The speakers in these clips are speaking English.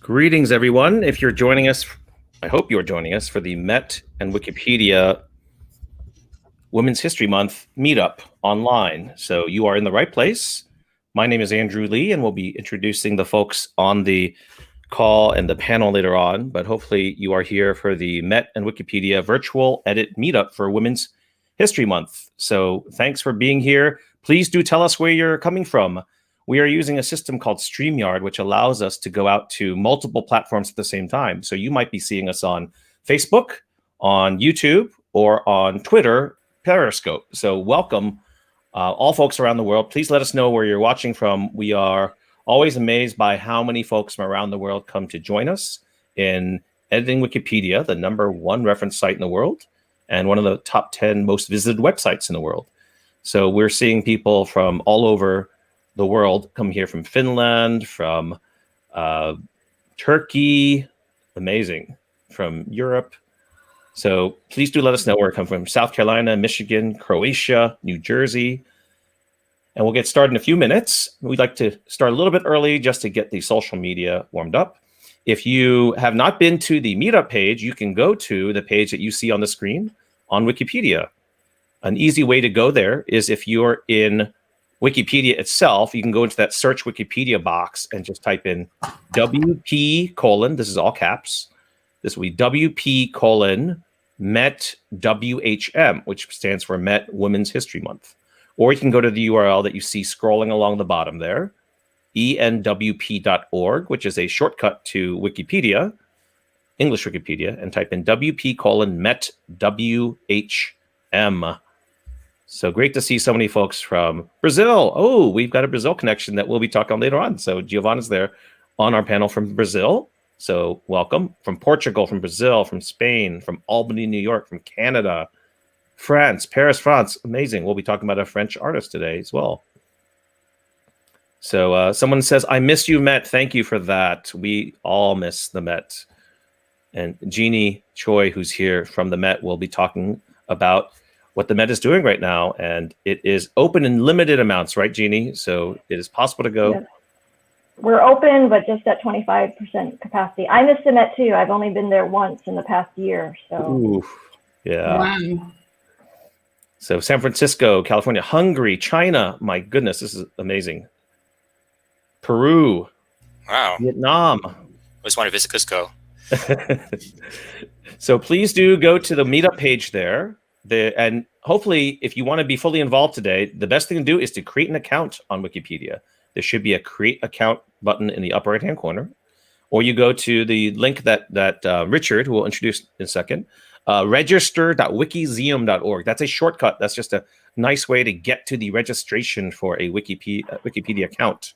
Greetings, everyone. If you're joining us, I hope you're joining us for the Met and Wikipedia Women's History Month meetup online. So you are in the right place. My name is Andrew Lee, and we'll be introducing the folks on the call and the panel later on. But hopefully you are here for the Met and Wikipedia Virtual Edit Meetup for Women's History Month. So thanks for being here. Please do tell us where you're coming from. We are using a system called StreamYard, which allows us to go out to multiple platforms at the same time. So you might be seeing us on Facebook, on YouTube, or on Twitter, Periscope. So welcome, all folks around the world. Please let us know where you're watching from. We are always amazed by how many folks from around the world come to join us in editing Wikipedia, the #1 reference site in the world, and one of the top 10 most visited websites in the world. So we're seeing people from all over the world come here, from Finland, from Turkey, amazing, from Europe. So please do let us know where it comes from. South Carolina, Michigan, Croatia, New Jersey. And we'll get started in a few minutes. We'd like to start a little bit early just to get the social media warmed up. If you have not been to the meetup page, you can go to the page that you see on the screen on Wikipedia. An easy way to go there is if you're in Wikipedia itself, you can go into that search Wikipedia box and just type in WP:, this is all caps, this will be WP: Met WHM, which stands for Met Women's History Month. Or you can go to the URL that you see scrolling along the bottom there, enwp.org, which is a shortcut to Wikipedia, English Wikipedia, and type in WP: Met WHM. So great to see so many folks from Brazil. Oh, we've got a Brazil connection that we'll be talking on later on. So Giovanna's there on our panel from Brazil. So welcome. From Portugal, from Brazil, from Spain, from Albany, New York, from Canada, France, Paris, France. Amazing. We'll be talking about a French artist today as well. So someone says, I miss you, Met. Thank you for that. We all miss the Met. And Jeannie Choi, who's here from the Met, will be talking about what the Met is doing right now, and it is open in limited amounts, right, Jeannie? So it is possible to go. Yes. We're open, but just at 25% capacity. I miss the Met too. I've only been there once in the past year. So. Ooh, yeah. Wow. So San Francisco, California, Hungary, China. My goodness, this is amazing. Peru. Wow. Vietnam. Always want to visit Cusco. So please do go to the meetup page there. And hopefully, if you want to be fully involved today, the best thing to do is to create an account on Wikipedia. There should be a create account button in the upper right-hand corner. Or you go to the link that Richard, who will introduce in a second, register.wikizeum.org. That's a shortcut. That's just a nice way to get to the registration for a Wikipedia account.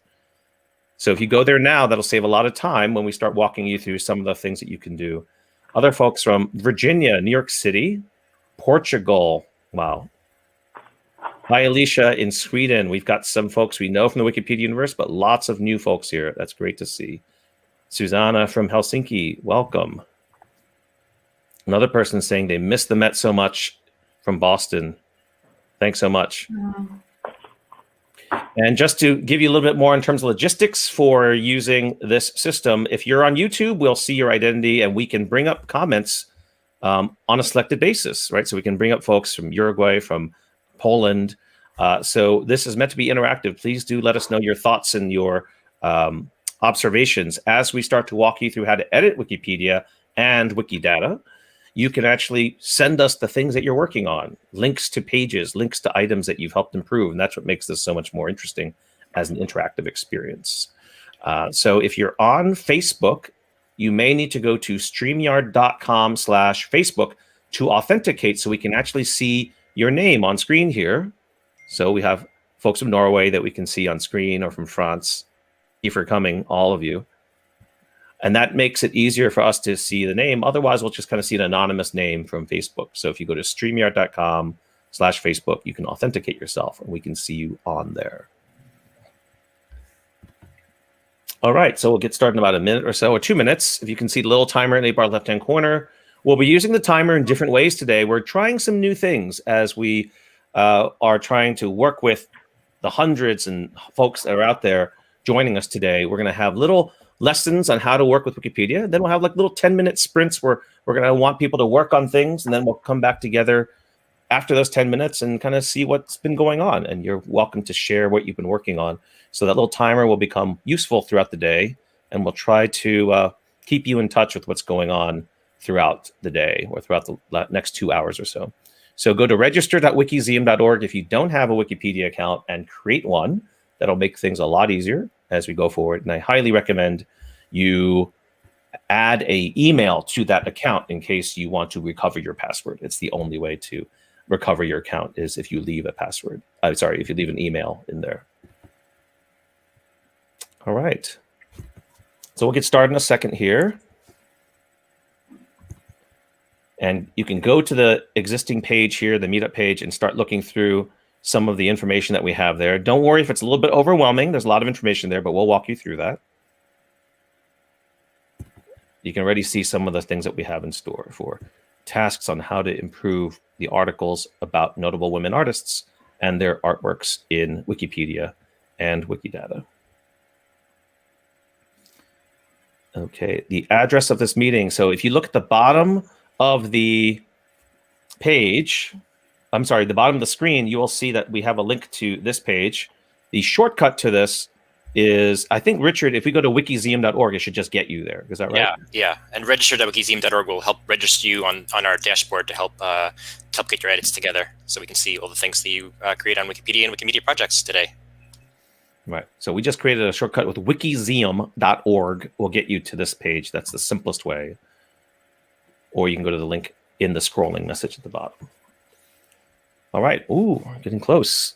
So if you go there now, that'll save a lot of time when we start walking you through some of the things that you can do. Other folks from Virginia, New York City, Portugal. Wow. Hi, Alicia in Sweden. We've got some folks we know from the Wikipedia universe, but lots of new folks here. That's great to see. Susanna from Helsinki, welcome. Another person saying they miss the Met so much from Boston. Thanks so much. And just to give you a little bit more in terms of logistics for using this system, if you're on YouTube, we'll see your identity and we can bring up comments on a selected basis, right? So we can bring up folks from Uruguay, from Poland. So this is meant to be interactive. Please do let us know your thoughts and your observations as we start to walk you through how to edit Wikipedia and Wikidata. You can actually send us the things that you're working on, links to pages, links to items that you've helped improve. And that's what makes this so much more interesting as an interactive experience. So if you're on Facebook, you may need to go to streamyard.com/Facebook to authenticate so we can actually see your name on screen here. So we have folks from Norway that we can see on screen, or from France. Thank you for coming, all of you. And that makes it easier for us to see the name. Otherwise, we'll just kind of see an anonymous name from Facebook. So if you go to streamyard.com/Facebook, you can authenticate yourself and we can see you on there. All right, so we'll get started in about a minute or so, or 2 minutes. If you can see the little timer in the bar left-hand corner, we'll be using the timer in different ways today. We're trying some new things as we are trying to work with the hundreds and folks that are out there joining us today. We're going to have little lessons on how to work with Wikipedia. Then we'll have like little 10-minute sprints where we're going to want people to work on things, and then we'll come back together after those 10 minutes and kind of see what's been going on. And you're welcome to share what you've been working on. So that little timer will become useful throughout the day, and we'll try to keep you in touch with what's going on throughout the day or throughout the next 2 hours or so. So go to register.wikimuseum.org if you don't have a Wikipedia account, and create one. That'll make things a lot easier as we go forward. And I highly recommend you add an email to that account in case you want to recover your password. It's the only way to recover your account is if you leave a password. If you leave an email in there. All right. So we'll get started in a second here. And you can go to the existing page here, the Meetup page, and start looking through some of the information that we have there. Don't worry if it's a little bit overwhelming. There's a lot of information there, but we'll walk you through that. You can already see some of the things that we have in store for tasks on how to improve the articles about notable women artists and their artworks in Wikipedia and Wikidata. Okay, the address of this meeting. So if you look at the bottom of the page, the bottom of the screen, you will see that we have a link to this page. The shortcut to this is, I think, Richard, if we go to wikimuseum.org, it should just get you there. Is that right? Yeah. And register.wikimuseum.org will help register you on our dashboard to help get your edits together, so we can see all the things that you create on Wikipedia and Wikimedia projects today. Right. So we just created a shortcut with wikimuseum.org. Will get you to this page. That's the simplest way. Or you can go to the link in the scrolling message at the bottom. All right. Ooh, getting close.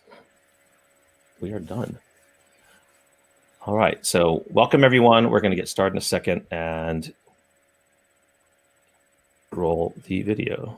We are done. All right. So welcome, everyone. We're going to get started in a second and roll the video.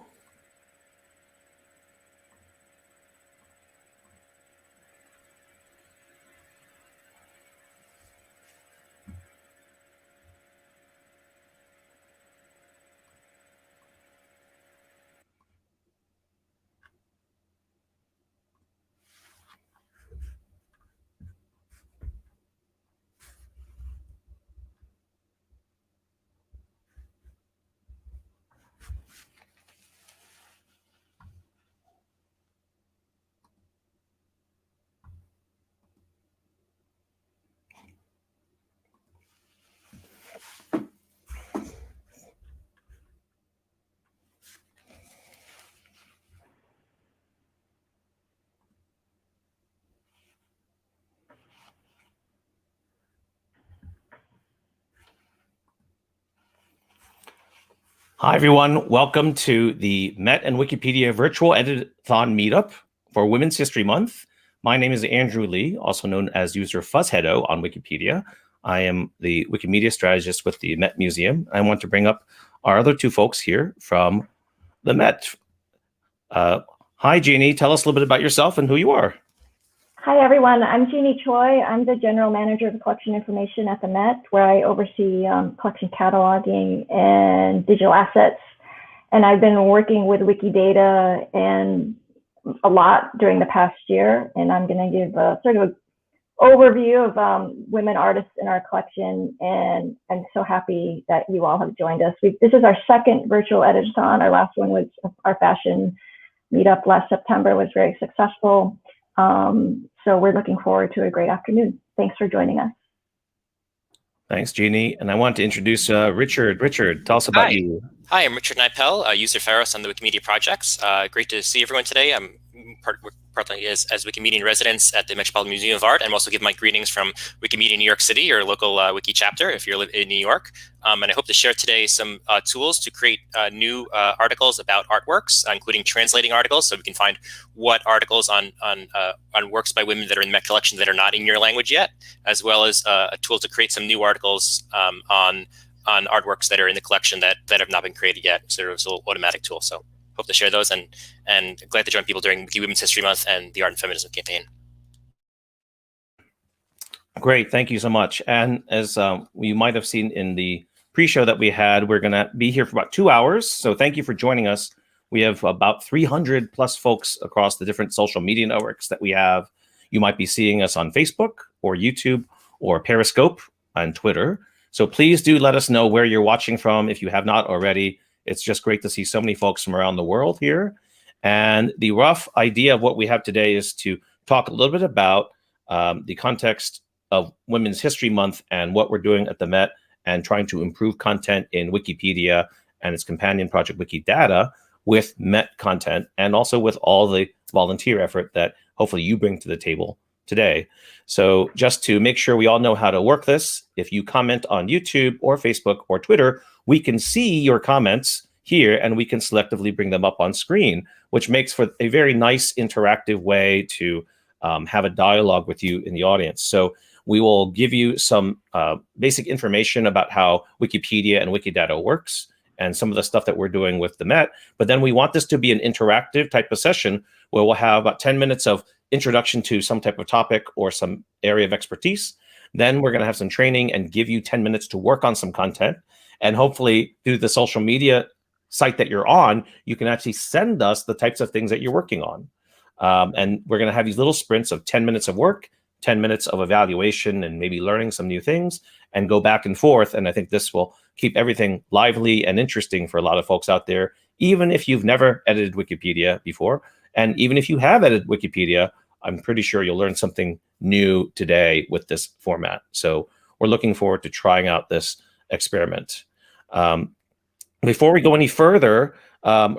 Hi, everyone. Welcome to the Met and Wikipedia Virtual Edit-a-thon Meetup for Women's History Month. My name is Andrew Lee, also known as user Fuzzheado on Wikipedia. I am the Wikimedia strategist with the Met Museum. I want to bring up our other two folks here from the Met. Hi, Jeannie. Tell us a little bit about yourself and who you are. Hi, everyone. I'm Jeannie Choi. I'm the general manager of collection information at the Met, where I oversee collection cataloging and digital assets. And I've been working with Wikidata and a lot during the past year. And I'm going to give a sort of an overview of women artists in our collection. And I'm so happy that you all have joined us. This is our second virtual edit-a-thon. Our last one was our fashion meetup last September, was very successful. So we're looking forward to a great afternoon. Thanks for joining us. Thanks, Jeannie. And I want to introduce Richard. Richard, tell us about you. Hi, I'm Richard Nipel, user Pharos on the Wikimedia projects. Great to see everyone today. I'm partly as Wikimedian residents at the Metropolitan Museum of Art, and also give my greetings from Wikimedia New York City, your local wiki chapter, if you're in New York. And I hope to share today some tools to create new articles about artworks, including translating articles, so we can find what articles on works by women that are in the Met collection that are not in your language yet, as well as a tool to create some new articles on artworks that are in the collection that have not been created yet. So it's a little automatic tool. So hope to share those, and glad to join people during Wiki Women's History Month and the Art and Feminism campaign. Great, thank you so much. And as you might have seen in the pre-show that we had, we're going to be here for about 2 hours. So thank you for joining us. We have about 300 plus folks across the different social media networks that we have. You might be seeing us on Facebook or YouTube or Periscope on Twitter. So please do let us know where you're watching from if you have not already. It's just great to see so many folks from around the world here. And the rough idea of what we have today is to talk a little bit about the context of Women's History Month and what we're doing at the Met and trying to improve content in Wikipedia and its companion project Wikidata with Met content, and also with all the volunteer effort that hopefully you bring to the table today. So just to make sure we all know how to work this, if you comment on YouTube or Facebook or Twitter, we can see your comments here and we can selectively bring them up on screen, which makes for a very nice interactive way to have a dialogue with you in the audience. So we will give you some basic information about how Wikipedia and Wikidata works and some of the stuff that we're doing with the Met. But then we want this to be an interactive type of session where we'll have about 10 minutes of introduction to some type of topic or some area of expertise. Then we're going to have some training and give you 10 minutes to work on some content. And hopefully through the social media site that you're on, you can actually send us the types of things that you're working on. And we're going to have these little sprints of 10 minutes of work, 10 minutes of evaluation and maybe learning some new things, and go back and forth. And I think this will keep everything lively and interesting for a lot of folks out there, even if you've never edited Wikipedia before. And even if you have edited Wikipedia, I'm pretty sure you'll learn something new today with this format. So we're looking forward to trying out this experiment. Before we go any further,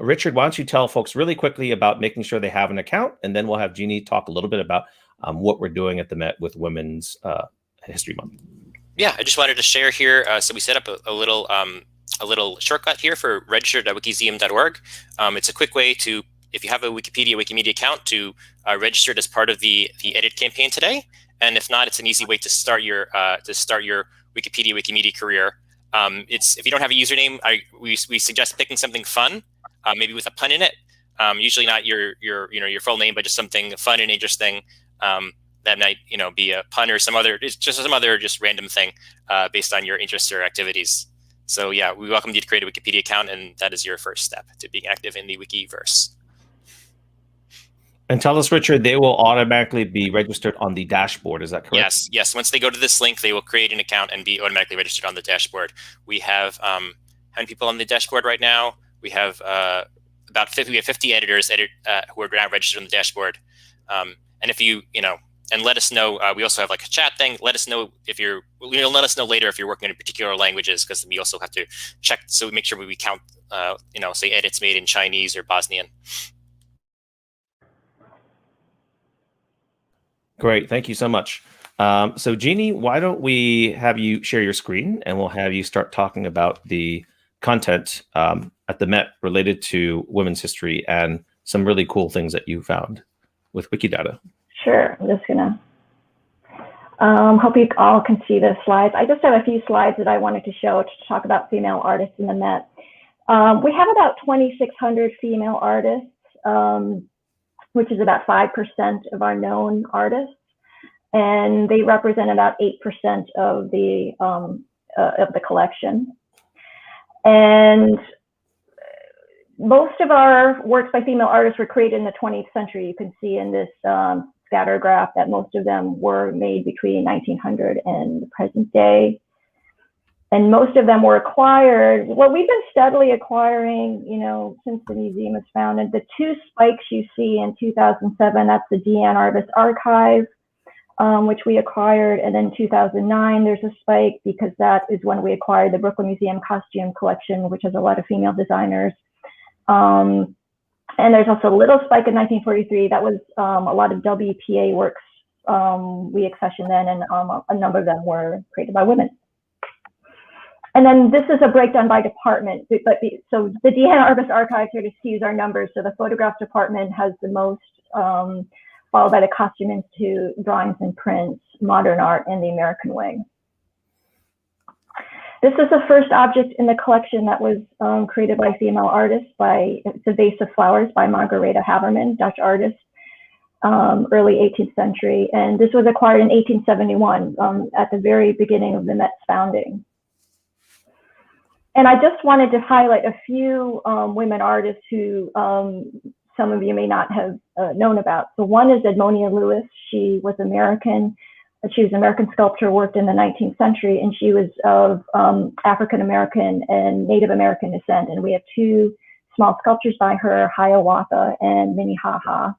Richard, why don't you tell folks really quickly about making sure they have an account, and then we'll have Jeannie talk a little bit about what we're doing at the Met with Women's History Month. Yeah, I just wanted to share here. So we set up a little shortcut here for register.wikimuseum.org. It's a quick way to, if you have a Wikimedia account, to register as part of the edit campaign today. And if not, it's an easy way to start your Wikimedia career. If you don't have a username, we suggest picking something fun, maybe with a pun in it. Usually not your full name, but just something fun and interesting. That might be a pun or some other just random thing based on your interests or activities. So yeah, we welcome you to create a Wikipedia account, and that is your first step to being active in the Wikiverse. And tell us, Richard, they will automatically be registered on the dashboard. Is that correct? Yes. Once they go to this link, they will create an account and be automatically registered on the dashboard. We have how many people on the dashboard right now? We have about 50. We have 50 editors who are now registered on the dashboard. And if and let us know. We also have like a chat thing. Let us know if you'll let us know later if you're working in particular languages, because we also have to check. So we make sure we count, say edits made in Chinese or Bosnian. Great, thank you so much. So Jeannie, why don't we have you share your screen, and we'll have you start talking about the content at the Met related to women's history and some really cool things that you found with Wikidata. Sure, I'm just gonna, hope you all can see the slides. I just have a few slides that I wanted to show to talk about female artists in the Met. We have about 2,600 female artists, which is about 5% of our known artists, and they represent about 8% of the collection. And most of our works by female artists were created in the 20th century. You can see in this scatter graph that most of them were made between 1900 and the present day. And most of them were acquired. Well, we've been steadily acquiring, since the museum was founded. The two spikes you see in 2007, that's the Deanne Arbus Archive, which we acquired. And then 2009, there's a spike because that is when we acquired the Brooklyn Museum Costume Collection, which has a lot of female designers. And there's also a little spike in 1943. That was a lot of WPA works we accessioned then, and a number of them were created by women. And then this is a breakdown by department. So the Deanne Arbus Archive here to see our numbers. So the photograph department has the most, followed by the Costume Institute, drawings and prints, modern art, and the American wing. This is the first object in the collection that was created by female artists. It's a vase of flowers by Margaretha Haberman, Dutch artist, early 18th century. And this was acquired in 1871 at the very beginning of the Met's founding. And I just wanted to highlight a few women artists who some of you may not have known about. So one is Edmonia Lewis. She was American. She was an American sculptor, worked in the 19th century, and she was of African American and Native American descent. And we have two small sculptures by her, Hiawatha and Minnehaha.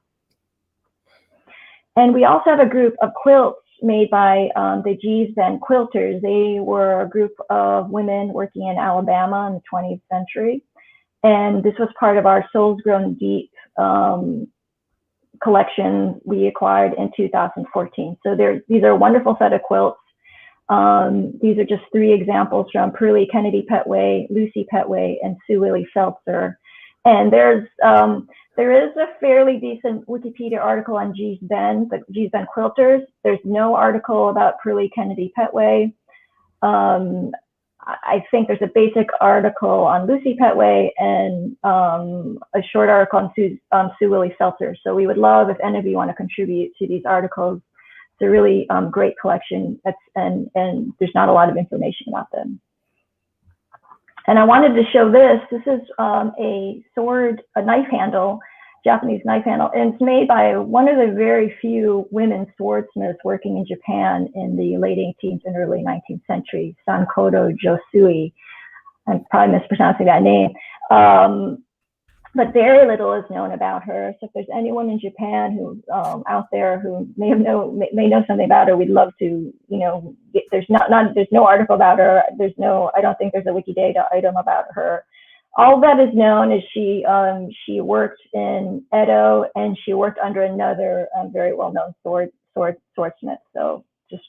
And we also have a group of quilts made by the Jeeves Bend quilters. They were a group of women working in Alabama in the 20th century. And this was part of our Souls Grown Deep collection we acquired in 2014. So these are a wonderful set of quilts. These are just three examples from Pearlie Kennedy Petway, Lucy Petway, and Sue Willie Seltzer. And there is a fairly decent Wikipedia article on Jeeves Bend, the Jeeves Bend quilters. There's no article about Pearlie Kennedy Petway. I think there's a basic article on Lucy Petway and a short article on Sue Willie Seltzer. So we would love if any of you want to contribute to these articles. It's a really great collection, and there's not a lot of information about them. And I wanted to show this. This is a knife handle, Japanese knife handle, and it's made by one of the very few women swordsmiths working in Japan in the late 18th and early 19th century, Sankodo Josui. I'm probably mispronouncing that name. But very little is known about her. So if there's anyone in Japan who out there who may know something about her, we'd love to, there's no article about her. I don't think there's a Wikidata item about her. All that is known is she worked in Edo, and she worked under another very well-known swordsmith. So just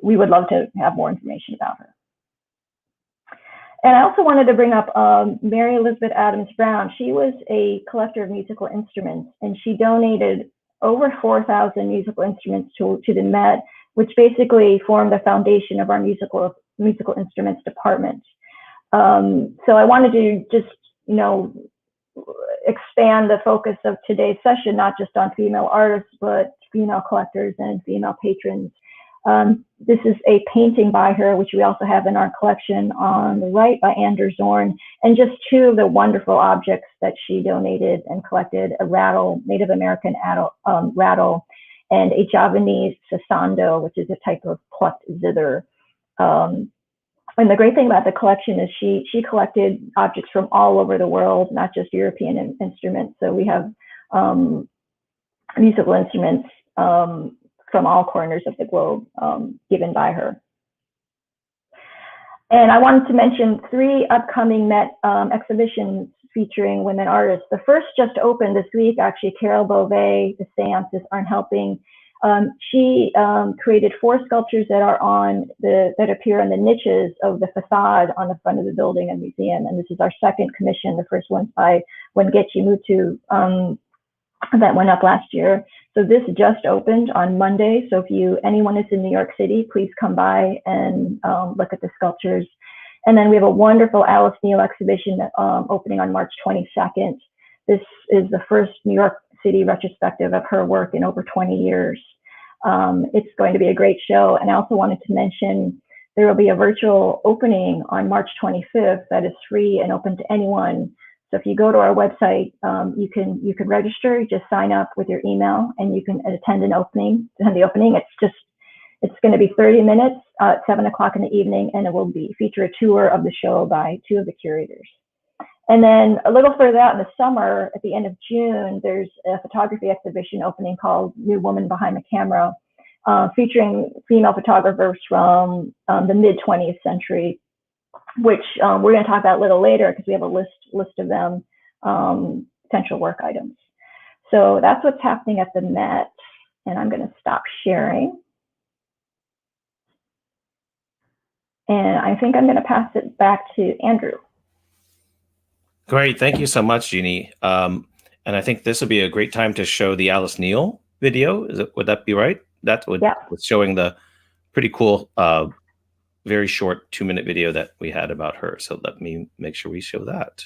we would love to have more information about her. And I also wanted to bring up Mary Elizabeth Adams Brown. She was a collector of musical instruments, and she donated over 4,000 musical instruments to the Met, which basically formed the foundation of our musical instruments department. So I wanted to just, expand the focus of today's session, not just on female artists, but female collectors and female patrons. This is a painting by her, which we also have in our collection on the right by Andrew Zorn, and just two of the wonderful objects that she donated and collected: a rattle, Native American rattle, and a Javanese sasando, which is a type of plucked zither. And the great thing about the collection is she collected objects from all over the world, not just European instruments. So we have musical instruments from all corners of the globe given by her. And I wanted to mention three upcoming Met exhibitions featuring women artists. The first just opened this week, actually. Carol Beauvais, The Seances Aren't Helping. She created 4 sculptures that appear on the niches of the facade on the front of the building and museum. And this is our second commission. The first one's by Wengechi Mutu that went up last year. So this just opened on Monday. So if anyone is in New York City, please come by and look at the sculptures. And then we have a wonderful Alice Neel exhibition opening on March 22nd. This is the first New York City retrospective of her work in over 20 years. It's going to be a great show. And I also wanted to mention there will be a virtual opening on March 25th that is free and open to anyone. So if you go to our website, you can register, just sign up with your email, and you can attend the opening. It's going to be 30 minutes at 7 o'clock in the evening, and it will feature a tour of the show by 2 of the curators. And then a little further out in the summer, at the end of June, there's a photography exhibition opening called New Woman Behind the Camera, featuring female photographers from the mid-20th century, which we're going to talk about a little later because we have a list of them, potential work items. So that's what's happening at the Met, and I'm going to stop sharing. And I think I'm going to pass it back to Andrew. Great. Thank you so much, Jeannie. And I think this would be a great time to show the Alice Neel video. Would that be right? That would, was showing the pretty cool, very short 2-minute video that we had about her. So let me make sure we show that.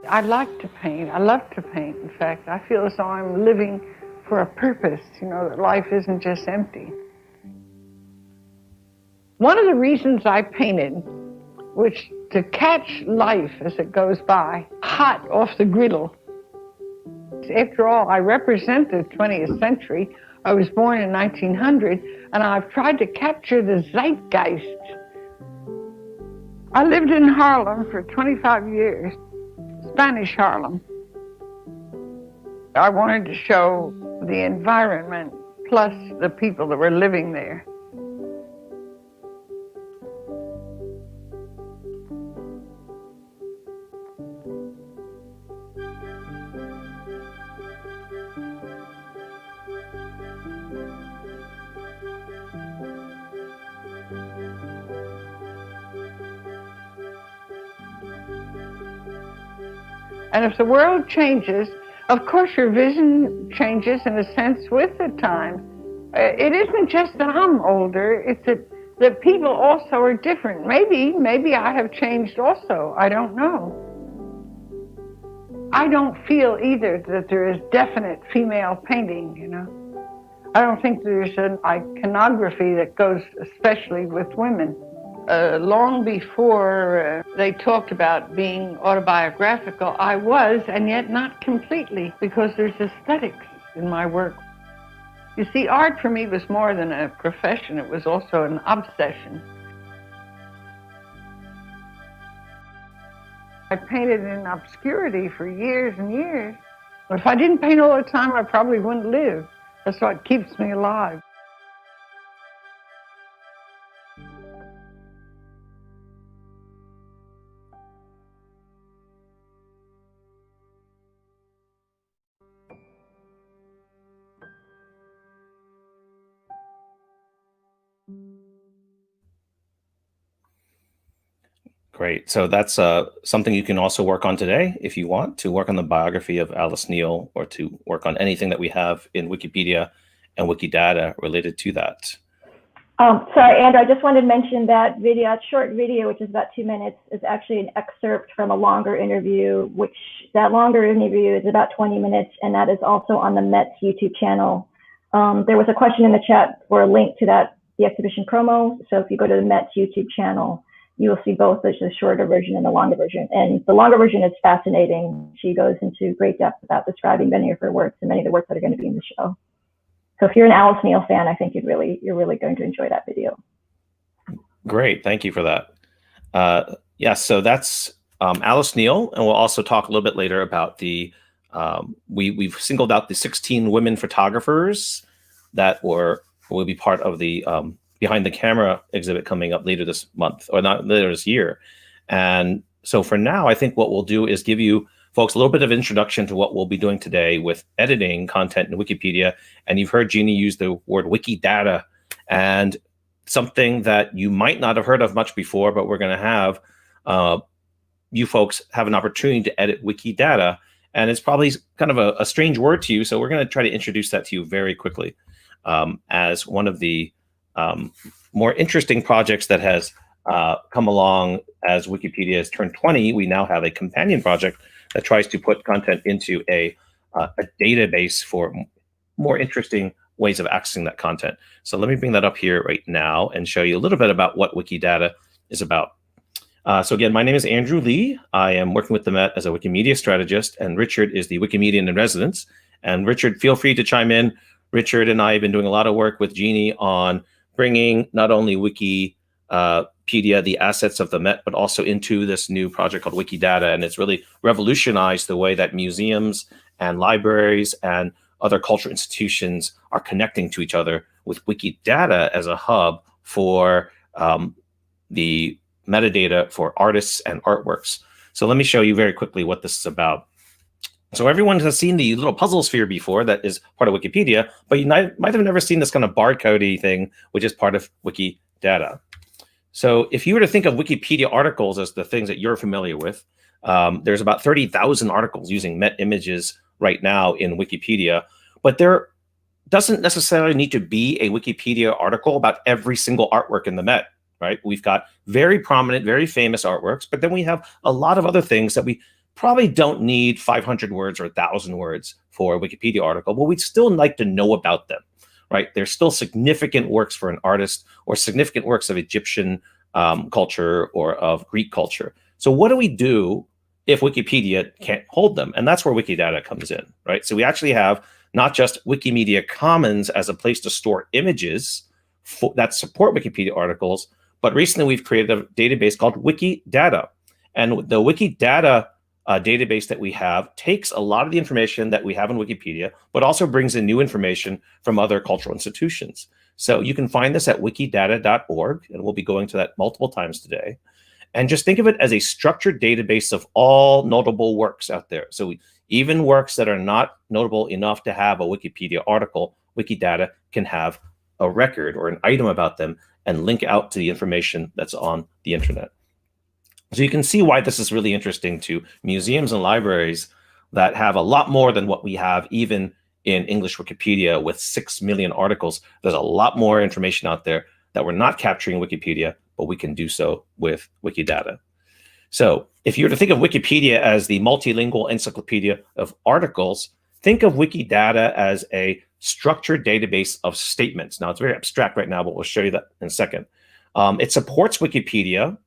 I like to paint. I love to paint. In fact, I feel as though I'm living for a purpose, that life isn't just empty. One of the reasons I painted was to catch life as it goes by, hot off the griddle. After all, I represent the 20th century. I was born in 1900, and I've tried to capture the zeitgeist. I lived in Harlem for 25 years, Spanish Harlem. I wanted to show the environment plus the people that were living there. And if the world changes, of course your vision changes in a sense with the time. It isn't just that I'm older, it's that people also are different. Maybe I have changed also, I don't know. I don't feel either that there is definite female painting, you know. I don't think there's an iconography that goes especially with women. Long before they talked about being autobiographical, I was, and yet not completely, because there's aesthetics in my work. You see, art for me was more than a profession, it was also an obsession. I painted in obscurity for years and years. But if I didn't paint all the time, I probably wouldn't live. That's what keeps me alive. Great. So that's something you can also work on today if you want to work on the biography of Alice Neel, or to work on anything that we have in Wikipedia and Wikidata related to that. Sorry, Andrew, I just wanted to mention that video, that short video, which is about 2 minutes, is actually an excerpt from a longer interview, which that longer interview is about 20 minutes, and that is also on the Met's YouTube channel. There was a question in the chat for a link to that, the exhibition promo. So if you go to the Met's YouTube channel, you will see both the shorter version and the longer version. And the longer version is fascinating. She goes into great depth about describing many of her works and many of the works that are going to be in the show. So if you're an Alice Neel fan, I think you're really going to enjoy that video. Great, thank you for that. Yeah, so that's Alice Neel, and we'll also talk a little bit later about the we've singled out the 16 women photographers that will be part of the behind the camera exhibit coming up later this month, or not later this year. And so for now, I think what we'll do is give you folks a little bit of introduction to what we'll be doing today with editing content in Wikipedia. And you've heard Jeannie use the word Wikidata, and something that you might not have heard of much before, but we're going to have you folks have an opportunity to edit Wikidata. And it's probably kind of a strange word to you, so we're going to try to introduce that to you very quickly as one of the more interesting projects that has come along as Wikipedia has turned 20. We now have a companion project that tries to put content into a database for more interesting ways of accessing that content. So let me bring that up here right now and show you a little bit about what Wikidata is about. So again, my name is Andrew Lee. I am working with the Met as a Wikimedia strategist, and Richard is the Wikimedian in residence. And Richard, feel free to chime in. Richard and I have been doing a lot of work with Jeannie on bringing not only Wikipedia, the assets of the Met, but also into this new project called Wikidata. And it's really revolutionized the way that museums and libraries and other cultural institutions are connecting to each other, with Wikidata as a hub for the metadata for artists and artworks. So let me show you very quickly what this is about. So everyone has seen the little puzzle sphere before that is part of Wikipedia, but you might have never seen this kind of barcode-y thing, which is part of Wikidata. So if you were to think of Wikipedia articles as the things that you're familiar with, there's about 30,000 articles using Met images right now in Wikipedia, but there doesn't necessarily need to be a Wikipedia article about every single artwork in the Met, right? We've got very prominent, very famous artworks, but then we have a lot of other things that we probably don't need 500 words or 1,000 words for a Wikipedia article, but we'd still like to know about them, right? There's still significant works for an artist, or significant works of Egyptian culture or of Greek culture. So what do we do if Wikipedia can't hold them? And that's where Wikidata comes in, right? So we actually have not just Wikimedia Commons as a place to store images that support Wikipedia articles, but recently we've created a database called Wikidata. And the Wikidata database that we have takes a lot of the information that we have in Wikipedia, but also brings in new information from other cultural institutions. So you can find this at wikidata.org, and we'll be going to that multiple times today. And just think of it as a structured database of all notable works out there. So even works that are not notable enough to have a Wikipedia article, Wikidata can have a record or an item about them and link out to the information that's on the internet. So you can see why this is really interesting to museums and libraries that have a lot more than what we have even in English Wikipedia with 6 million articles. There's a lot more information out there that we're not capturing in Wikipedia, but we can do so with Wikidata. So if you were to think of Wikipedia as the multilingual encyclopedia of articles, think of Wikidata as a structured database of statements. Now, it's very abstract right now, but we'll show you that in a second. It supports Wikipedia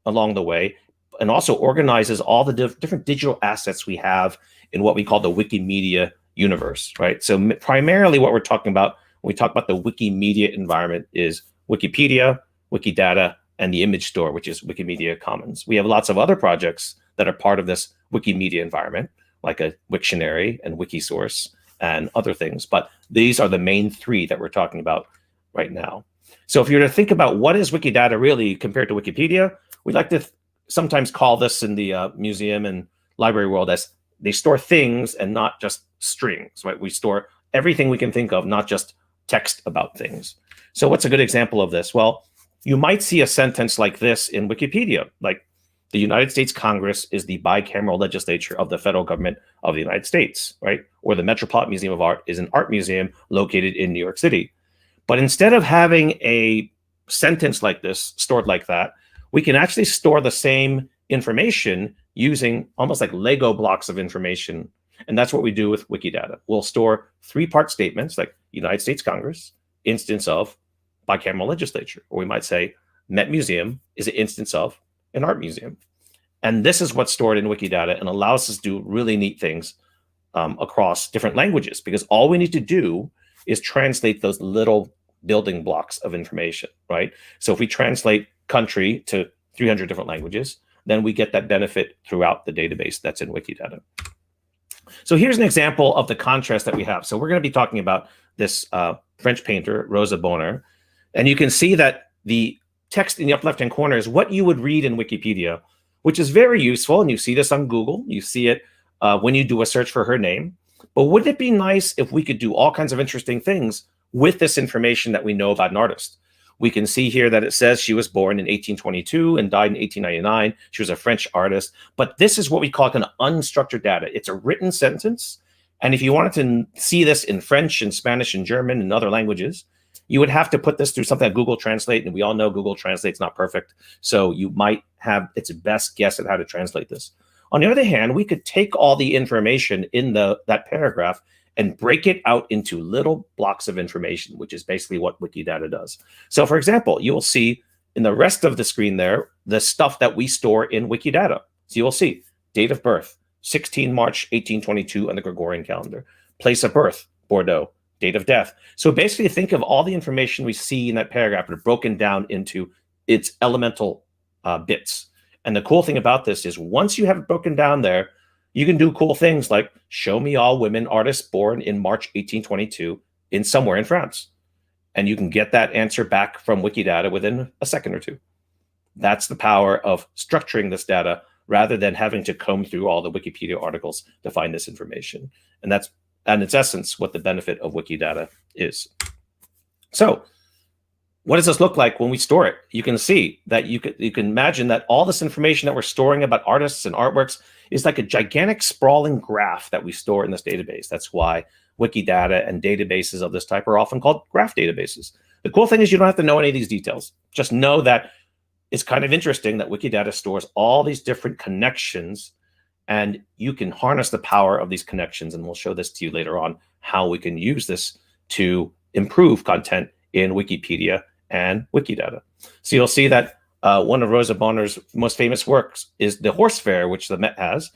along the way, and also organizes all the different digital assets we have in what we call the Wikimedia universe, right? So primarily what we're talking about when we talk about the Wikimedia environment is Wikipedia, Wikidata, and the image store, which is Wikimedia Commons. We have lots of other projects that are part of this Wikimedia environment, like a Wiktionary and Wikisource and other things, but these are the main three that we're talking about right now. So if you were to think about what is Wikidata really compared to Wikipedia, we like to sometimes call this in the museum and library world as they store things and not just strings, right? We store everything we can think of, not just text about things. So what's a good example of this? Well, you might see a sentence like this in Wikipedia, like the United States Congress is the bicameral legislature of the federal government of the United States, right? Or the Metropolitan Museum of Art is an art museum located in New York City. But instead of having a sentence like this stored like that, we can actually store the same information using almost like Lego blocks of information. And that's what we do with Wikidata. We'll store 3-part statements like United States Congress, instance of bicameral legislature, or we might say Met Museum is an instance of an art museum. And this is what's stored in Wikidata and allows us to do really neat things across different languages, because all we need to do is translate those little building blocks of information, right? So if we translate country to 300 different languages, then we get that benefit throughout the database that's in Wikidata. So here's an example of the contrast that we have. So we're going to be talking about this French painter, Rosa Bonheur, and you can see that the text in the upper left-hand corner is what you would read in Wikipedia, which is very useful, and you see this on Google. You see it when you do a search for her name. But wouldn't it be nice if we could do all kinds of interesting things with this information that we know about an artist? We can see here that it says she was born in 1822 and died in 1899. She was a French artist. But this is what we call kind of unstructured data. It's a written sentence. And if you wanted to see this in French and Spanish and German and other languages, you would have to put this through something like Google Translate. And we all know Google Translate's not perfect. So you might have its best guess at how to translate this. On the other hand, we could take all the information in that paragraph and break it out into little blocks of information, which is basically what Wikidata does. So for example, you will see in the rest of the screen there, the stuff that we store in Wikidata. So you will see date of birth, 16 March 1822 on the Gregorian calendar, place of birth, Bordeaux, date of death. So basically think of all the information we see in that paragraph but broken down into its elemental bits. And the cool thing about this is once you have it broken down there, you can do cool things like show me all women artists born in March 1822 in somewhere in France. And you can get that answer back from Wikidata within a second or two. That's the power of structuring this data rather than having to comb through all the Wikipedia articles to find this information. And that's, in its essence, what the benefit of Wikidata is. So what does this look like when we store it? You can see that you can imagine that all this information that we're storing about artists and artworks is like a gigantic sprawling graph that we store in this database. That's why Wikidata and databases of this type are often called graph databases. The cool thing is you don't have to know any of these details. Just know that it's kind of interesting that Wikidata stores all these different connections, and you can harness the power of these connections. And we'll show this to you later on, how we can use this to improve content in Wikipedia and Wikidata. So you'll see that one of Rosa Bonheur's most famous works is the Horse Fair, which the Met has.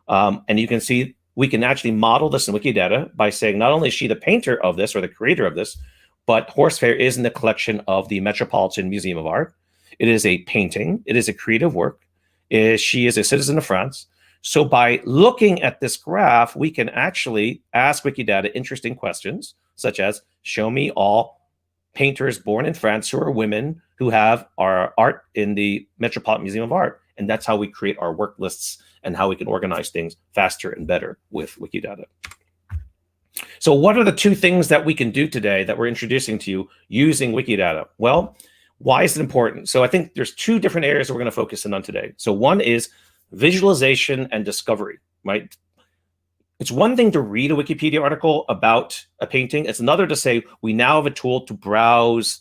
And you can see we can actually model this in Wikidata by saying not only is she the painter of this or the creator of this, but Horse Fair is in the collection of the Metropolitan Museum of Art. It is a painting. It is a creative work. She is a citizen of France. So by looking at this graph, we can actually ask Wikidata interesting questions, such as, show me all painters born in France who are women who have our art in the Metropolitan Museum of Art. And that's how we create our work lists and how we can organize things faster and better with Wikidata. So what are the two things that we can do today that we're introducing to you using Wikidata? Well, why is it important? So I think there's two different areas that we're going to focus in on today. So one is visualization and discovery, right? It's one thing to read a Wikipedia article about a painting. It's another to say, we now have a tool to browse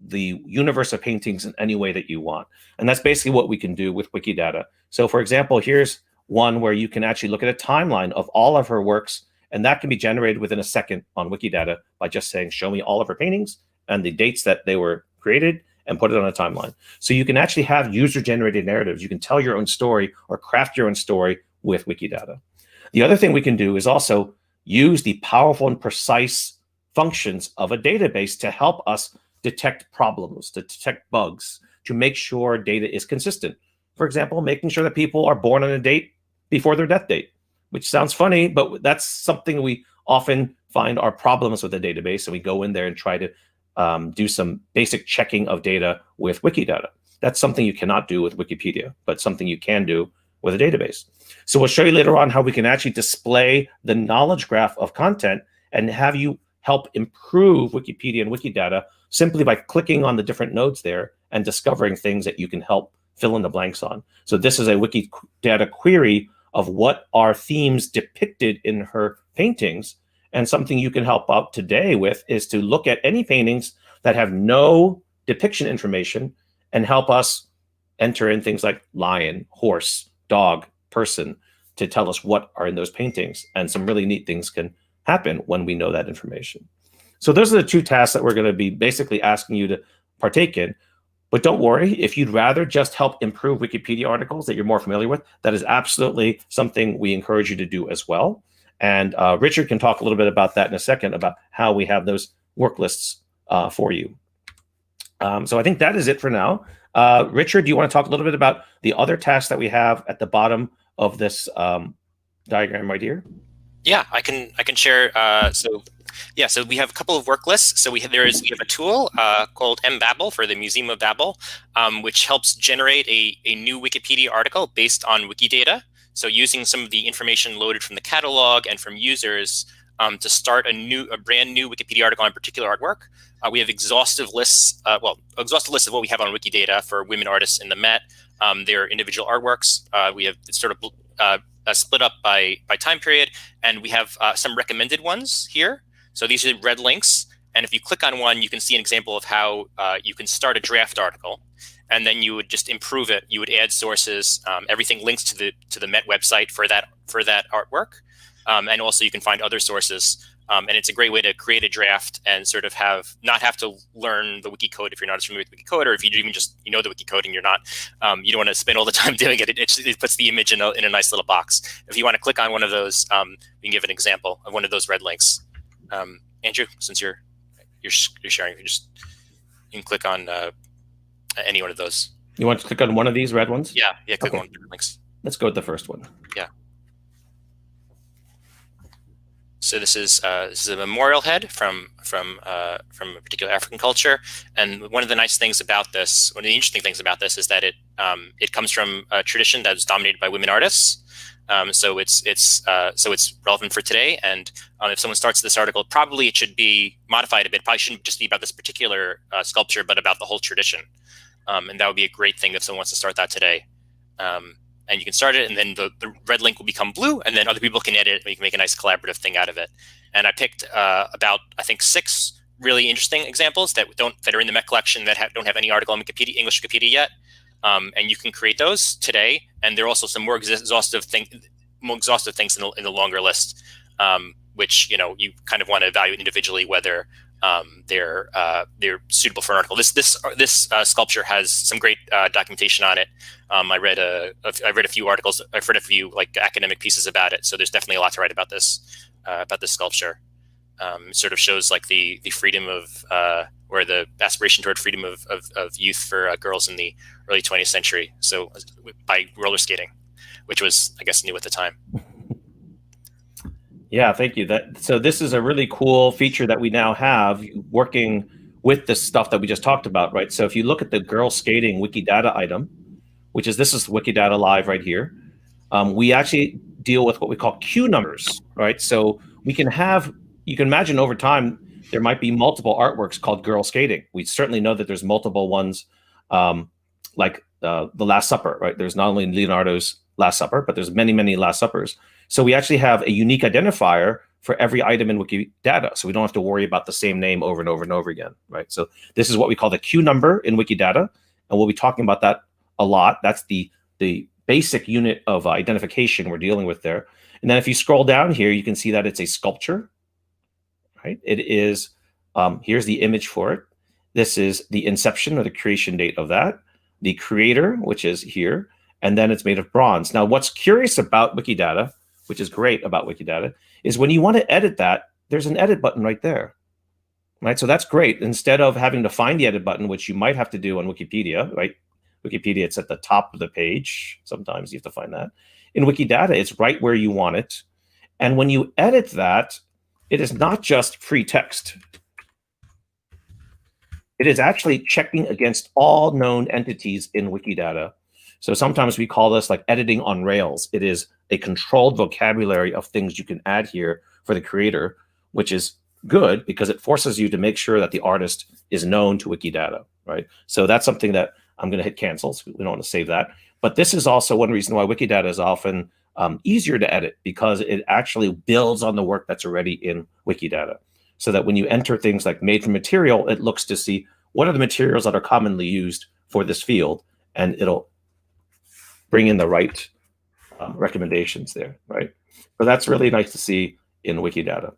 the universe of paintings in any way that you want. And that's basically what we can do with Wikidata. So for example, here's one where you can actually look at a timeline of all of her works, and that can be generated within a second on Wikidata by just saying, show me all of her paintings and the dates that they were created, and put it on a timeline. So you can actually have user-generated narratives. You can tell your own story or craft your own story with Wikidata. The other thing we can do is also use the powerful and precise functions of a database to help us detect problems, to detect bugs, to make sure data is consistent. For example, making sure that people are born on a date before their death date, which sounds funny, but that's something we often find are problems with the database. And we go in there and try to do some basic checking of data with Wikidata. That's something you cannot do with Wikipedia, but something you can do with a database. So we'll show you later on how we can actually display the knowledge graph of content and have you help improve Wikipedia and Wikidata simply by clicking on the different nodes there and discovering things that you can help fill in the blanks on. So this is a Wikidata query of what are themes depicted in her paintings. And something you can help out today with is to look at any paintings that have no depiction information and help us enter in things like lion, horse, dog, person to tell us what are in those paintings. And some really neat things can happen when we know that information. So those are the two tasks that we're going to be basically asking you to partake in. But don't worry, if you'd rather just help improve Wikipedia articles that you're more familiar with, that is absolutely something we encourage you to do as well. And Richard can talk a little bit about that in a second, about how we have those work lists for you. So I think that is it for now. Richard, do you want to talk a little bit about the other tasks that we have at the bottom of this diagram right here? Yeah, I can share. So we have a couple of work lists. So we have a tool called MBabel for the Museum of Babel, which helps generate a new Wikipedia article based on Wikidata. So using some of the information loaded from the catalog and from users to start a brand new Wikipedia article on a particular artwork. We have exhaustive lists, of what we have on Wikidata for women artists in the Met, their individual artworks. We have sort of split up by time period, and we have some recommended ones here. So these are red links, and if you click on one, you can see an example of how you can start a draft article. And then you would just improve it. You would add sources. Everything links to the Met website for that artwork, and also you can find other sources. And it's a great way to create a draft and sort of not have to learn the wiki code if you're not as familiar with wiki code, or if you even just know the wiki code and you don't want to spend all the time doing it. It puts the image in a nice little box. If you want to click on one of those, we can give an example of one of those red links. Andrew, since you're sharing, you can click on. Any one of those. You want to click on one of these red ones? Yeah, click okay. on one of the links. Let's go with the first one. Yeah. So this is a memorial head from a particular African culture, and one of the interesting things about this is that it comes from a tradition that was dominated by women artists. So it's relevant for today. And if someone starts this article, probably it should be modified a bit. Probably shouldn't just be about this particular sculpture, but about the whole tradition. And that would be a great thing if someone wants to start that today. And you can start it, and then the red link will become blue, and then other people can edit it, and we can make a nice collaborative thing out of it. And I picked about, I think, 6 really interesting examples that are in the Met collection that don't have any article on Wikipedia, English Wikipedia yet. And you can create those today. And there are also some more exhaustive things in the longer list, which you kind of want to evaluate individually whether they're suitable for an article. This sculpture has some great documentation on it. I read a few articles. I've read a few like academic pieces about it. So there's definitely a lot to write about this sculpture. It sort of shows like the freedom of or the aspiration toward freedom of youth for girls in the early 20th century. So by roller skating, which was, I guess, new at the time. Yeah, thank you. So this is a really cool feature that we now have working with the stuff that we just talked about, right? So if you look at the girl skating Wikidata item, this is Wikidata Live right here, we actually deal with what we call Q numbers, right? So you can imagine over time, there might be multiple artworks called girl skating. We certainly know that there's multiple ones like the Last Supper, right? There's not only Leonardo's Last Supper, but there's many, many Last Suppers. So we actually have a unique identifier for every item in Wikidata. So we don't have to worry about the same name over and over and over again, right? So this is what we call the Q number in Wikidata. And we'll be talking about that a lot. That's the basic unit of identification we're dealing with there. And then if you scroll down here, you can see that it's a sculpture, right? It is, here's the image for it. This is the inception or the creation date of that. The creator, which is here, and then it's made of bronze. Now, what's curious about Wikidata, which is great about Wikidata, is when you want to edit that, there's an edit button right there, right? So that's great. Instead of having to find the edit button, which you might have to do on Wikipedia, right? Wikipedia, it's at the top of the page. Sometimes you have to find that. In Wikidata, it's right where you want it. And when you edit that, it is not just free text. It is actually checking against all known entities in Wikidata. So sometimes we call this like editing on rails. It is a controlled vocabulary of things you can add here for the creator, which is good because it forces you to make sure that the artist is known to Wikidata, right? So that's something that I'm going to hit cancel. So we don't want to save that. But this is also one reason why Wikidata is often easier to edit, because it actually builds on the work that's already in Wikidata. So that when you enter things like made from material, it looks to see what are the materials that are commonly used for this field, and it'll bring in the right recommendations there, right? So that's really nice to see in Wikidata.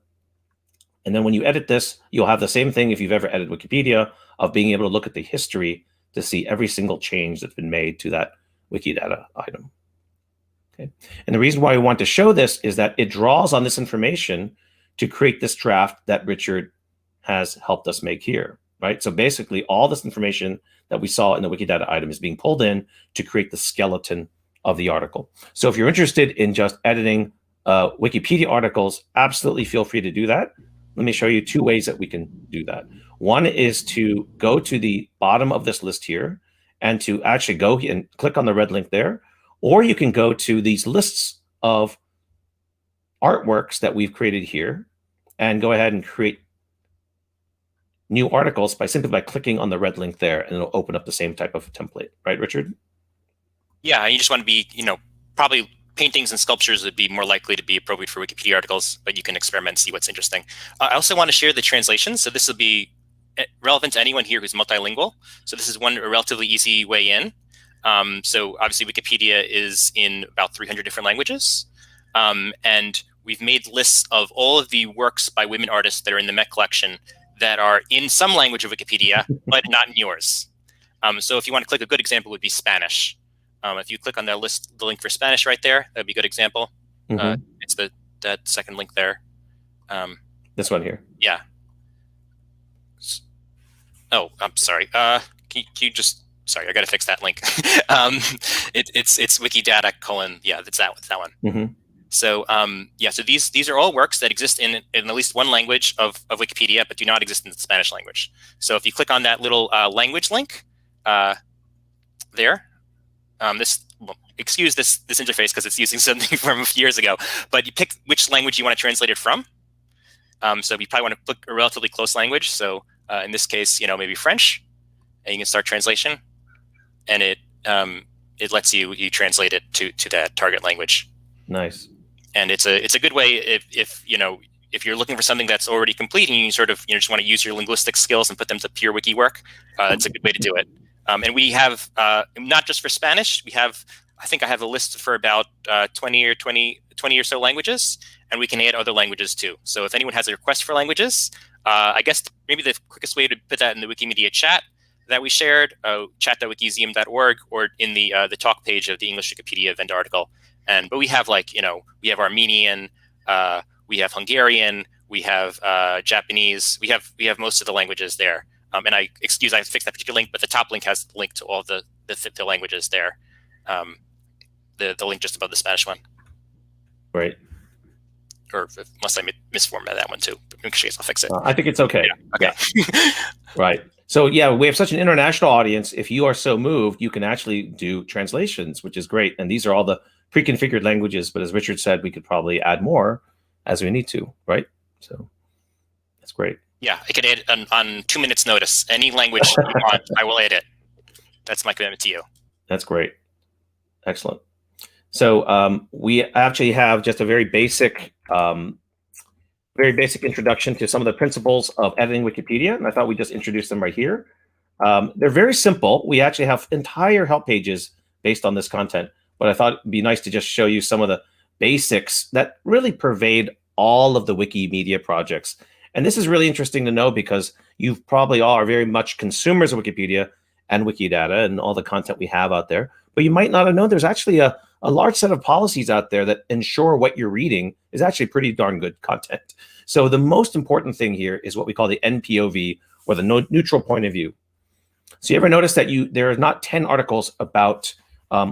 And then when you edit this, you'll have the same thing if you've ever edited Wikipedia, of being able to look at the history to see every single change that's been made to that Wikidata item. Okay. And the reason why we want to show this is that it draws on this information to create this draft that Richard has helped us make here, right? So basically all this information that we saw in the Wikidata item is being pulled in to create the skeleton of the article. So if you're interested in just editing Wikipedia articles, absolutely feel free to do that. Let me show you two ways that we can do that. One is to go to the bottom of this list here and to actually go and click on the red link there, or you can go to these lists of artworks that we've created here and go ahead and create new articles by clicking on the red link there, and it'll open up the same type of template, right, Richard? Yeah, you just want to be, probably paintings and sculptures would be more likely to be appropriate for Wikipedia articles, but you can experiment and see what's interesting. I also want to share the translations. So this will be relevant to anyone here who's multilingual. So this is a relatively easy way in. So obviously Wikipedia is in about 300 different languages. And we've made lists of all of the works by women artists that are in the Met collection that are in some language of Wikipedia, but not in yours. So if you want to click, a good example would be Spanish. If you click on the link for Spanish right there, that'd be a good example. Mm-hmm. It's that second link there. This one here. Yeah. Oh, I'm sorry. Can you just, sorry, I got to fix that link. It's Wikidata : yeah, that's that one. Mm-hmm. So yeah, so these are all works that exist in at least one language of Wikipedia, but do not exist in the Spanish language. So if you click on that little language link there, excuse this interface because it's using something from a few years ago, but you pick which language you want to translate it from. So you probably want to pick a relatively close language. So in this case, maybe French, and you can start translation, and it lets you translate it to that target language. Nice. And it's a good way if you're looking for something that's already complete and you sort of just want to use your linguistic skills and put them to pure wiki work. It's a good way to do it. And we have not just for Spanish. I think I have a list for about 20 or so languages, and we can add other languages too. So if anyone has a request for languages, I guess maybe the quickest way to put that in the Wikimedia chat that we shared, chat.wikimuseum.org, or in the talk page of the English Wikipedia event article. But we have we have Armenian, we have Hungarian, we have Japanese, we have most of the languages there. And I fixed that particular link, but the top link has the link to all the languages there. The link just above the Spanish one. Right. Or unless I misformatted that one too. But in case I'll fix it. I think it's okay. Yeah. Okay. Yeah. Right. So yeah, we have such an international audience. If you are so moved, you can actually do translations, which is great. And these are all the pre-configured languages. But as Richard said, we could probably add more as we need to, right? So that's great. Yeah, I can edit on 2 minutes notice. Any language you want, I will edit. That's my commitment to you. That's great. Excellent. So we actually have just a very basic introduction to some of the principles of editing Wikipedia, and I thought we'd just introduce them right here. They're very simple. We actually have entire help pages based on this content, but I thought it'd be nice to just show you some of the basics that really pervade all of the Wikimedia projects. And this is really interesting to know because you probably all are very much consumers of Wikipedia and Wikidata and all the content we have out there, but you might not have known there's actually a large set of policies out there that ensure what you're reading is actually pretty darn good content. So the most important thing here is what we call the NPOV, or the neutral point of view. So you ever notice that there are not 10 articles about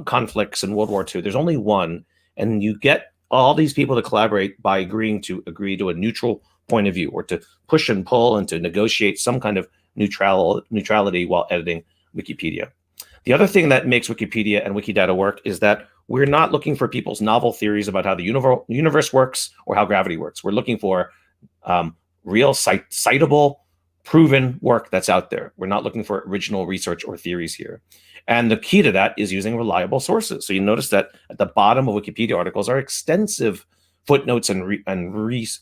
conflicts in World War II? There's only one, and you get all these people to collaborate by agree to a neutral point of view, or to push and pull and to negotiate some kind of neutrality while editing Wikipedia. The other thing that makes Wikipedia and Wikidata work is that we're not looking for people's novel theories about how the universe works or how gravity works. We're looking for real citable, proven work that's out there. We're not looking for original research or theories here. And the key to that is using reliable sources. So you notice that at the bottom of Wikipedia articles are extensive footnotes and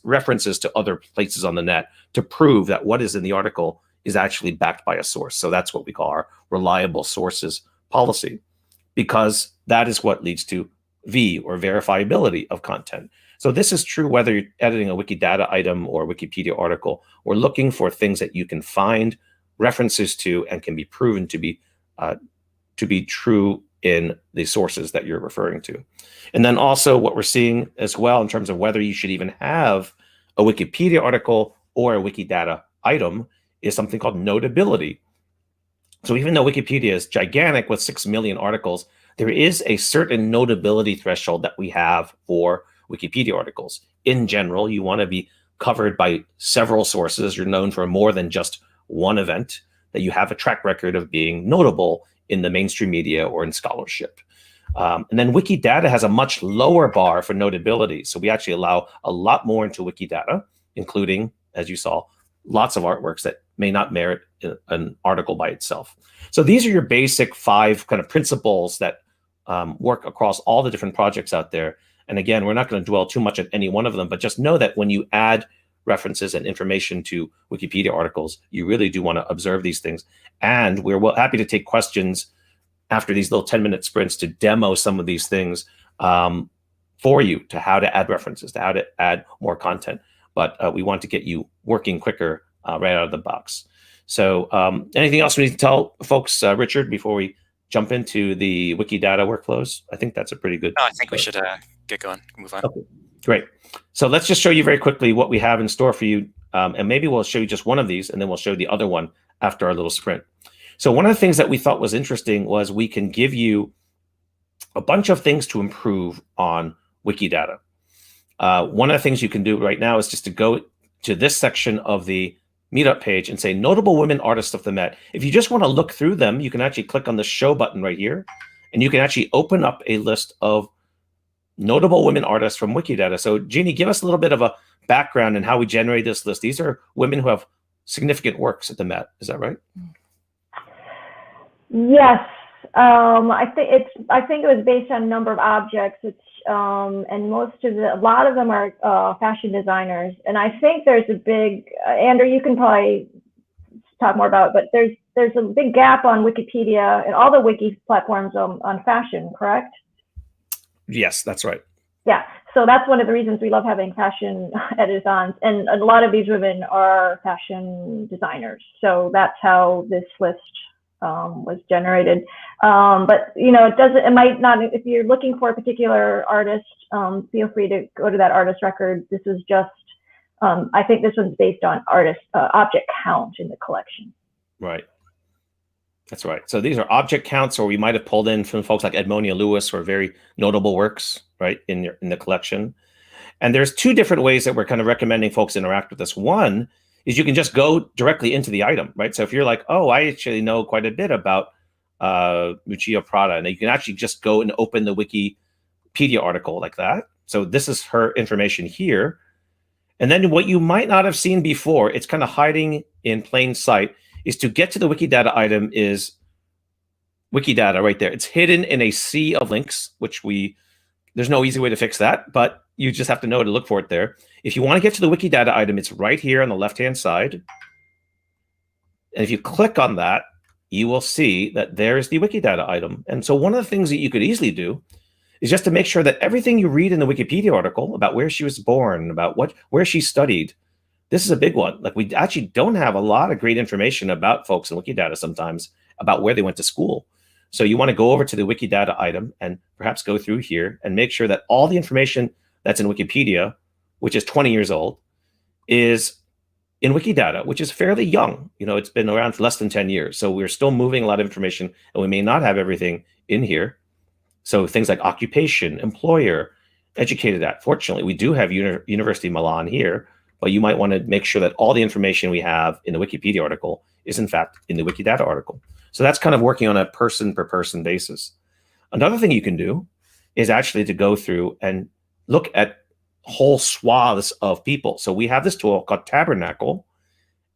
references to other places on the net to prove that what is in the article is actually backed by a source. So that's what we call our reliable sources policy, because that is what leads to V, or verifiability of content. So this is true whether you're editing a Wikidata item or Wikipedia article. We're looking for things that you can find references to and can be proven to be true in the sources that you're referring to. And then also what we're seeing as well in terms of whether you should even have a Wikipedia article or a Wikidata item is something called notability. So even though Wikipedia is gigantic with 6 million articles, there is a certain notability threshold that we have for Wikipedia articles. In general, you want to be covered by several sources. You're known for more than just one event, that you have a track record of being notable in the mainstream media or in scholarship. And then Wikidata has a much lower bar for notability. So we actually allow a lot more into Wikidata, including, as you saw, lots of artworks that may not merit an article by itself. So these are your basic 5 kind of principles that work across all the different projects out there. And again, we're not going to dwell too much on any one of them, but just know that when you add references and information to Wikipedia articles, you really do want to observe these things. And we're happy to take questions after these little 10-minute sprints to demo some of these things for you, to how to add references, to how to add more content. But we want to get you working quicker right out of the box. So anything else we need to tell folks, Richard, before we jump into the Wikidata workflows? I think that's a pretty good. No, I think we should get going, move on. Okay, great. So let's just show you very quickly what we have in store for you. And maybe we'll show you just one of these, and then we'll show the other one after our little sprint. So one of the things that we thought was interesting was we can give you a bunch of things to improve on Wikidata. One of the things you can do right now is just to go to this section of the Meetup page and say notable women artists of the Met. If you just want to look through them, you can actually click on the show button right here, and you can actually open up a list of notable women artists from Wikidata. So Jeannie, give us a little bit of a background in how we generate this list. These are women who have significant works at the Met. Is that right? Yes. I think it was based on number of objects. And a lot of them are fashion designers. And I think there's a big, Andrew, you can probably talk more about it, but there's a big gap on Wikipedia and all the wiki platforms on fashion, correct? Yes, that's right. Yeah, so that's one of the reasons we love having fashion edit-ons, and a lot of these women are fashion designers. So that's how this list was generated. But you know, it might not. If you're looking for a particular artist, feel free to go to that artist record. This is just, I think this one's based on object count in the collection. Right. That's right. So these are object counts, or we might have pulled in from folks like Edmonia Lewis, or very notable works, right, in the collection. And there's two different ways that we're kind of recommending folks interact with this. One is you can just go directly into the item, right? So if you're like, oh, I actually know quite a bit about Lucia Prada, and you can actually just go and open the Wikipedia article like that. So this is her information here. And then what you might not have seen before, it's kind of hiding in plain sight, is to get to the Wikidata item is Wikidata right there. It's hidden in a sea of links, which there's no easy way to fix that, but you just have to know to look for it there. If you want to get to the Wikidata item, it's right here on the left-hand side. And if you click on that, you will see that there's the Wikidata item. And so one of the things that you could easily do is just to make sure that everything you read in the Wikipedia article about where she was born, about where she studied, this is a big one. Like, we actually don't have a lot of great information about folks in Wikidata sometimes about where they went to school. So you want to go over to the Wikidata item and perhaps go through here and make sure that all the information that's in Wikipedia, which is 20 years old, is in Wikidata, which is fairly young. You know, it's been around for less than 10 years. So we're still moving a lot of information, and we may not have everything in here. So things like occupation, employer, educated at. Fortunately, we do have University of Milan here, but you might want to make sure that all the information we have in the Wikipedia article is in fact in the Wikidata article. So that's kind of working on a person per person basis. Another thing you can do is actually to go through and look at whole swaths of people. So we have this tool called Tabernacle.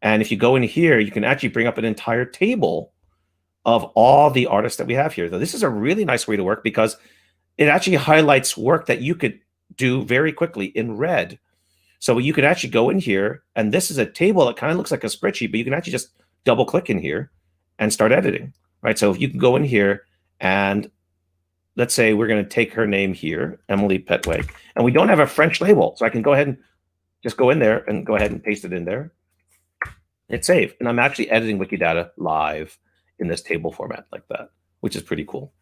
And if you go in here, you can actually bring up an entire table of all the artists that we have here. So this is a really nice way to work, because it actually highlights work that you could do very quickly in red. So you could actually go in here, and this is a table that kind of looks like a spreadsheet, but you can actually just double click in here and start editing, right? So if you can go in here, and let's say we're going to take her name here, Emily Petway, and we don't have a French label. So I can go ahead and just go in there and go ahead and paste it in there. It's saved. And I'm actually editing Wikidata live in this table format like that, which is pretty cool,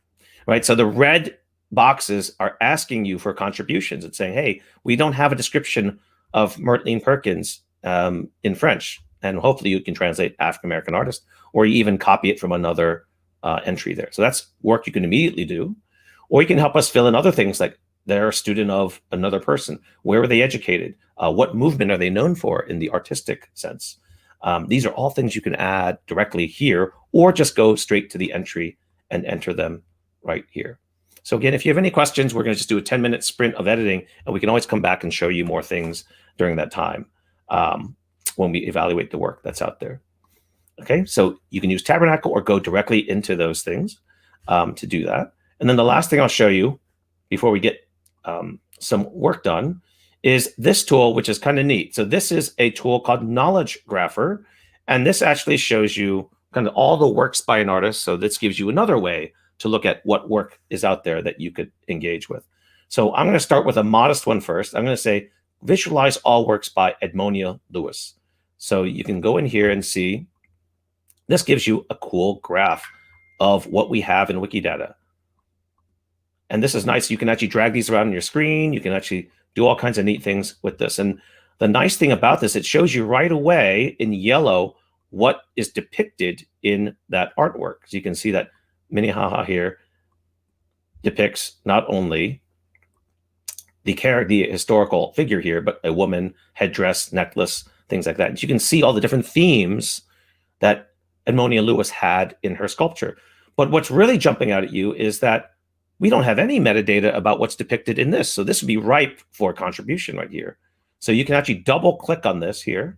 right? So the red boxes are asking you for contributions. It's saying, hey, we don't have a description of Mertline Perkins in French, and hopefully you can translate African-American artist, or you even copy it from another entry there. So that's work you can immediately do. Or you can help us fill in other things, like they're a student of another person. Where were they educated? What movement are they known for in the artistic sense? These are all things you can add directly here, or just go straight to the entry and enter them right here. So again, if you have any questions, we're going to just do a 10-minute sprint of editing, and we can always come back and show you more things during that time when we evaluate the work that's out there. Okay, so you can use Tabernacle or go directly into those things to do that. And then the last thing I'll show you before we get some work done is this tool, which is kind of neat. So this is a tool called Knowledge Grapher, and this actually shows you kind of all the works by an artist. So this gives you another way to look at what work is out there that you could engage with. So I'm going to start with a modest one first. I'm going to say, visualize all works by Edmonia Lewis. So you can go in here and see, this gives you a cool graph of what we have in Wikidata. And this is nice. You can actually drag these around on your screen. You can actually do all kinds of neat things with this. And the nice thing about this, it shows you right away in yellow what is depicted in that artwork. So you can see that Minnehaha here depicts not only the historical figure here, but a woman, headdress, necklace, things like that. And you can see all the different themes that Edmonia Lewis had in her sculpture. But what's really jumping out at you is that we don't have any metadata about what's depicted in this. So this would be ripe for contribution right here. So you can actually double click on this here.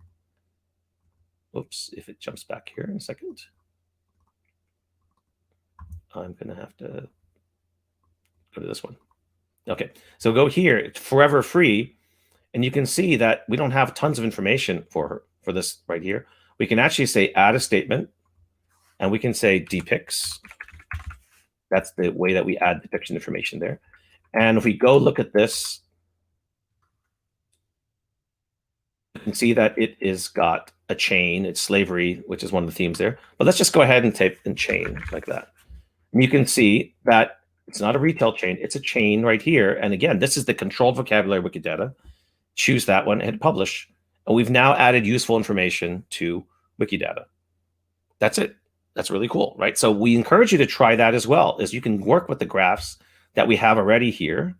Oops, if it jumps back here in a second. I'm going to have to go to this one. Okay, so go here, it's forever free. And you can see that we don't have tons of information for her, for this right here. We can actually say add a statement, and we can say depicts. That's the way that we add depiction information there. And if we go look at this can see that it is got a chain. It's slavery, which is one of the themes there. But let's just go ahead and type in chain like that. And you can see that it's not a retail chain. It's a chain right here. And again, this is the controlled vocabulary Wikidata. Choose that one and hit publish. And we've now added useful information to Wikidata. That's it. That's really cool, right? So we encourage you to try that as well, as you can work with the graphs that we have already here,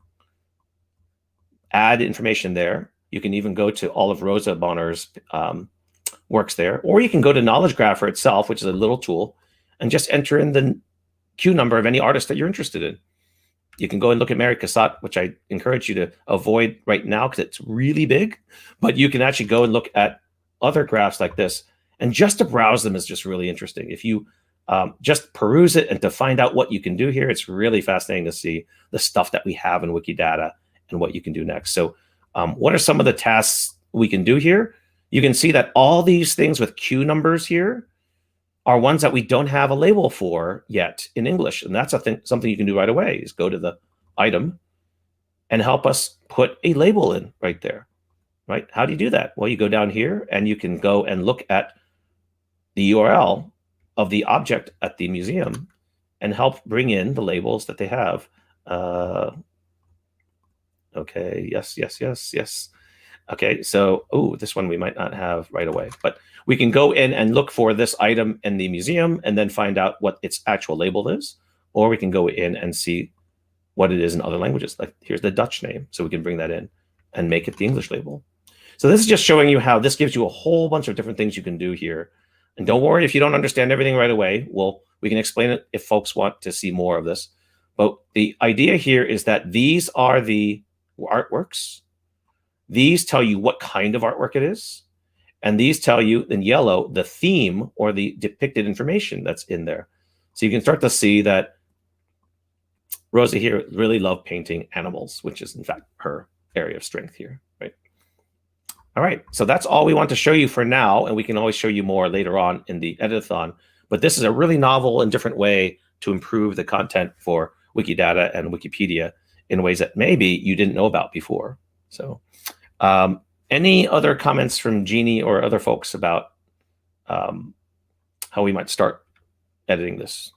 add information there. You can even go to all of Rosa Bonner's works there, or you can go to Knowledge Grapher itself, which is a little tool, and just enter in the Q number of any artist that you're interested in. You can go and look at Mary Cassatt, which I encourage you to avoid right now because it's really big, but you can actually go and look at other graphs like this. And just to browse them is just really interesting. If you just peruse it and to find out what you can do here, it's really fascinating to see the stuff that we have in Wikidata and what you can do next. So what are some of the tasks we can do here? You can see that all these things with Q numbers here are ones that we don't have a label for yet in English. And that's something you can do right away, is go to the item and help us put a label in right there, right? How do you do that? Well, you go down here and you can go and look at the URL of the object at the museum and help bring in the labels that they have. Okay, yes. Okay, so, this one we might not have right away, but we can go in and look for this item in the museum and then find out what its actual label is, or we can go in and see what it is in other languages. Like here's the Dutch name, so we can bring that in and make it the English label. So this is just showing you how this gives you a whole bunch of different things you can do here. And don't worry if you don't understand everything right away. We can explain it if folks want to see more of this. But the idea here is that these are the artworks. These tell you what kind of artwork it is. And these tell you in yellow the theme or the depicted information that's in there. So you can start to see that Rosa here really loved painting animals, which is in fact her area of strength here, right? All right, so that's all we want to show you for now, and we can always show you more later on in the editathon. But this is a really novel and different way to improve the content for Wikidata and Wikipedia in ways that maybe you didn't know about before. So any other comments from Jeannie or other folks about how we might start editing this?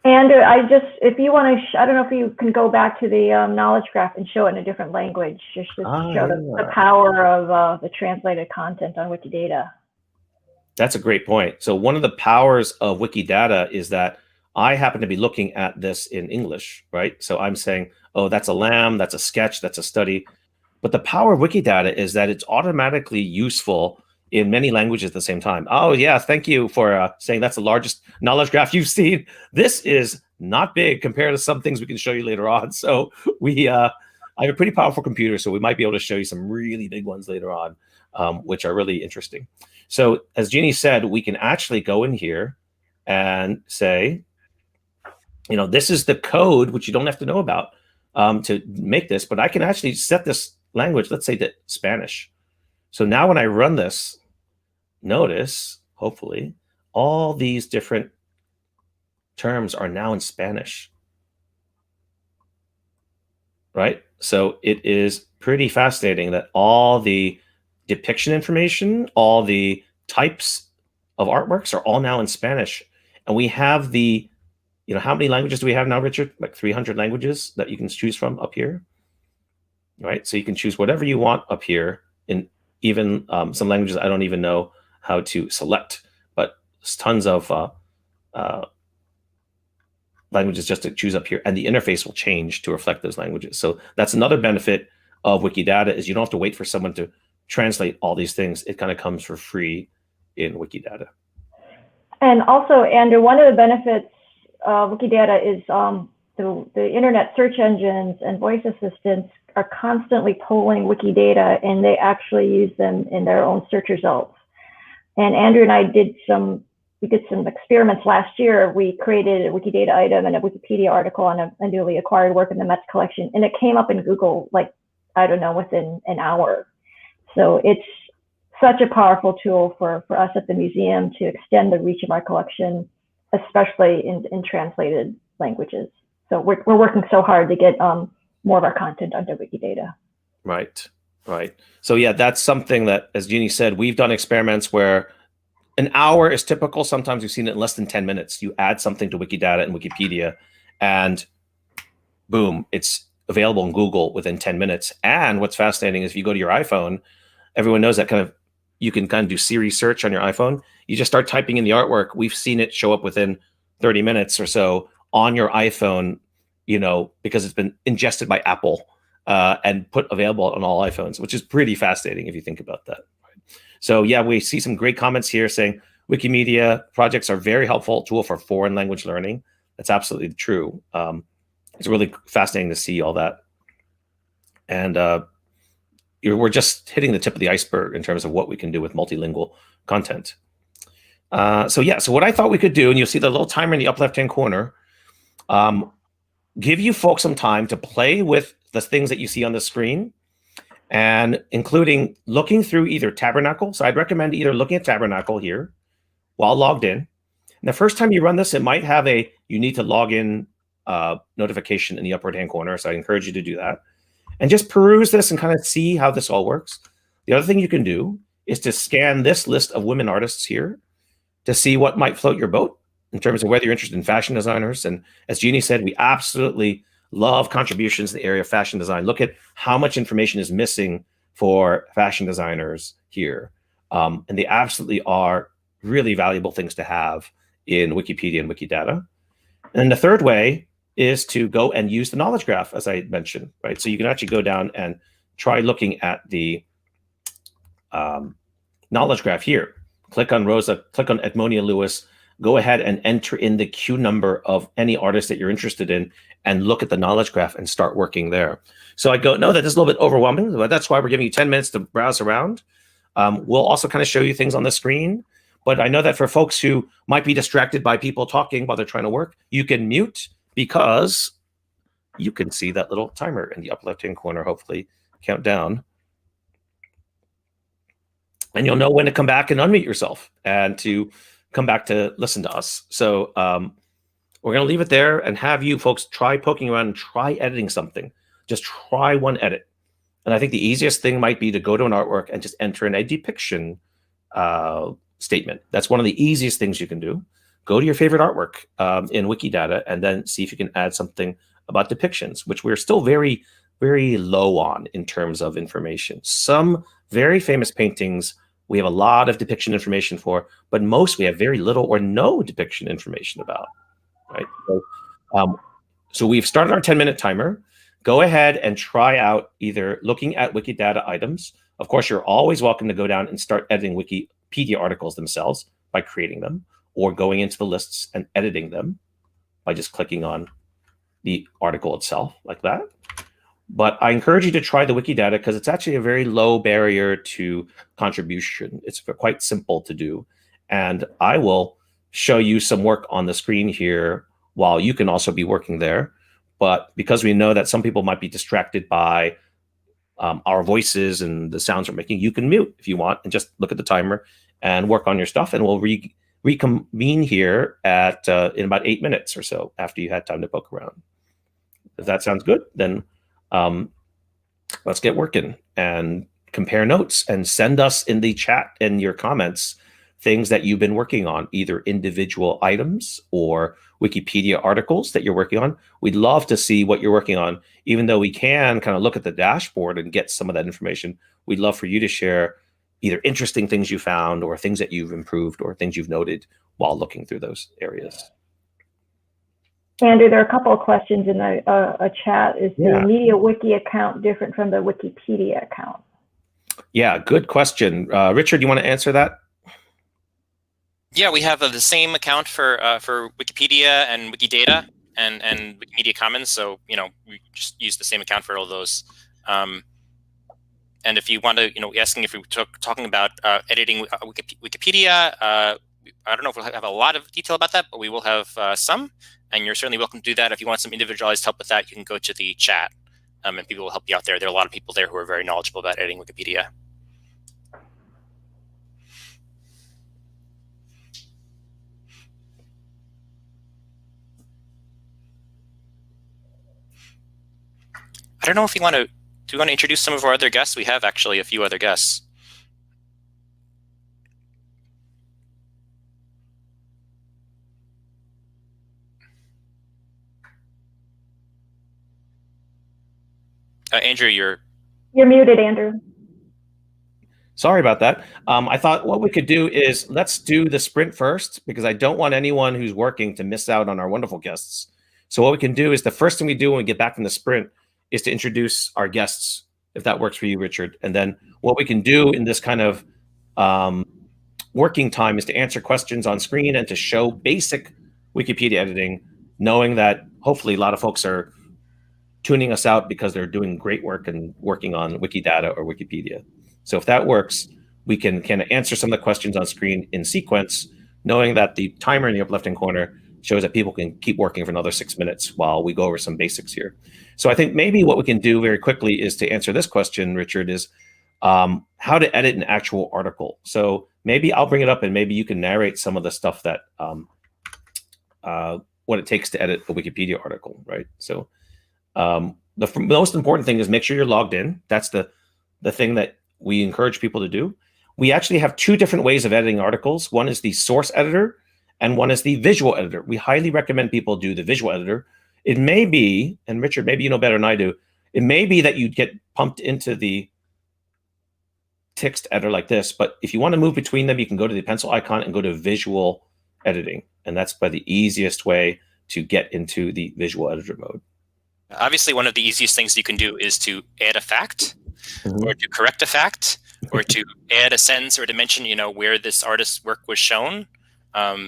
And if you want to, I don't know if you can go back to the knowledge graph and show it in a different language, just to show the power of the translated content on Wikidata. That's a great point. So one of the powers of Wikidata is that I happen to be looking at this in English, right? So I'm saying, oh, that's a lamb, that's a sketch, that's a study. But the power of Wikidata is that it's automatically useful in many languages at the same time. Oh yeah, thank you for saying that's the largest knowledge graph you've seen. This is not big compared to some things we can show you later on. So I have a pretty powerful computer, so we might be able to show you some really big ones later on, which are really interesting. So as Jeannie said, we can actually go in here and say, this is the code, which you don't have to know about to make this, but I can actually set this language, let's say to Spanish. So now when I run this, notice, hopefully, all these different terms are now in Spanish, right? So it is pretty fascinating that all the depiction information, all the types of artworks are all now in Spanish. And we have the, how many languages do we have now, Richard? Like 300 languages that you can choose from up here, right? So you can choose whatever you want up here, in even some languages I don't even know how to select, but there's tons of languages just to choose up here, and the interface will change to reflect those languages. So that's another benefit of Wikidata, is you don't have to wait for someone to translate all these things. It kind of comes for free in Wikidata. And also, Andrew, one of the benefits of Wikidata is the internet search engines and voice assistants are constantly pulling Wikidata, and they actually use them in their own search results. And Andrew and I did some experiments last year. We created a Wikidata item and a Wikipedia article on a newly acquired work in the Met's collection, and it came up in Google, like, I don't know, within an hour. So it's such a powerful tool for us at the museum to extend the reach of our collection, especially in translated languages. So we're working so hard to get more of our content onto Wikidata. Right. right? So yeah, that's something that, as Jeannie said, we've done experiments where an hour is typical. Sometimes we've seen it in less than 10 minutes. You add something to Wikidata and Wikipedia, and boom, it's available in Google within 10 minutes. And what's fascinating is if you go to your iPhone, everyone knows that you can kind of do Siri search on your iPhone. You just start typing in the artwork. We've seen it show up within 30 minutes or so on your iPhone, because it's been ingested by Apple and put available on all iPhones, which is pretty fascinating if you think about that. So yeah, we see some great comments here saying Wikimedia projects are very helpful tool for foreign language learning. That's absolutely true. It's really fascinating to see all that. And we're just hitting the tip of the iceberg in terms of what we can do with multilingual content. So what I thought we could do, and you'll see the little timer in the upper left-hand corner, give you folks some time to play with the things that you see on the screen, and including looking through either Tabernacle. So I'd recommend either looking at Tabernacle here while logged in. And the first time you run this, it might have you need to log in notification in the upper right-hand corner. So I encourage you to do that. And just peruse this and kind of see how this all works. The other thing you can do is to scan this list of women artists here to see what might float your boat in terms of whether you're interested in fashion designers. And as Jeannie said, we absolutely love contributions in the area of fashion design. Look at how much information is missing for fashion designers here. And they absolutely are really valuable things to have in Wikipedia and Wikidata. And then the third way is to go and use the knowledge graph, as I mentioned, right? So you can actually go down and try looking at the knowledge graph here. Click on Rosa, click on Edmonia Lewis, go ahead and enter in the Q number of any artist that you're interested in and look at the knowledge graph and start working there. So I know that this is a little bit overwhelming, but that's why we're giving you 10 minutes to browse around. We'll also kind of show you things on the screen, but I know that for folks who might be distracted by people talking while they're trying to work, you can mute because you can see that little timer in the upper left-hand corner, hopefully count down. And you'll know when to come back and unmute yourself and to come back to listen to us. So we're going to leave it there and have you folks try poking around and try editing something. Just try one edit. And I think the easiest thing might be to go to an artwork and just enter in a depiction statement. That's one of the easiest things you can do. Go to your favorite artwork in Wikidata and then see if you can add something about depictions, which we're still very, very low on in terms of information. Some very famous paintings we have a lot of depiction information for, but most we have very little or no depiction information about, right? So we've started our 10-minute timer. Go ahead and try out either looking at Wikidata items. Of course, you're always welcome to go down and start editing Wikipedia articles themselves by creating them, or going into the lists and editing them by just clicking on the article itself like that. But I encourage you to try the Wikidata because it's actually a very low barrier to contribution. It's quite simple to do. And I will show you some work on the screen here while you can also be working there. But because we know that some people might be distracted by our voices and the sounds we're making, you can mute if you want and just look at the timer and work on your stuff. And we'll reconvene here at in about 8 minutes or so after you had time to poke around. If that sounds good, then let's get working and compare notes and send us in the chat and your comments things that you've been working on, either individual items or Wikipedia articles that you're working on. We'd love to see what you're working on, even though we can kind of look at the dashboard and get some of that information. We'd love for you to share either interesting things you found or things that you've improved or things you've noted while looking through those areas. Andrew, there are a couple of questions in a chat. Is the MediaWiki account different from the Wikipedia account? Yeah, good question. Richard, you want to answer that? Yeah, we have the same account for Wikipedia and Wikidata and Wikimedia Commons. So, you know, we just use the same account for all those. And if you want to, you know, asking if we were talking about editing Wikipedia, I don't know if we'll have a lot of detail about that, but we will have some. And you're certainly welcome to do that. If you want some individualized help with that, you can go to the chat and people will help you out there. There are a lot of people there who are very knowledgeable about editing Wikipedia. I don't know if you want to we want to introduce some of our other guests? We have actually a few other guests. Andrew, you're muted, Andrew. Sorry about that. I thought what we could do is let's do the sprint first, because I don't want anyone who's working to miss out on our wonderful guests. So what we can do is the first thing we do when we get back from the sprint is to introduce our guests, if that works for you, Richard. And then what we can do in this kind of working time is to answer questions on screen and to show basic Wikipedia editing, knowing that hopefully a lot of folks are tuning us out because they're doing great work and working on Wikidata or Wikipedia. So if that works, we can answer some of the questions on screen in sequence, knowing that the timer in the upper left-hand corner shows that people can keep working for another 6 minutes while we go over some basics here. So I think maybe what we can do very quickly is to answer this question, Richard, is how to edit an actual article. So maybe I'll bring it up and maybe you can narrate some of the stuff that, what it takes to edit a Wikipedia article, right? So the most important thing is make sure you're logged in. That's the thing that we encourage people to do. We actually have two different ways of editing articles. One is the source editor and one is the visual editor. We highly recommend people do the visual editor. It may be, and Richard, maybe you know better than I do, it may be that you get pumped into the text editor like this, but if you want to move between them, you can go to the pencil icon and go to visual editing. And that's by the easiest way to get into the visual editor mode. Obviously, one of the easiest things you can do is to add a fact, or to correct a fact, or to add a sentence or to mention, where this artist's work was shown,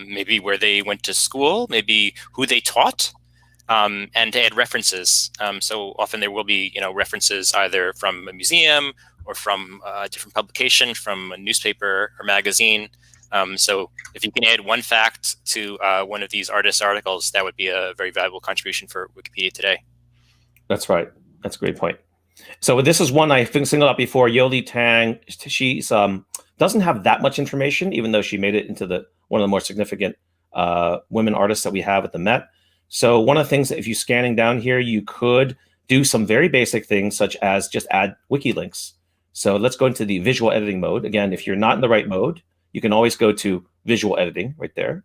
maybe where they went to school, maybe who they taught, and to add references. So often there will be, references either from a museum or from a different publication, from a newspaper or magazine. So if you can add one fact to one of these artists' articles, that would be a very valuable contribution for Wikipedia today. That's right. That's a great point. So this is one I singled out before, Yoli Tang. She's doesn't have that much information, even though she made it into one of the more significant women artists that we have at the Met. So one of the things that if you're scanning down here, you could do some very basic things, such as just add wiki links. So let's go into the visual editing mode. Again, if you're not in the right mode, you can always go to visual editing right there.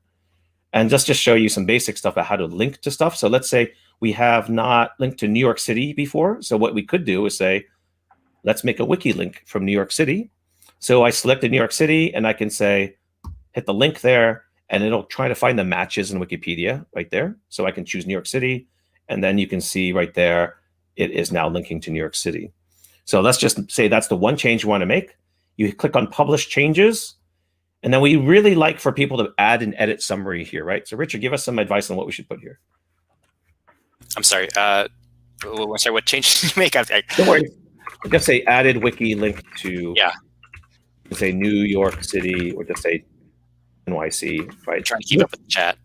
And just show you some basic stuff about how to link to stuff. So let's say we have not linked to New York City before. So what we could do is say, let's make a wiki link from New York City. So I selected New York City and I can say, hit the link there, and it'll try to find the matches in Wikipedia right there. So I can choose New York City, and then you can see right there, it is now linking to New York City. So let's just say that's the one change you want to make. You click on publish changes. And then we really like for people to add an edit summary here, right? So Richard, give us some advice on what we should put here. I'm sorry. What change did you make? Don't worry. Just say added wiki link to, say New York City, or just say NYC, right? I'm trying to keep up with the chat.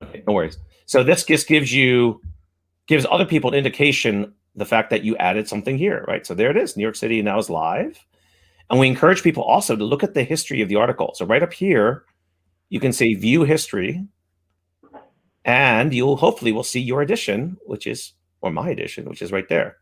Okay, no worries. So this just gives other people an indication the fact that you added something here, right? So there it is. New York City now is live. And we encourage people also to look at the history of the article. So right up here, you can say view history, and you'll hopefully will see your edition, or my edition, which is right there.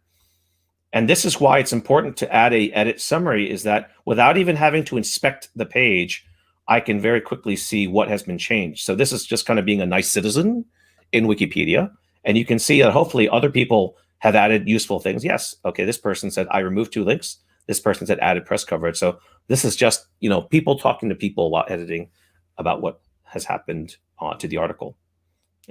And this is why it's important to add a edit summary, is that without even having to inspect the page, I can very quickly see what has been changed. So this is just kind of being a nice citizen in Wikipedia. And you can see that hopefully other people have added useful things. Yes, okay, this person said, I removed 2 links. This person said added press coverage. So this is just, people talking to people while editing about what has happened to the article.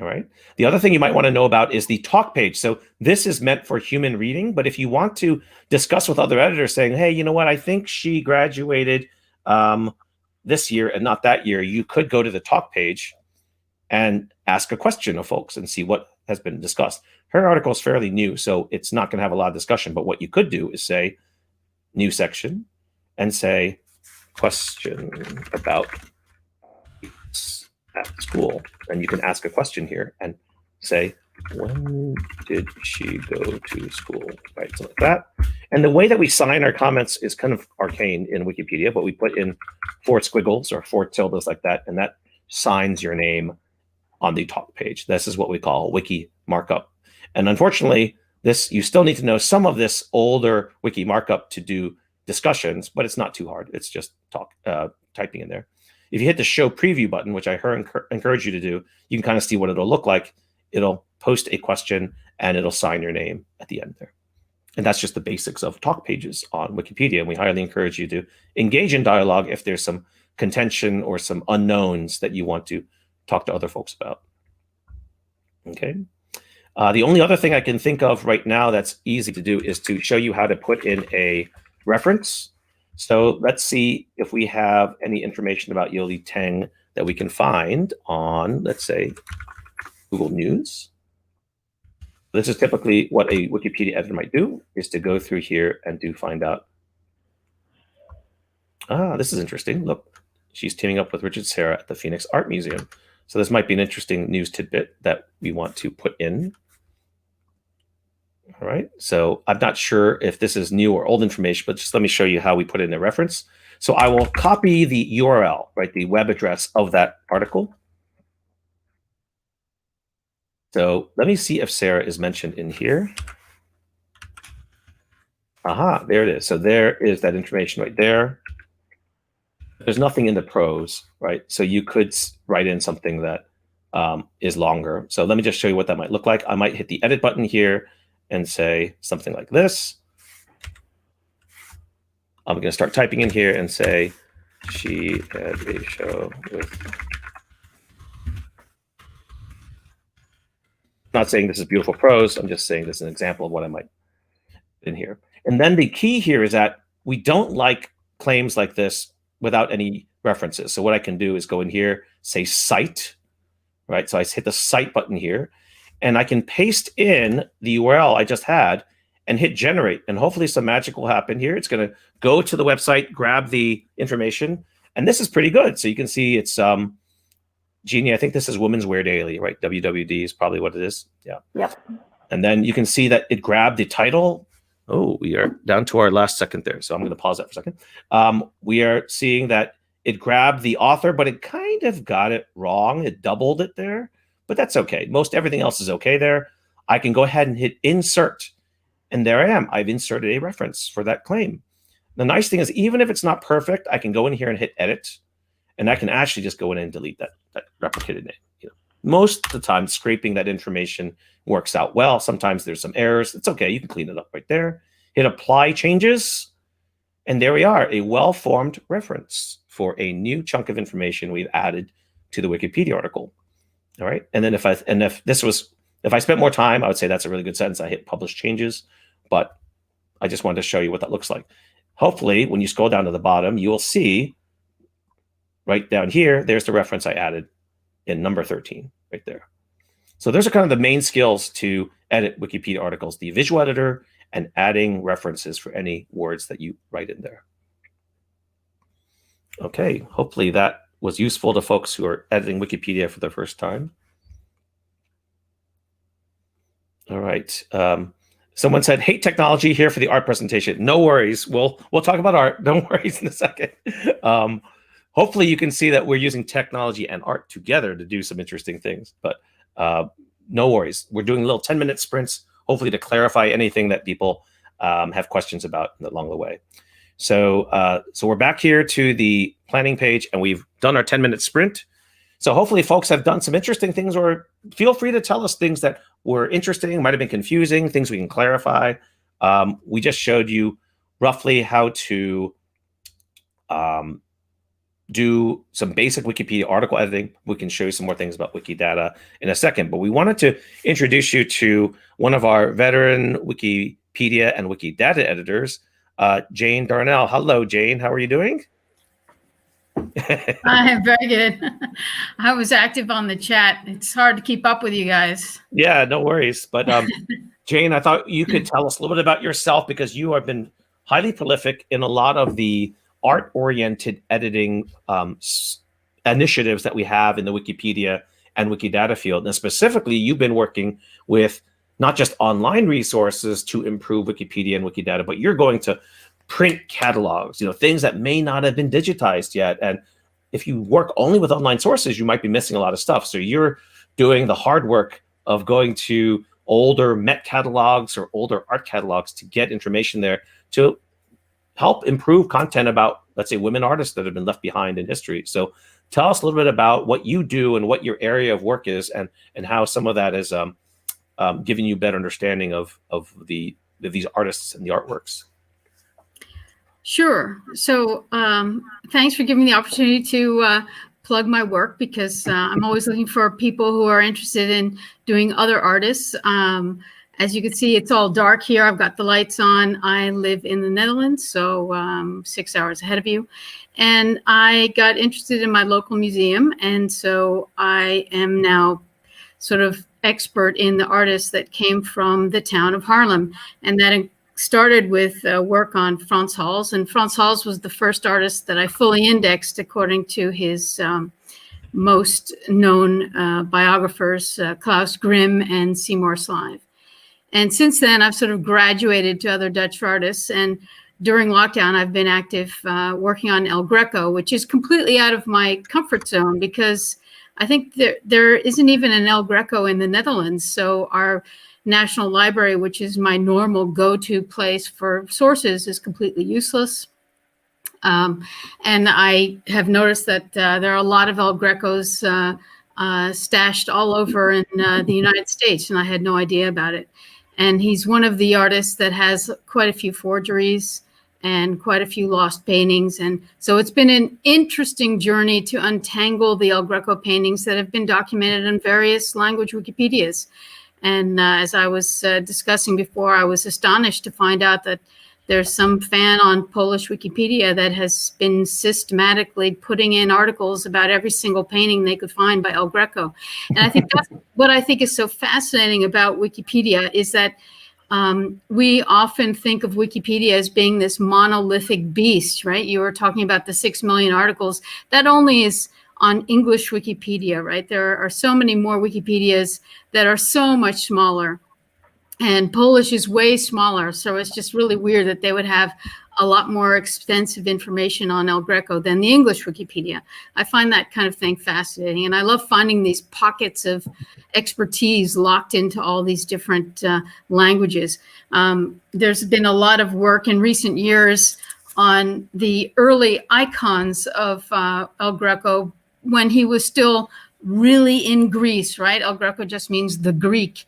All right. The other thing you might want to know about is the talk page. So this is meant for human reading, but if you want to discuss with other editors saying, hey, you know what, I think she graduated this year and not that year, you could go to the talk page and ask a question of folks and see what has been discussed. Her article is fairly new, so it's not going to have a lot of discussion, but what you could do is say, new section, and say question about at school. And you can ask a question here and say, when did she go to school? Right, so like that. And the way that we sign our comments is kind of arcane in Wikipedia, but we put in 4 squiggles or 4 tildes like that, and that signs your name on the talk page. This is what we call wiki markup. And unfortunately, this, you still need to know some of this older wiki markup to do discussions, but it's not too hard. It's just typing in there. If you hit the show preview button, which I encourage you to do, you can kind of see what it'll look like. It'll post a question and it'll sign your name at the end there. And that's just the basics of talk pages on Wikipedia. And we highly encourage you to engage in dialogue if there's some contention or some unknowns that you want to talk to other folks about. Okay. The only other thing I can think of right now that's easy to do is to show you how to put in a reference. So let's see if we have any information about Yoli Teng that we can find on, let's say, Google News. This is typically what a Wikipedia editor might do, is to go through here and find out. This is interesting. Look, she's teaming up with Richard Serra at the Phoenix Art Museum. So this might be an interesting news tidbit that we want to put in. All right, so I'm not sure if this is new or old information, but just let me show you how we put in a reference. So I will copy the URL, right, the web address of that article. So let me see if Sarah is mentioned in here. Aha, there it is. So there is that information right there. There's nothing in the prose, right? So you could write in something that is longer. So let me just show you what that might look like. I might hit the edit button here and say something like this. I'm going to start typing in here and say, she had a show with... Not saying this is beautiful prose. I'm just saying this is an example of what I might in here. And then the key here is that we don't like claims like this without any references. So what I can do is go in here, say cite, right? So I hit the cite button here, and I can paste in the URL I just had and hit generate. And hopefully some magic will happen here. It's going to go to the website, grab the information, and this is pretty good. So you can see it's Jeannie, I think this is Women's Wear Daily, right? WWD is probably what it is. Yeah. Yep. And then you can see that it grabbed the title. Oh, we are down to our last second there. So I'm going to pause that for a second. We are seeing that it grabbed the author, but it kind of got it wrong. It doubled it there, but that's okay. Most everything else is okay there. I can go ahead and hit insert. And there I am. I've inserted a reference for that claim. The nice thing is, even if it's not perfect, I can go in here and hit edit. And I can actually just go in and delete that replicated name. You know, most of the time, scraping that information works out well. Sometimes there's some errors. It's okay. You can clean it up right there. Hit apply changes. And there we are, a well-formed reference for a new chunk of information we've added to the Wikipedia article. All right. And then if I spent more time, I would say that's a really good sentence. I hit publish changes, but I just wanted to show you what that looks like. Hopefully, when you scroll down to the bottom, you will see right down here, there's the reference I added in number 13 right there. So those are kind of the main skills to edit Wikipedia articles, the visual editor and adding references for any words that you write in there. Okay, hopefully that was useful to folks who are editing Wikipedia for the first time. All right. Someone said, hate technology here for the art presentation. No worries. We'll talk about art. Don't worry in a second. Hopefully you can see that we're using technology and art together to do some interesting things, but no worries. We're doing little 10-minute sprints, hopefully to clarify anything that people have questions about along the way. So we're back here to the planning page, and we've done our 10-minute sprint. So hopefully folks have done some interesting things, or feel free to tell us things that were interesting, might have been confusing, things we can clarify. We just showed you roughly how to do some basic Wikipedia article editing. We can show you some more things about Wikidata in a second, but we wanted to introduce you to one of our veteran Wikipedia and Wikidata editors, Jane Darnell. Hello, Jane. How are you doing? I'm very good. I was active on the chat. It's hard to keep up with you guys. Yeah, no worries. But Jane, I thought you could tell us a little bit about yourself, because you have been highly prolific in a lot of the art-oriented editing initiatives that we have in the Wikipedia and Wikidata field. And specifically, you've been working with not just online resources to improve Wikipedia and Wikidata, but you're going to print catalogs, things that may not have been digitized yet. And if you work only with online sources, you might be missing a lot of stuff. So you're doing the hard work of going to older Met catalogs or older art catalogs to get information there to help improve content about, let's say, women artists that have been left behind in history. So tell us a little bit about what you do and what your area of work is, and how some of that is giving you better understanding of these artists and the artworks. Sure. So thanks for giving me the opportunity to plug my work, because I'm always looking for people who are interested in doing other artists. As you can see, it's all dark here. I've got the lights on. I live in the Netherlands, so 6 hours ahead of you. And I got interested in my local museum. And so I am now sort of expert in the artists that came from the town of Haarlem. And that started with work on Frans Hals. And Frans Hals was the first artist that I fully indexed according to his most known biographers, Klaus Grimm and Seymour Slive. And since then, I've sort of graduated to other Dutch artists. And during lockdown, I've been active working on El Greco, which is completely out of my comfort zone, because I think there isn't even an El Greco in the Netherlands. So our National Library, which is my normal go-to place for sources, is completely useless. And I have noticed that there are a lot of El Grecos stashed all over in the United States, and I had no idea about it. And he's one of the artists that has quite a few forgeries and quite a few lost paintings. And so it's been an interesting journey to untangle the El Greco paintings that have been documented in various language Wikipedias. And as I was discussing before, I was astonished to find out that there's some fan on Polish Wikipedia that has been systematically putting in articles about every single painting they could find by El Greco. And I think that's what I think is so fascinating about Wikipedia, is that we often think of Wikipedia as being this monolithic beast, right? You were talking about the 6 million articles. That only is on English Wikipedia, right? There are so many more Wikipedias that are so much smaller. And Polish is way smaller. So it's just really weird that they would have a lot more extensive information on El Greco than the English Wikipedia. I find that kind of thing fascinating. And I love finding these pockets of expertise locked into all these different languages. There's been a lot of work in recent years on the early icons of El Greco when he was still really in Greece, right? El Greco just means the Greek.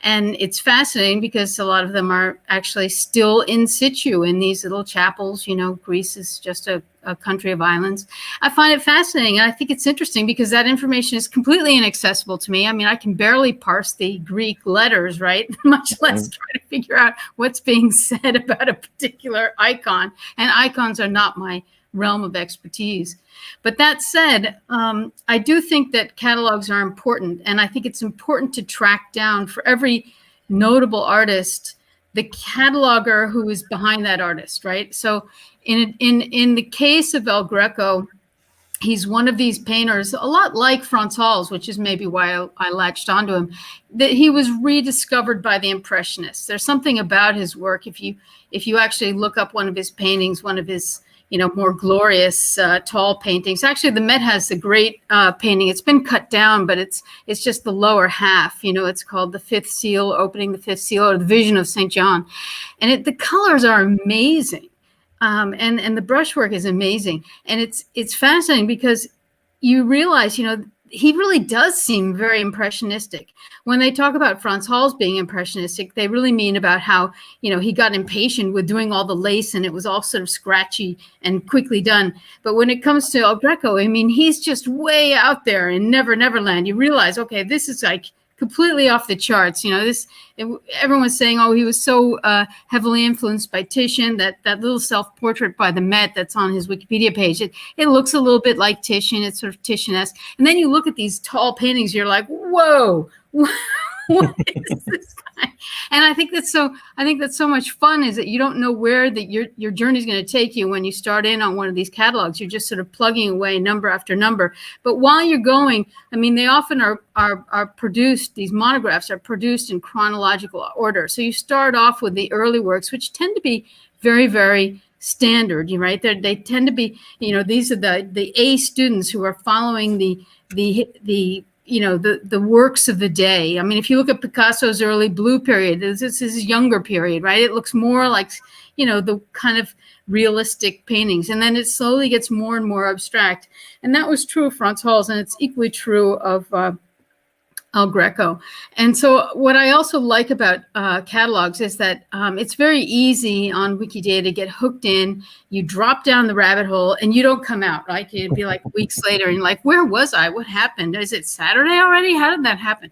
And it's fascinating because a lot of them are actually still in situ in these little chapels. You know, Greece is just a country of islands. I find it fascinating. And I think it's interesting because that information is completely inaccessible to me. I mean, I can barely parse the Greek letters, right? Much less try to figure out what's being said about a particular icon. And icons are not my realm of expertise. But that said, I do think that catalogs are important. And I think it's important to track down for every notable artist the cataloger who is behind that artist, right? So in the case of El Greco, he's one of these painters, a lot like Frans Hals, which is maybe why I latched onto him, that he was rediscovered by the Impressionists. There's something about his work. If you actually look up one of his paintings, one of his more glorious tall paintings. Actually, the Met has a great painting. It's been cut down, but it's just the lower half. It's called the Fifth Seal, opening the Fifth Seal, or the Vision of St. John. And the colors are amazing. And the brushwork is amazing. And it's fascinating because you realize, he really does seem very impressionistic. When they talk about Frans Hals being impressionistic, they really mean about how, he got impatient with doing all the lace and it was all sort of scratchy and quickly done. But when it comes to El Greco, I mean, he's just way out there in Neverland. You realize, okay, this is like completely off the charts. Everyone's saying, oh, he was so heavily influenced by Titian, that little self-portrait by the Met that's on his Wikipedia page. It looks a little bit like Titian. It's sort of Titian-esque. And then you look at these tall paintings, you're like, whoa, what is this guy? And I think that's so much fun, is that you don't know where your journey is going to take you when you start in on one of these catalogs. You're just sort of plugging away number after number. But while you're going, I mean, they often are produced, these monographs are produced in chronological order. So you start off with the early works, which tend to be very, very standard, right? They tend to be, these are the A students who are following the the works of the day. I mean, if you look at Picasso's early blue period, this is his younger period, right? It looks more like, the kind of realistic paintings. And then it slowly gets more and more abstract. And that was true of Frans Hals, and it's equally true of El Greco. And so what I also like about catalogs is that it's very easy on Wikidata to get hooked in. You drop down the rabbit hole and you don't come out, right? It'd be like weeks later and you're like, where was I? What happened? Is it Saturday already? How did that happen?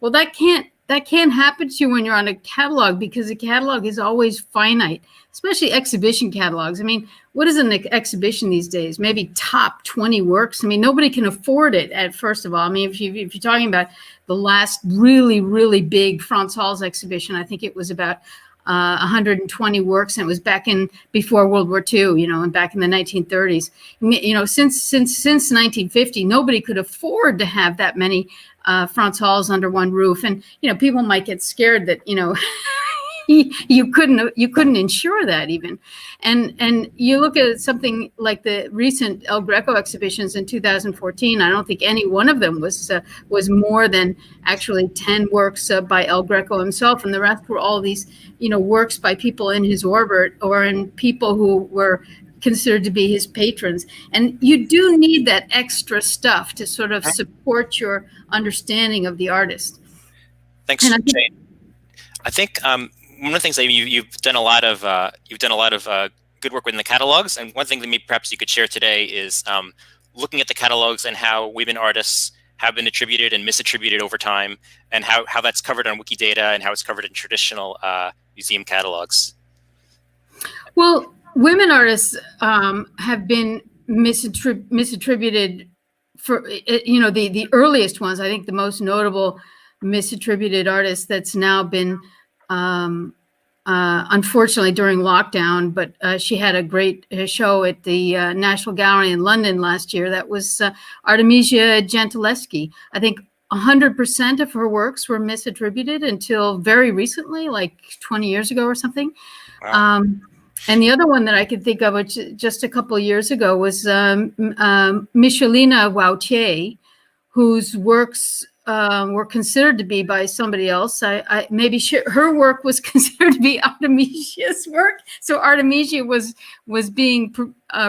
Well, that can't happen to you when you're on a catalog, because a catalog is always finite, especially exhibition catalogs. I mean, what is an exhibition these days? Maybe top 20 works. I mean, nobody can afford it at first of all. I mean, if you're talking about the last really, really big Frans Hals exhibition, I think it was about 120 works, and it was back in before World War II, and back in the 1930s. Since 1950, nobody could afford to have that many Frans Hals under one roof. And, people might get scared that, you couldn't insure that even. And you look at something like the recent El Greco exhibitions in 2014, I don't think any one of them was more than actually 10 works by El Greco himself. And the rest were all these, works by people in his orbit or in people who were considered to be his patrons. And you do need that extra stuff to sort of support your understanding of the artist. Thanks, Jane. I think one of the things that you've done a lot of good work within the catalogs, and one thing that maybe perhaps you could share today is looking at the catalogs and how women artists have been attributed and misattributed over time, and how that's covered on Wikidata and how it's covered in traditional museum catalogs. Well, women artists have been misattributed for, the earliest ones. I think the most notable misattributed artist that's now been, unfortunately during lockdown, but she had a great show at the National Gallery in London last year. That was Artemisia Gentileschi. I think 100% of her works were misattributed until very recently, like 20 years ago or something. Wow. And the other one that I could think of, which just a couple of years ago, was Michelina Wautier, whose works were considered to be by somebody else. Maybe her work was considered to be Artemisia's work. So Artemisia was being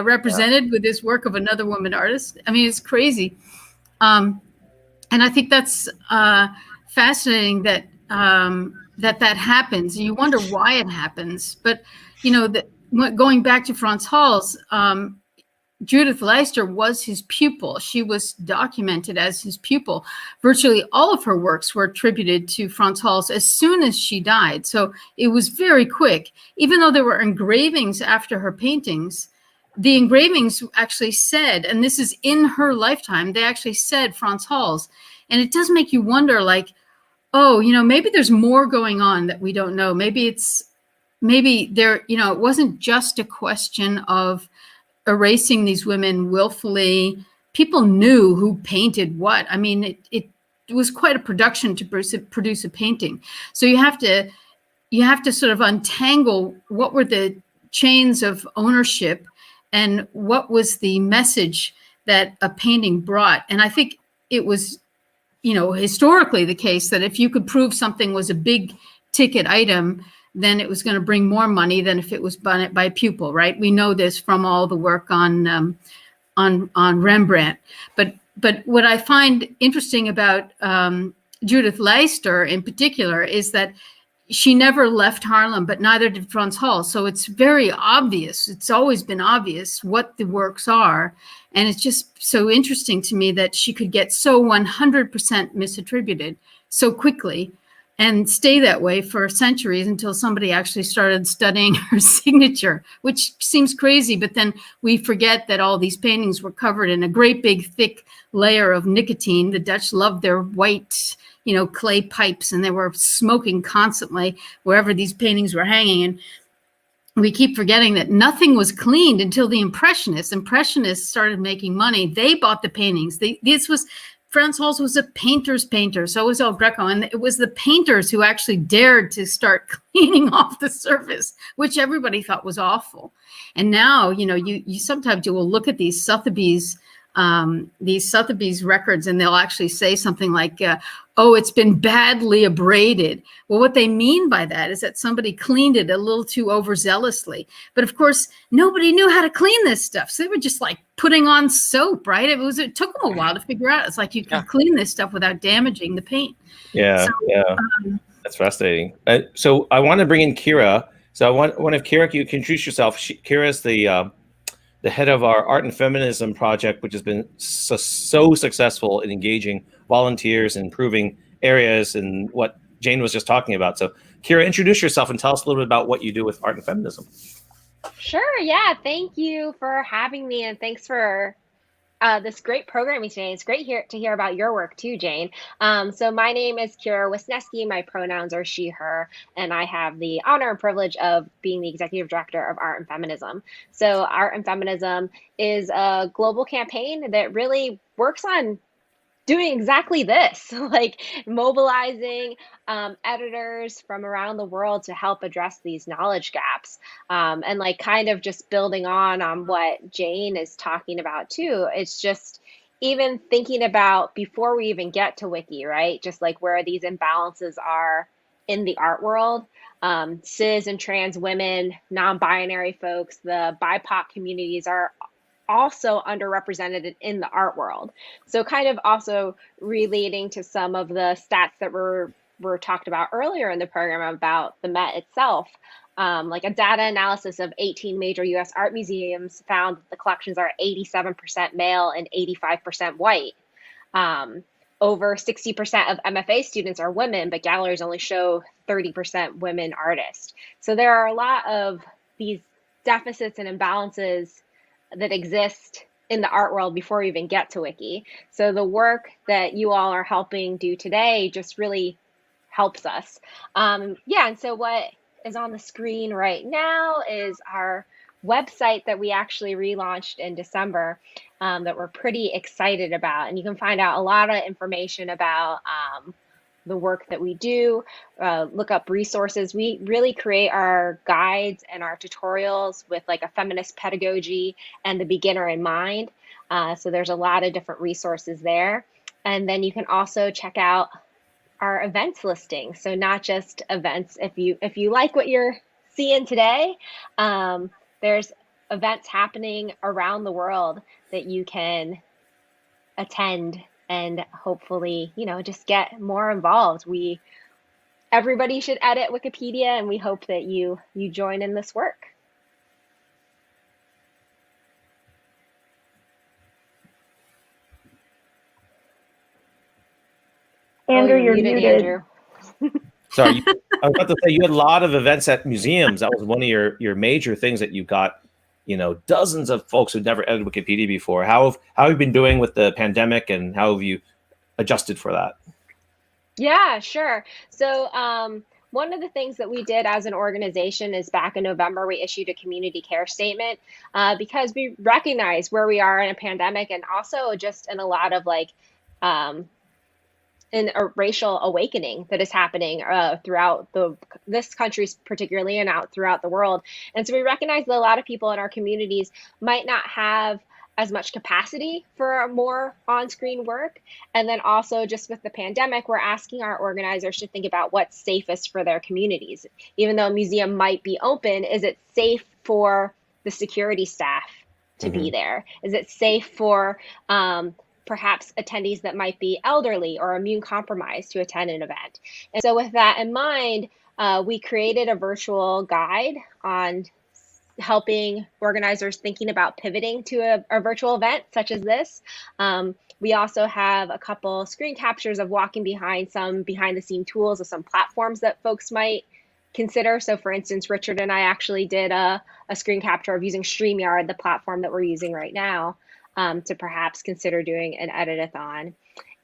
represented with this work of another woman artist. I mean, it's crazy. And I think that's fascinating that that happens. You wonder why it happens. But, going back to Frans Hals, Judith Leister was his pupil. She was documented as his pupil. Virtually all of her works were attributed to Frans Hals as soon as she died. So it was very quick. Even though there were engravings after her paintings, the engravings actually said, and this is in her lifetime, they actually said Frans Hals. And it does make you wonder, like, oh, maybe there's more going on that we don't know. Maybe there, it wasn't just a question of erasing these women willfully. People knew who painted what. I mean, it was quite a production to produce a painting. So you have to sort of untangle what were the chains of ownership and what was the message that a painting brought. And I think it was, historically the case that if you could prove something was a big ticket item, then it was going to bring more money than if it was by a pupil, right? We know this from all the work on Rembrandt. But what I find interesting about Judith Leister in particular is that she never left Haarlem, but neither did Frans Hals. So it's very obvious. It's always been obvious what the works are. And it's just so interesting to me that she could get so 100% misattributed so quickly and stay that way for centuries until somebody actually started studying her signature, which seems crazy. But then we forget that all these paintings were covered in a great big thick layer of nicotine. The Dutch loved their white, clay pipes, and they were smoking constantly wherever these paintings were hanging. And we keep forgetting that nothing was cleaned until the Impressionists. Impressionists started making money. They bought the paintings. Frans Hals was a painter's painter, so was El Greco, and it was the painters who actually dared to start cleaning off the surface, which everybody thought was awful. And now, you sometimes you will look at these Sotheby's these Sotheby's records, and they'll actually say something like, oh, it's been badly abraded. Well, what they mean by that is that somebody cleaned it a little too overzealously. But of course, nobody knew how to clean this stuff. So they were just like putting on soap, right? It took them a while to figure out. It's like you can clean this stuff without damaging the paint. Yeah, that's fascinating. So I want to bring in Kira. So I want if Kira, you can introduce yourself. Kira is the head of our Art and Feminism project, which has been so successful in engaging volunteers and improving areas and what Jane was just talking about. So Kira, introduce yourself and tell us a little bit about what you do with Art and Feminism. Sure, yeah. Thank you for having me, and thanks for this great programming today. It's great to hear about your work too, Jane. So my name is Kira Wisniewski. My pronouns are she, her, and I have the honor and privilege of being the executive director of Art and Feminism. So Art and Feminism is a global campaign that really works on doing exactly this, like mobilizing editors from around the world to help address these knowledge gaps. And like kind of just building on what Jane is talking about too. It's just even thinking about before we even get to Wiki, right? Just like where these imbalances are in the art world. Cis and trans women, non-binary folks, the BIPOC communities are also underrepresented in the art world. So kind of also relating to some of the stats that were talked about earlier in the program about the Met itself. Like a data analysis of 18 major US art museums found that the collections are 87% male and 85% white. Over 60% of MFA students are women, but galleries only show 30% women artists. So there are a lot of these deficits and imbalances that exist in the art world before we even get to Wiki. So the work that you all are helping do today just really helps us. And so what is on the screen right now is our website that we actually relaunched in December that we're pretty excited about. And you can find out a lot of information about the work that we do, look up resources. We really create our guides and our tutorials with like a feminist pedagogy and the beginner in mind. So there's a lot of different resources there. And then you can also check out our events listing. So not just events, if you like what you're seeing today, there's events happening around the world that you can attend and hopefully, just get more involved. Everybody should edit Wikipedia, and we hope that you join in this work. Andrew, you're muted. Andrew. Sorry, I was about to say you had a lot of events at museums. That was one of your major things that you got. Dozens of folks who'd never edited Wikipedia before. How have you been doing with the pandemic, and how have you adjusted for that? Yeah, sure. So one of the things that we did as an organization is back in November, we issued a community care statement because we recognize where we are in a pandemic, and also just in a lot of in a racial awakening that is happening throughout this country particularly, and out throughout the world. And so we recognize that a lot of people in our communities might not have as much capacity for more on-screen work. And then also just with the pandemic, we're asking our organizers to think about what's safest for their communities. Even though a museum might be open, is it safe for the security staff to be there? Is it safe for perhaps attendees that might be elderly or immune compromised to attend an event? And so with that in mind, we created a virtual guide on helping organizers thinking about pivoting to a virtual event such as this. We also have a couple screen captures of walking behind some behind the scene tools of some platforms that folks might consider. So for instance, Richard and I actually did a screen capture of using StreamYard, the platform that we're using right now, to perhaps consider doing an edit-a-thon.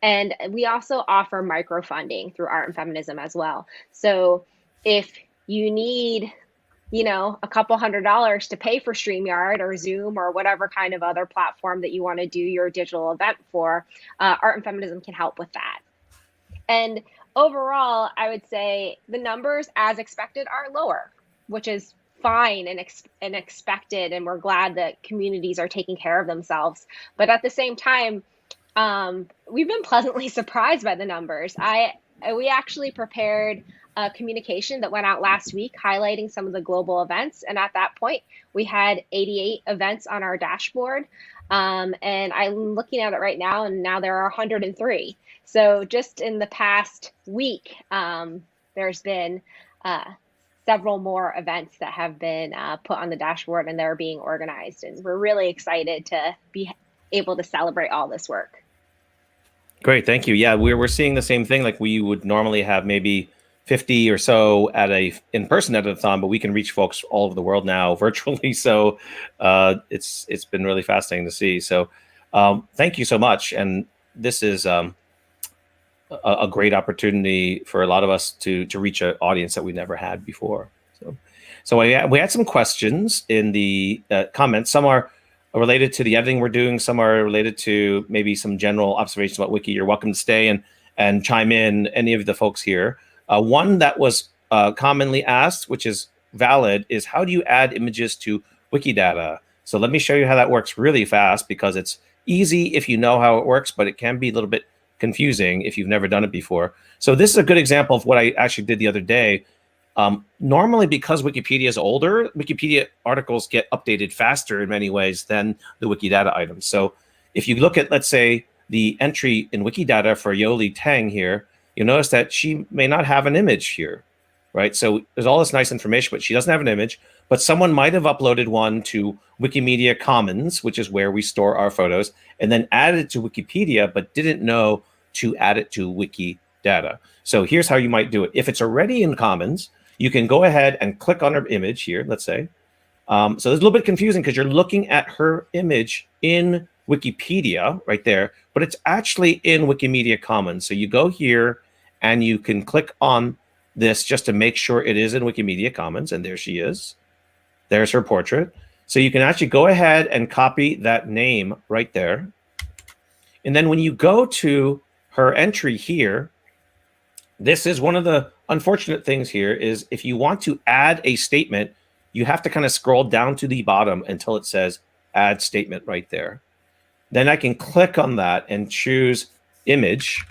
And we also offer microfunding through Art and Feminism as well. So if you need a couple $100s to pay for StreamYard or Zoom or whatever kind of other platform that you want to do your digital event for, Art and Feminism can help with that. And overall, I would say the numbers as expected are lower, which is fine and expected, and we're glad that communities are taking care of themselves. But at the same time, we've been pleasantly surprised by the numbers. We actually prepared a communication that went out last week highlighting some of the global events, and at that point, we had 88 events on our dashboard. And I'm looking at it right now, and now there are 103. So just in the past week, there's been several more events that have been put on the dashboard, and they're being organized. And we're really excited to be able to celebrate all this work. Great, thank you. Yeah, we're seeing the same thing. Like we would normally have maybe 50 or so at a in-person edit-a-thon, but we can reach folks all over the world now virtually. So it's been really fascinating to see. So thank you so much. And this is a great opportunity for a lot of us to reach an audience that we never had before. So we had some questions in the comments. Some are related to the editing we're doing. Some are related to maybe some general observations about Wiki. You're welcome to stay and chime in, any of the folks here. One that was commonly asked, which is valid, is how do you add images to Wikidata? So let me show you how that works really fast, because it's easy if you know how it works, but it can be a little bit confusing if you've never done it before. So this is a good example of what I actually did the other day. Normally, because Wikipedia is older, Wikipedia articles get updated faster in many ways than the Wikidata items. So if you look at, let's say, the entry in Wikidata for Yoli Tang here, you'll notice that she may not have an image here, right? So there's all this nice information, but she doesn't have an image. But someone might have uploaded one to Wikimedia Commons, which is where we store our photos, and then added it to Wikipedia, but didn't know to add it to Wikidata. So here's how you might do it. If it's already in Commons, you can go ahead and click on her image here, let's say. So it's a little bit confusing because you're looking at her image in Wikipedia right there, but it's actually in Wikimedia Commons. So you go here and you can click on this just to make sure it is in Wikimedia Commons, and there she is. There's her portrait. So you can actually go ahead and copy that name right there. And then when you go to her entry here, this is one of the unfortunate things here is if you want to add a statement, you have to kind of scroll down to the bottom until it says add statement right there. Then I can click on that and choose image.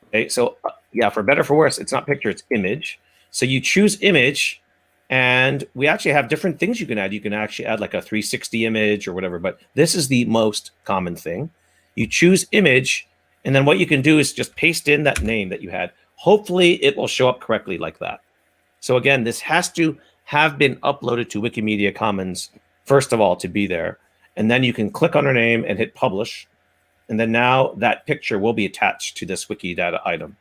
Okay, so yeah, for better or for worse, it's not picture, it's image. So you choose image, and we actually have different things you can add. You can actually add like a 360 image or whatever, but this is the most common thing. You choose image, and then what you can do is just paste in that name that you had. Hopefully it will show up correctly like that. So again, this has to have been uploaded to Wikimedia Commons, first of all, to be there. And then you can click on her name and hit publish. And then now that picture will be attached to this Wikidata item.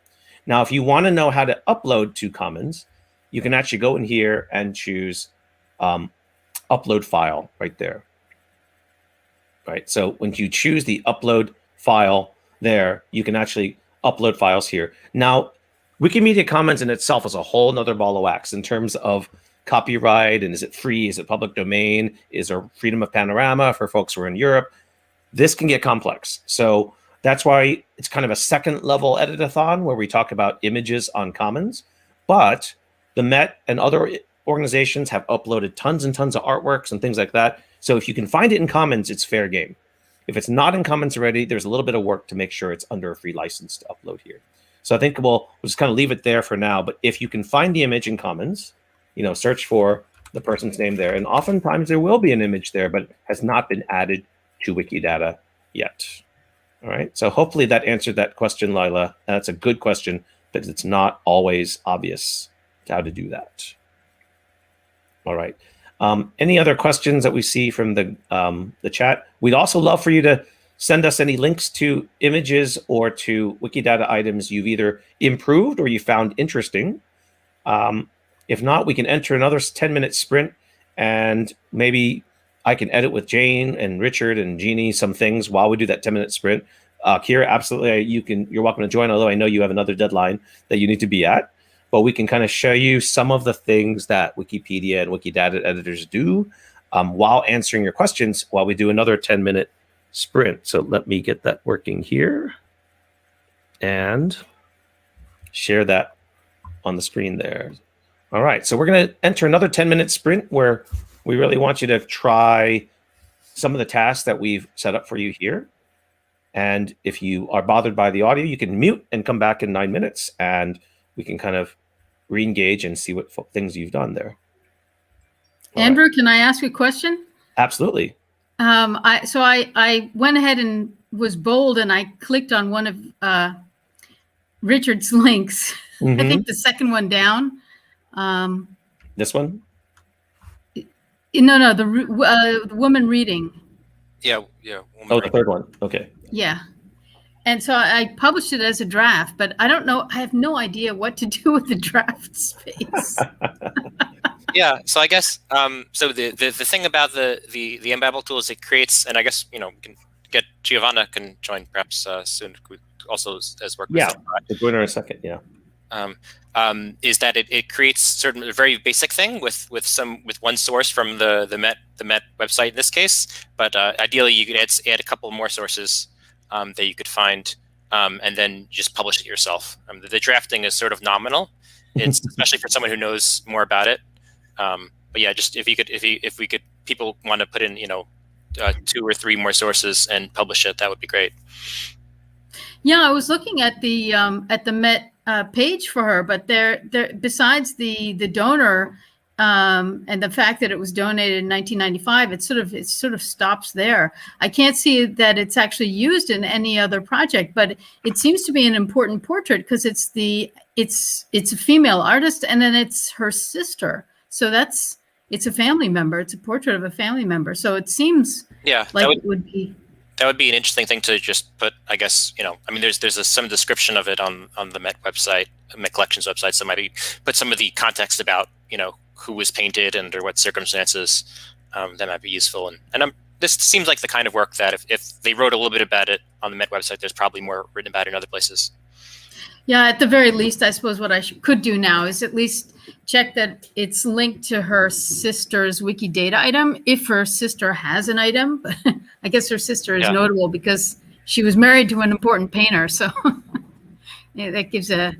Now, if you want to know how to upload to Commons, you can actually go in here and choose upload file right there. Right. So when you choose the upload file there, you can actually upload files here. Now, Wikimedia Commons in itself is a whole nother ball of wax in terms of copyright, and is it free? Is it public domain? Is there freedom of panorama for folks who are in Europe? This can get complex. So that's why it's kind of a second level edit-a-thon where we talk about images on Commons. But the Met and other organizations have uploaded tons and tons of artworks and things like that. So if you can find it in Commons, it's fair game. If it's not in Commons already, there's a little bit of work to make sure it's under a free license to upload here. So I think we'll just kind of leave it there for now. But if you can find the image in Commons, you know, search for the person's name there. And oftentimes there will be an image there, but has not been added to Wikidata yet. All right. So hopefully that answered that question, Lila. That's a good question, but it's not always obvious how to do that. All right. Any other questions that we see from the chat? We'd also love for you to send us any links to images or to Wikidata items you've either improved or you found interesting. If not, we can enter another 10-minute sprint, and maybe I can edit with Jane and Richard and Jeannie some things while we do that 10-minute sprint. Kira, absolutely, you're welcome to join, although I know you have another deadline that you need to be at. But we can kind of show you some of the things that Wikipedia and Wikidata editors do while answering your questions while we do another 10-minute sprint. So let me get that working here and share that on the screen there. All right, so we're going to enter another 10-minute sprint where we really want you to try some of the tasks that we've set up for you here. And if you are bothered by the audio, you can mute and come back in 9 minutes, and we can kind of re-engage and see what things you've done there. All Andrew, right. can I ask you a question? Absolutely. I went ahead and was bold, and I clicked on one of Richard's links. Mm-hmm. I think the second one down. This one? No, the woman reading. Yeah. Oh, the third one. Okay. Yeah. And so I published it as a draft, but I don't know. I have no idea what to do with the draft space. Yeah. So I guess so the thing about the Embabble tool is it creates, and I guess we can get Giovanna can join perhaps soon, also as work. Yeah, we'll join her in a second. Yeah. Is that it creates certain a very basic thing with one source from the Met website in this case, but ideally you could add a couple more sources that you could find and then just publish it yourself. The drafting is sort of nominal. It's especially for someone who knows more about it. But yeah, just if people want to put in 2 or 3 more sources and publish it, that would be great. Yeah, I was looking at the Met page for her, but there besides the donor and the fact that it was donated in 1995, it sort of stops there. I can't see that it's actually used in any other project, but it seems to be an important portrait because it's a female artist, and then it's her sister. So it's a family member. It's a portrait of a family member. So it seems like it would be. That would be an interesting thing to just put, I guess, there's some description of it on the Met website, Met Collections website. So maybe put some of the context about, who was painted and under what circumstances. That might be useful. And this seems like the kind of work that if they wrote a little bit about it on the Met website, there's probably more written about it in other places. Yeah, at the very least, I suppose what I could do now is at least check that it's linked to her sister's Wikidata item, if her sister has an item. But I guess her sister is notable because she was married to an important painter. So that gives the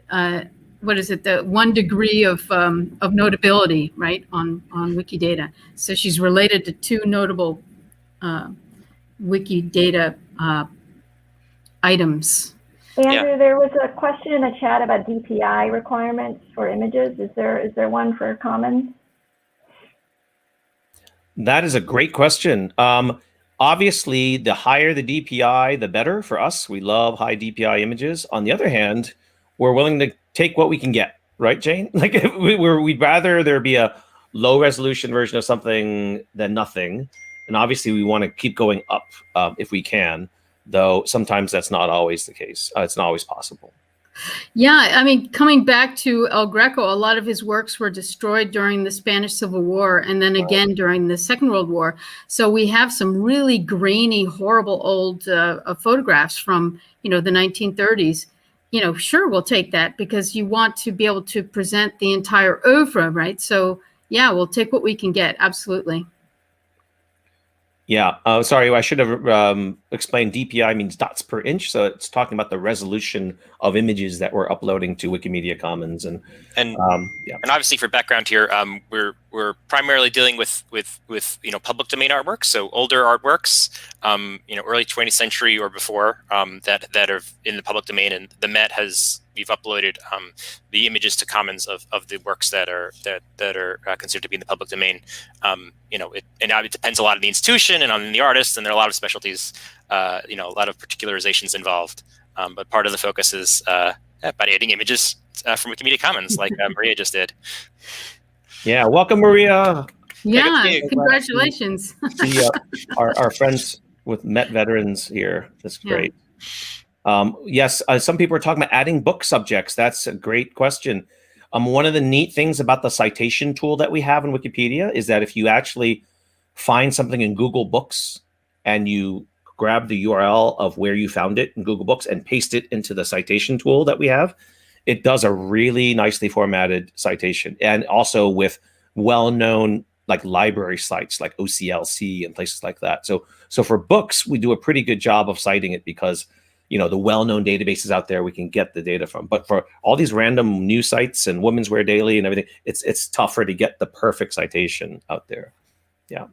1 degree of notability, right, on Wikidata. So she's related to 2 notable Wikidata items. Andrew, there was a question in the chat about DPI requirements for images. Is there one for Commons? That is a great question. Obviously, the higher the DPI, the better for us. We love high DPI images. On the other hand, we're willing to take what we can get, right, Jane? Like we'd rather there be a low resolution version of something than nothing. And obviously, we want to keep going up if we can. Though sometimes that's not always the case. It's not always possible. Yeah, I mean, coming back to El Greco, a lot of his works were destroyed during the Spanish Civil War and then again during the Second World War. So we have some really grainy, horrible old photographs from, the 1930s. Sure, we'll take that because you want to be able to present the entire oeuvre, right? So yeah, we'll take what we can get. Absolutely. Yeah, sorry, I should have explained DPI means dots per inch. So it's talking about the resolution of images that we're uploading to Wikimedia Commons. And obviously for background here, we're primarily dealing with public domain artworks, so older artworks, early 20th century or before that are in the public domain, and the Met we've uploaded the images to Commons of the works that are considered to be in the public domain. It depends a lot on the institution and on the artist, and there are a lot of specialties, a lot of particularizations involved. But part of the focus is about adding images from Wikimedia Commons, like Maria just did. Yeah, welcome, Maria. Yeah, congratulations. See our friends with Met veterans here. That's great. Yes, some people are talking about adding book subjects. That's a great question. One of the neat things about the citation tool that we have in Wikipedia is that if you actually find something in Google Books and you grab the URL of where you found it in Google Books and paste it into the citation tool that we have, it does a really nicely formatted citation, and also with well-known like library sites like OCLC and places like that. So for books, we do a pretty good job of citing it because the well-known databases out there we can get the data from. But for all these random news sites and Women's Wear Daily and everything, it's tougher to get the perfect citation out there. Yeah.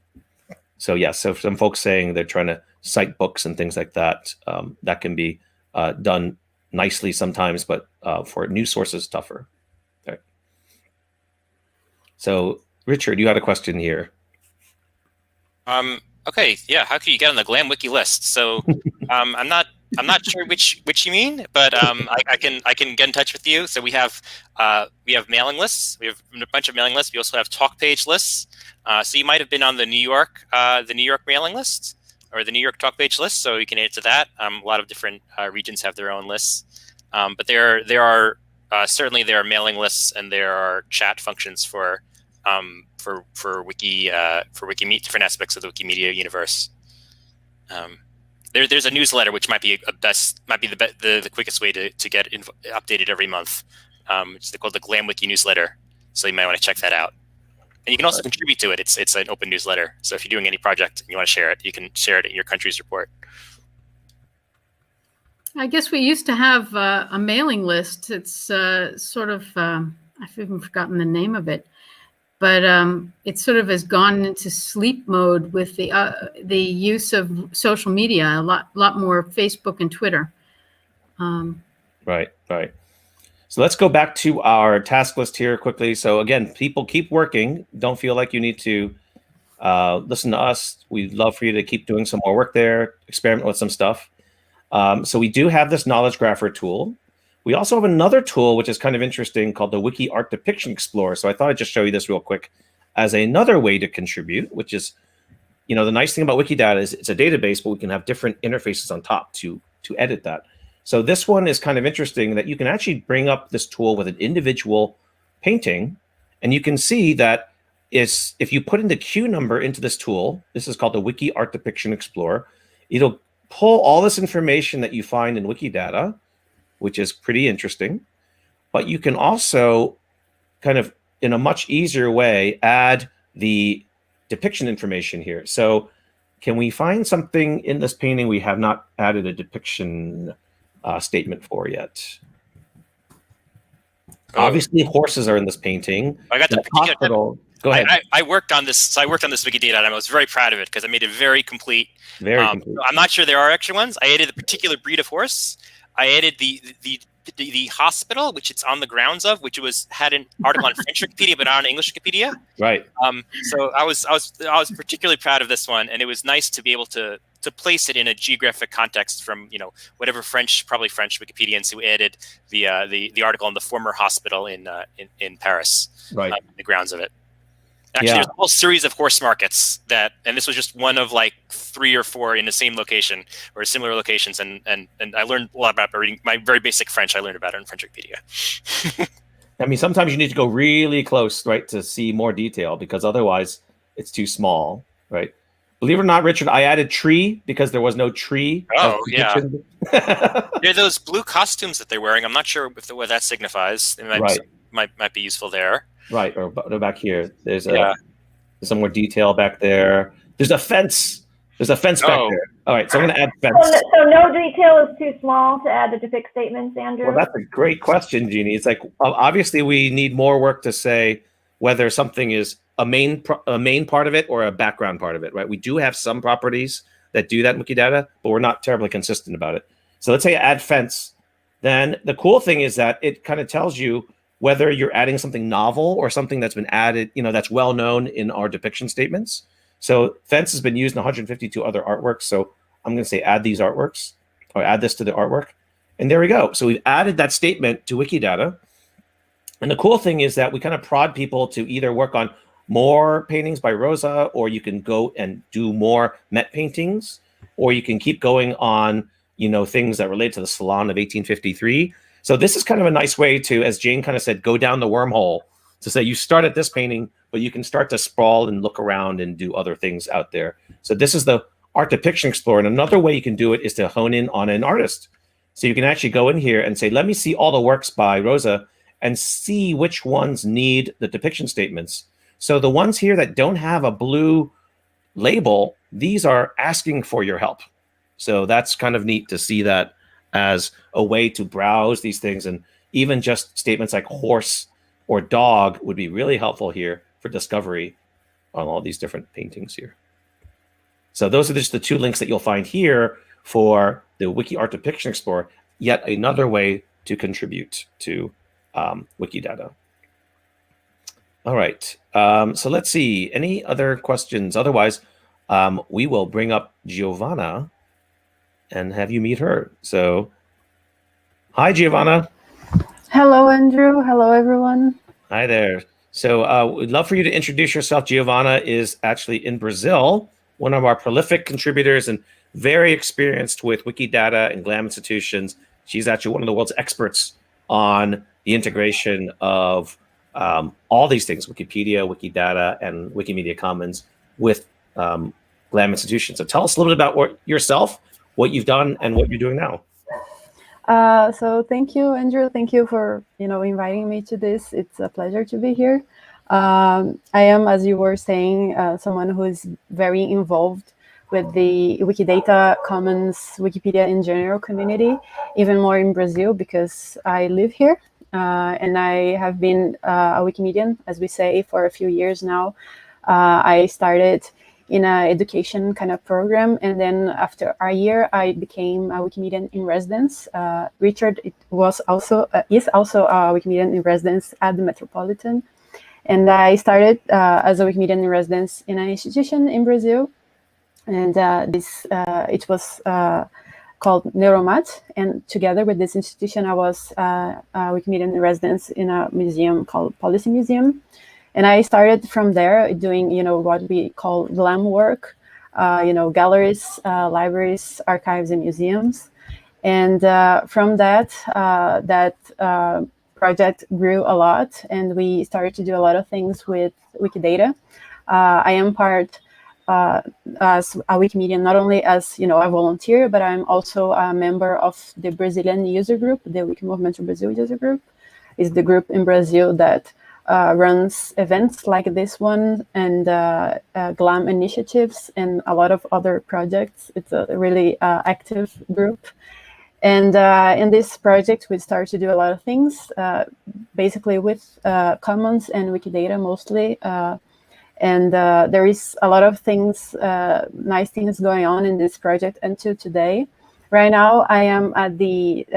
So yeah, so some folks saying they're trying to cite books and things like that, that can be done nicely sometimes, but for news sources, tougher. Okay. So Richard, you had a question here. Okay, yeah. How can you get on the Glam Wiki list? So I'm not sure which you mean, but I can get in touch with you. So we have mailing lists. We have a bunch of mailing lists. We also have talk page lists. So you might have been on the New York mailing list or the New York talk page list. So you can add to that. A lot of different regions have their own lists, but there are certainly there are mailing lists and there are chat functions for Wikimeet, different aspects of the Wikimedia universe. There's a newsletter which might be the quickest way to get updated every month. It's called the Glam Wiki newsletter, so you might want to check that out. And you can also contribute to it. It's an open newsletter, so if you're doing any project and you want to share it, you can share it in your country's report. I guess we used to have a mailing list. It's sort of I've even forgotten the name of it. But it sort of has gone into sleep mode with the use of social media, a lot more Facebook and Twitter. Right. So let's go back to our task list here quickly. So again, people keep working. Don't feel like you need to listen to us. We'd love for you to keep doing some more work there, experiment with some stuff. So we do have this knowledge grapher tool. We also have another tool, which is kind of interesting, called the Wiki Art Depiction Explorer. So I thought I'd just show you this real quick as another way to contribute, which is, the nice thing about Wikidata is it's a database, but we can have different interfaces on top to edit that. So this one is kind of interesting that you can actually bring up this tool with an individual painting, and you can see that if you put in the Q number into this tool, this is called the Wiki Art Depiction Explorer, it'll pull all this information that you find in Wikidata, which is pretty interesting. But you can also kind of, in a much easier way, add the depiction information here. So can we find something in this painting we have not added a depiction statement for yet? Oh. Obviously, horses are in this painting. I got the hospital. Go ahead. I worked on this. So I worked on this Wikidata, and I was very proud of it because I made it very complete. Very complete. I'm not sure there are extra ones. I added a particular breed of horse. I added the hospital, which it's on the grounds of, which had an article on French Wikipedia, but not on English Wikipedia. Right. So I was particularly proud of this one, and it was nice to be able to place it in a geographic context from whatever probably French Wikipedians who added the article on the former hospital in Paris. Right. The grounds of it. Actually, there's a whole series of horse markets and this was just one of like 3 or 4 in the same location or similar locations. And I learned a lot about reading my very basic French. I learned about it in French Wikipedia. I mean, sometimes you need to go really close, right, to see more detail because otherwise it's too small, right? Believe it or not, Richard, I added tree because there was no tree. Oh, yeah. There are those blue costumes that they're wearing. I'm not sure what that signifies. It might be useful there. Right, or back here. There's some more detail back there. There's a fence. There's a fence back there. All right, so I'm going to add fence. So no detail is too small to add the depict statements, Andrew? Well, that's a great question, Jeannie. It's like, obviously we need more work to say whether something is a main part of it or a background part of it, right? We do have some properties that do that in Wikidata, but we're not terribly consistent about it. So let's say add fence. Then the cool thing is that it kind of tells you whether you're adding something novel or something that's been added, that's well known in our depiction statements. So fence has been used in 152 other artworks. So I'm going to say add these artworks or add this to the artwork. And there we go. So we've added that statement to Wikidata. And the cool thing is that we kind of prod people to either work on more paintings by Rosa, or you can go and do more Met paintings, or you can keep going on, things that relate to the Salon of 1853. So this is kind of a nice way to, as Jane kind of said, go down the wormhole to say you start at this painting, but you can start to sprawl and look around and do other things out there. So this is the Art Depiction Explorer. And another way you can do it is to hone in on an artist. So you can actually go in here and say, let me see all the works by Rosa and see which ones need the depiction statements. So the ones here that don't have a blue label, these are asking for your help. So that's kind of neat to see that as a way to browse these things. And even just statements like horse or dog would be really helpful here for discovery on all these different paintings here. So those are just the 2 links that you'll find here for the Wiki Art Depiction Explorer, yet another way to contribute to Wikidata. All right, so let's see, any other questions? Otherwise, we will bring up Giovanna and have you meet her. So, hi, Giovanna. Hello, Andrew. Hello, everyone. Hi there. So we'd love for you to introduce yourself. Giovanna is actually in Brazil, one of our prolific contributors and very experienced with Wikidata and GLAM institutions. She's actually one of the world's experts on the integration of all these things, Wikipedia, Wikidata, and Wikimedia Commons with GLAM institutions. So tell us a little bit about yourself, what you've done, and what you're doing now. So thank you, Andrew. Thank you for inviting me to this. It's a pleasure to be here. I am, as you were saying, someone who is very involved with the Wikidata Commons, Wikipedia in general community, even more in Brazil because I live here. And I have been a Wikimedian, as we say, for a few years now. I started in an education kind of program, and then after a year, I became a Wikimedian in residence. Richard is also a Wikimedian in residence at the Metropolitan, and I started as a Wikimedian in residence in an institution in Brazil, and it was called Neuromat, and together with this institution, I was a Wikimedian in residence in a museum called Policy Museum. And I started from there doing, what we call GLAM work, galleries, libraries, archives, and museums. And from that, project grew a lot, and we started to do a lot of things with Wikidata. I am part as a Wikimedian, not only as a volunteer, but I'm also a member of the Brazilian user group, the Wiki Movement Brazil user group. Is the group in Brazil that runs events like this one and GLAM initiatives and a lot of other projects. It's a really active group. And in this project, we started to do a lot of things, basically with Commons and Wikidata mostly. And there is a lot of things, nice things going on in this project until today. Right now, I am at the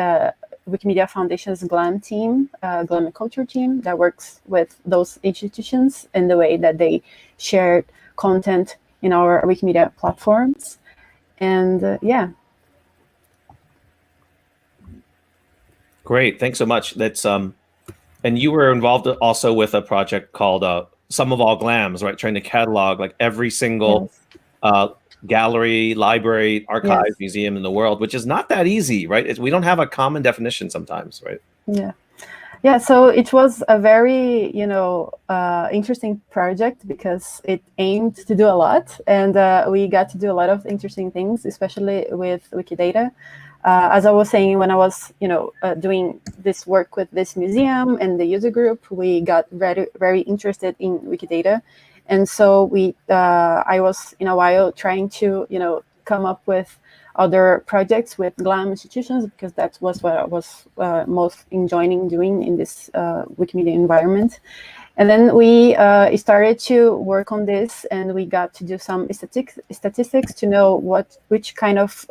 Wikimedia Foundation's GLAM team, GLAM and Culture team that works with those institutions in the way that they share content in our Wikimedia platforms. And yeah. Great, thanks so much. That's and you were involved also with a project called Sum of All GLAMs, right? Trying to catalog like every single gallery, library, archive, museum in the world, which is not that easy, right? We don't have a common definition sometimes, right? Yeah. So it was a very, interesting project because it aimed to do a lot, and we got to do a lot of interesting things, especially with Wikidata. As I was saying, when I was, doing this work with this museum and the user group, we got very, very interested in Wikidata. And so I was in a while trying to, come up with other projects with GLAM institutions, because that was what I was most enjoying doing in this Wikimedia environment. And then we started to work on this, and we got to do some statistics to know which kind of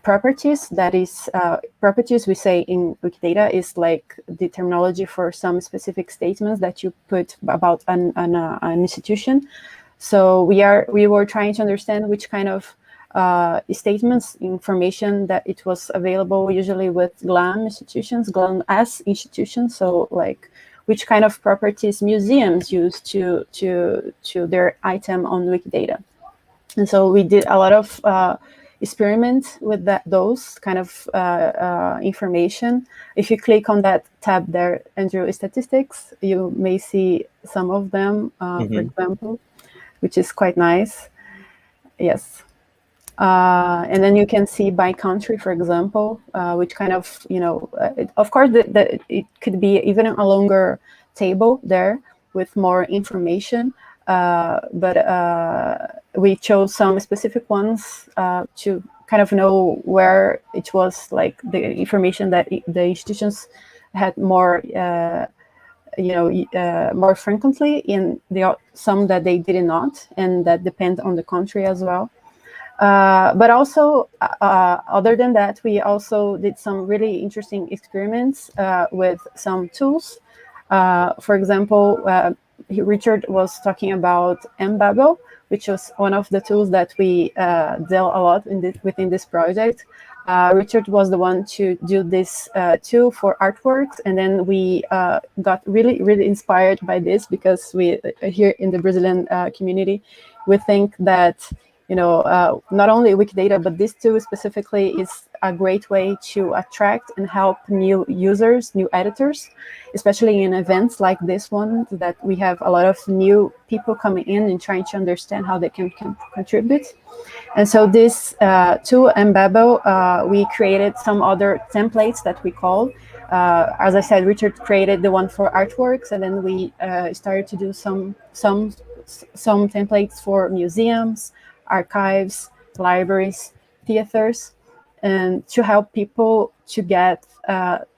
properties, that is properties we say in Wikidata is like the terminology for some specific statements that you put about an institution. So we were trying to understand which kind of statements, information that it was available usually with GLAM institutions, GLAM as institutions. So like which kind of properties museums use to their item on Wikidata. And so we did a lot of experiment with those kind of information. If you click on that tab there, Andrew, statistics, you may see some of them, for example, which is quite nice. Yes. And then you can see by country, for example, which kind of, of course, it could be even a longer table there with more information. But we chose some specific ones to kind of know where it was like the information that the institutions had more, more frequently, in some that they did not, and that depend on the country as well. But also, other than that, we also did some really interesting experiments with some tools. For example, Richard was talking about Mbabel, which was one of the tools that we dealt a lot within this project. Richard was the one to do this tool for artworks, and then we got really, really inspired by this, because we here in the Brazilian community, we think that not only Wikidata, but this tool specifically is a great way to attract and help new users, new editors, especially in events like this one, that we have a lot of new people coming in and trying to understand how they can contribute. And so this tool, Mbabel, we created some other templates that we call. As I said, Richard created the one for artworks, and then we started to do some templates for museums, archives, libraries, theaters, and to help people to get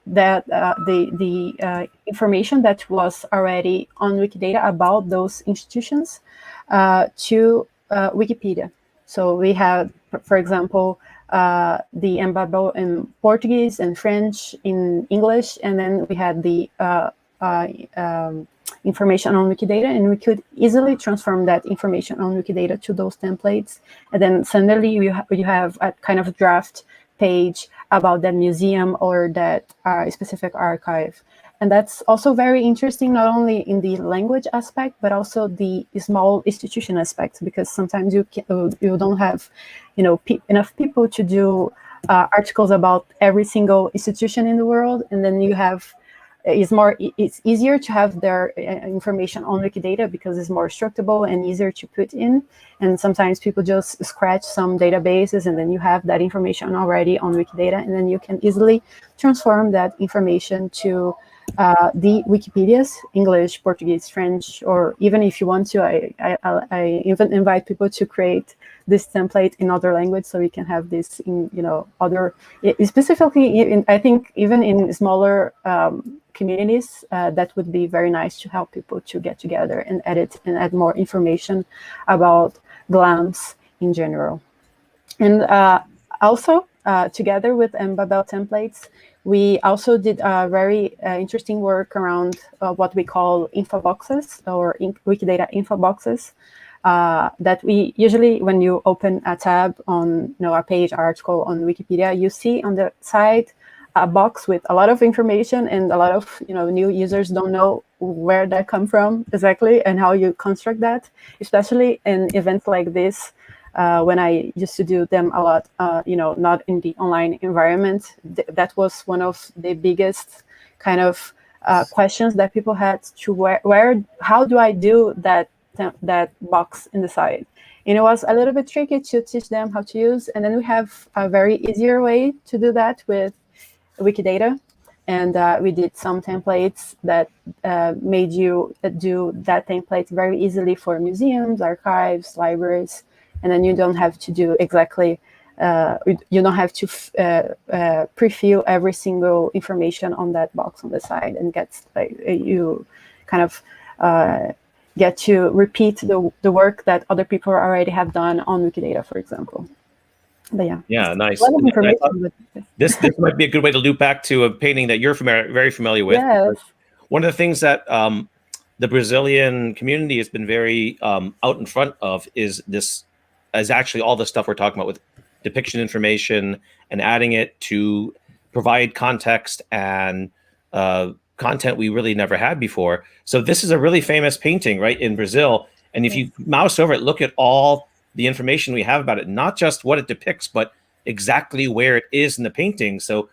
the information that was already on Wikidata about those institutions to Wikipedia. So we had, for example, the Mbabel in Portuguese and French, in English, and then we had the information on Wikidata, and we could easily transform that information on Wikidata to those templates. And then suddenly you have a kind of draft page about that museum or that specific archive. And that's also very interesting, not only in the language aspect, but also the small institution aspect, because sometimes you don't have enough people to do articles about every single institution in the world, and then you have it's easier to have their information on Wikidata because it's more structurable and easier to put in. And sometimes people just scratch some databases, and then you have that information already on Wikidata, and then you can easily transform that information to the Wikipedias, English, Portuguese, French, or even if you want to, I even invite people to create this template in other language, so we can have this in other, specifically I think even in smaller communities, that would be very nice to help people to get together and edit and add more information about GLAMs in general. And also, together with Mbabel templates, we also did very interesting work around what we call info boxes, or Wikidata info boxes, that we usually, when you open a tab on a page article on Wikipedia, you see on the side a box with a lot of information, and a lot of new users don't know where that come from exactly and how you construct that, especially in events like this. When I used to do them a lot, not in the online environment, that was one of the biggest kind of questions that people had to how do I do that box in the side? And it was a little bit tricky to teach them how to use. And then we have a very easier way to do that with Wikidata. And we did some templates that made you do that template very easily for museums, archives, libraries. And then you don't have to do exactly, you don't have to pre-fill every single information on that box on the side, and you kind of get to repeat the work that other people already have done on Wikidata, for example. But yeah, nice. A lot of information. This might be a good way to loop back to a painting that you're very familiar with. Yes. One of the things that the Brazilian community has been very out in front of is actually all the stuff we're talking about with depiction information and adding it to provide context and content we really never had before. So this is a really famous painting, right, in Brazil. And if you mouse over it, look at all the information we have about it, not just what it depicts, but exactly where it is in the painting. So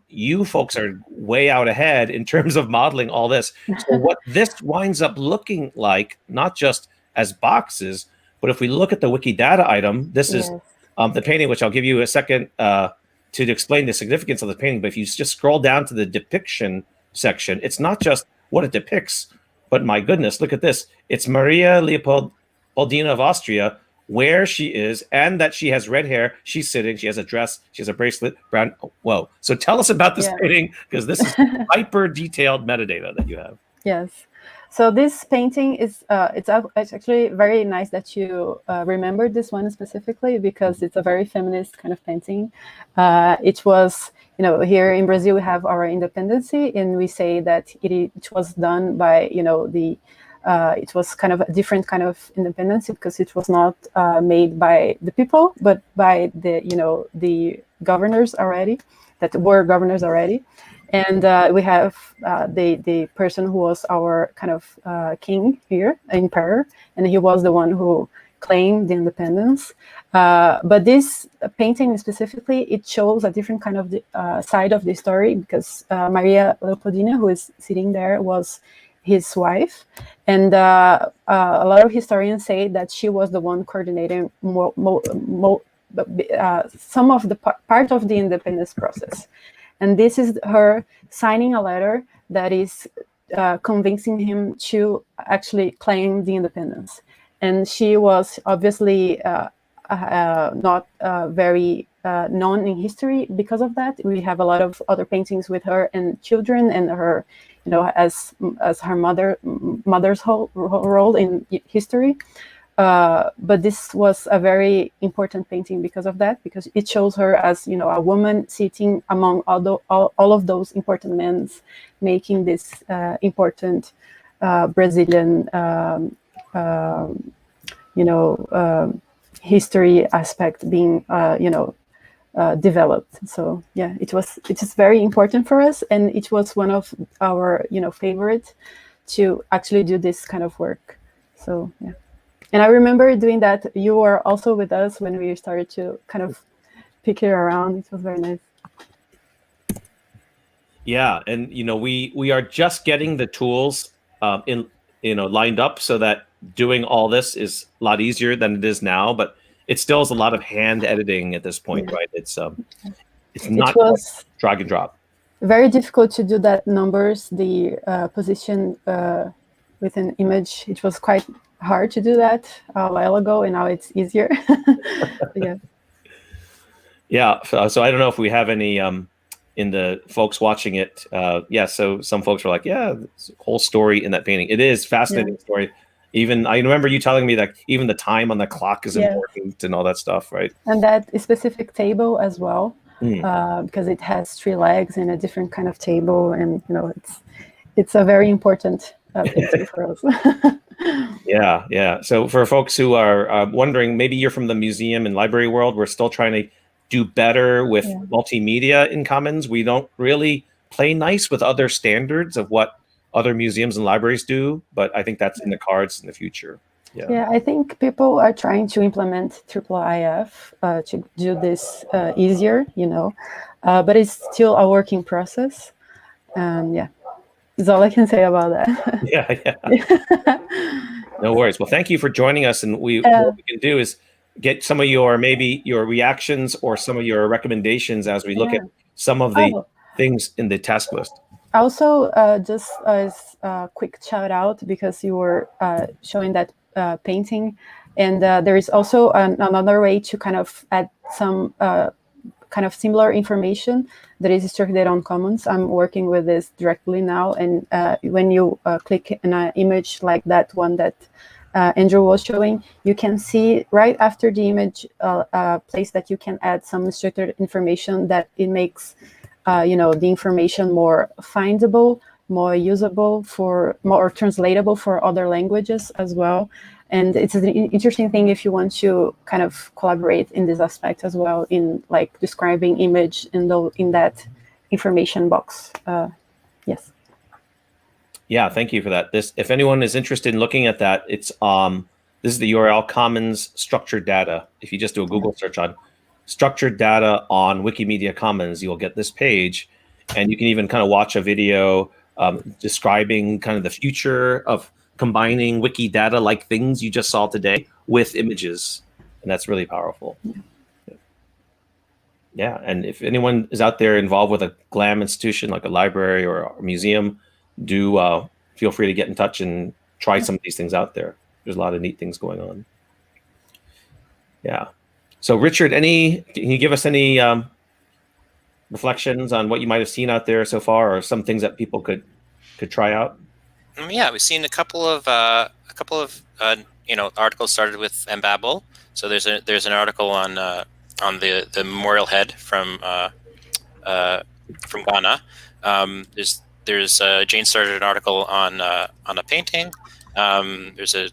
you folks are way out ahead in terms of modeling all this. So what this winds up looking like, not just as boxes, but if we look at the Wikidata item, this is the painting, which I'll give you a second to explain the significance of the painting. But if you just scroll down to the depiction section, it's not just what it depicts, but my goodness, look at this. It's Maria Leopoldina of Austria where she is and that she has red hair. She's sitting. She has a dress. She has a bracelet. Brown. Oh, whoa. So tell us about this painting, because this is hyper detailed metadata that you have. Yes. So this painting is it's actually very nice that you remembered this one specifically, because it's a very feminist kind of painting. It was, here in Brazil we have our independence, and we say that it was done by, it was kind of a different kind of independence, because it was not made by the people, but by the governors already, that were governors already. And we have the person who was our kind of king here, emperor, and he was the one who claimed the independence. But this painting specifically, it shows a different kind of side of the story, because Maria Leopoldina, who is sitting there, was his wife. And a lot of historians say that she was the one coordinating some of the part of the independence process. And this is her signing a letter that is convincing him to actually claim the independence. And she was obviously not very known in history because of that. We have a lot of other paintings with her and children, and her, as her mother's whole role in history. But this was a very important painting because of that, because it shows her as, a woman sitting among all of those important men, making this important Brazilian, history aspect being, developed. So yeah, it is very important for us, and it was one of our, favorite to actually do this kind of work. So yeah. And I remember doing that. You were also with us when we started to kind of pick it around. It was very nice. Yeah, and we are just getting the tools lined up so that doing all this is a lot easier than it is now. But it still is a lot of hand editing at this point, right? It's not drag and drop. Very difficult to do that numbers, the position with an image. It was quite hard to do that a while ago, and now it's easier. Yeah. So I don't know if we have any in the folks watching it. So some folks were like, this whole story in that painting. It is fascinating story. Even I remember you telling me that even the time on the clock is important and all that stuff, right? And that specific table as well, because it has 3 legs and a different kind of table, and it's a very important painting for us. Yeah. So for folks who are wondering, maybe you're from the museum and library world, we're still trying to do better with multimedia in Commons. We don't really play nice with other standards of what other museums and libraries do, but I think that's in the cards in the future. Yeah, I think people are trying to implement IIIF to do this easier, but it's still a working process. That's all I can say about that. Yeah. No worries. Well, thank you for joining us. And what we can do is get some of your reactions or some of your recommendations as we look at some of the things in the task list. Also, just as a quick shout out, because you were showing that painting, and there is also another way to kind of add some kind of similar information that is distributed on Commons. I'm working with this directly now, and when you click on an image like that one that Andrew was showing, you can see right after the image a place that you can add some structured information that it makes the information more findable, more usable, more translatable for other languages as well. And it's an interesting thing if you want to kind of collaborate in this aspect as well, in like describing image in that information box. Yes. Yeah, thank you for that. If anyone is interested in looking at that, it's this is the URL Commons structured data. If you just do a Google search on structured data on Wikimedia Commons, you'll get this page, and you can even kind of watch a video describing kind of the future of combining Wikidata like things you just saw today with images, and that's really powerful. Yeah, and if anyone is out there involved with a GLAM institution like a library or a museum, do feel free to get in touch and try some of these things out there. There's a lot of neat things going on. Yeah. So Richard, can you give us any reflections on what you might have seen out there so far, or some things that people could try out? Yeah, we've seen a couple of articles started with Embabble. So there's an article on the memorial head from Ghana. There's Jane started an article on a painting. There's a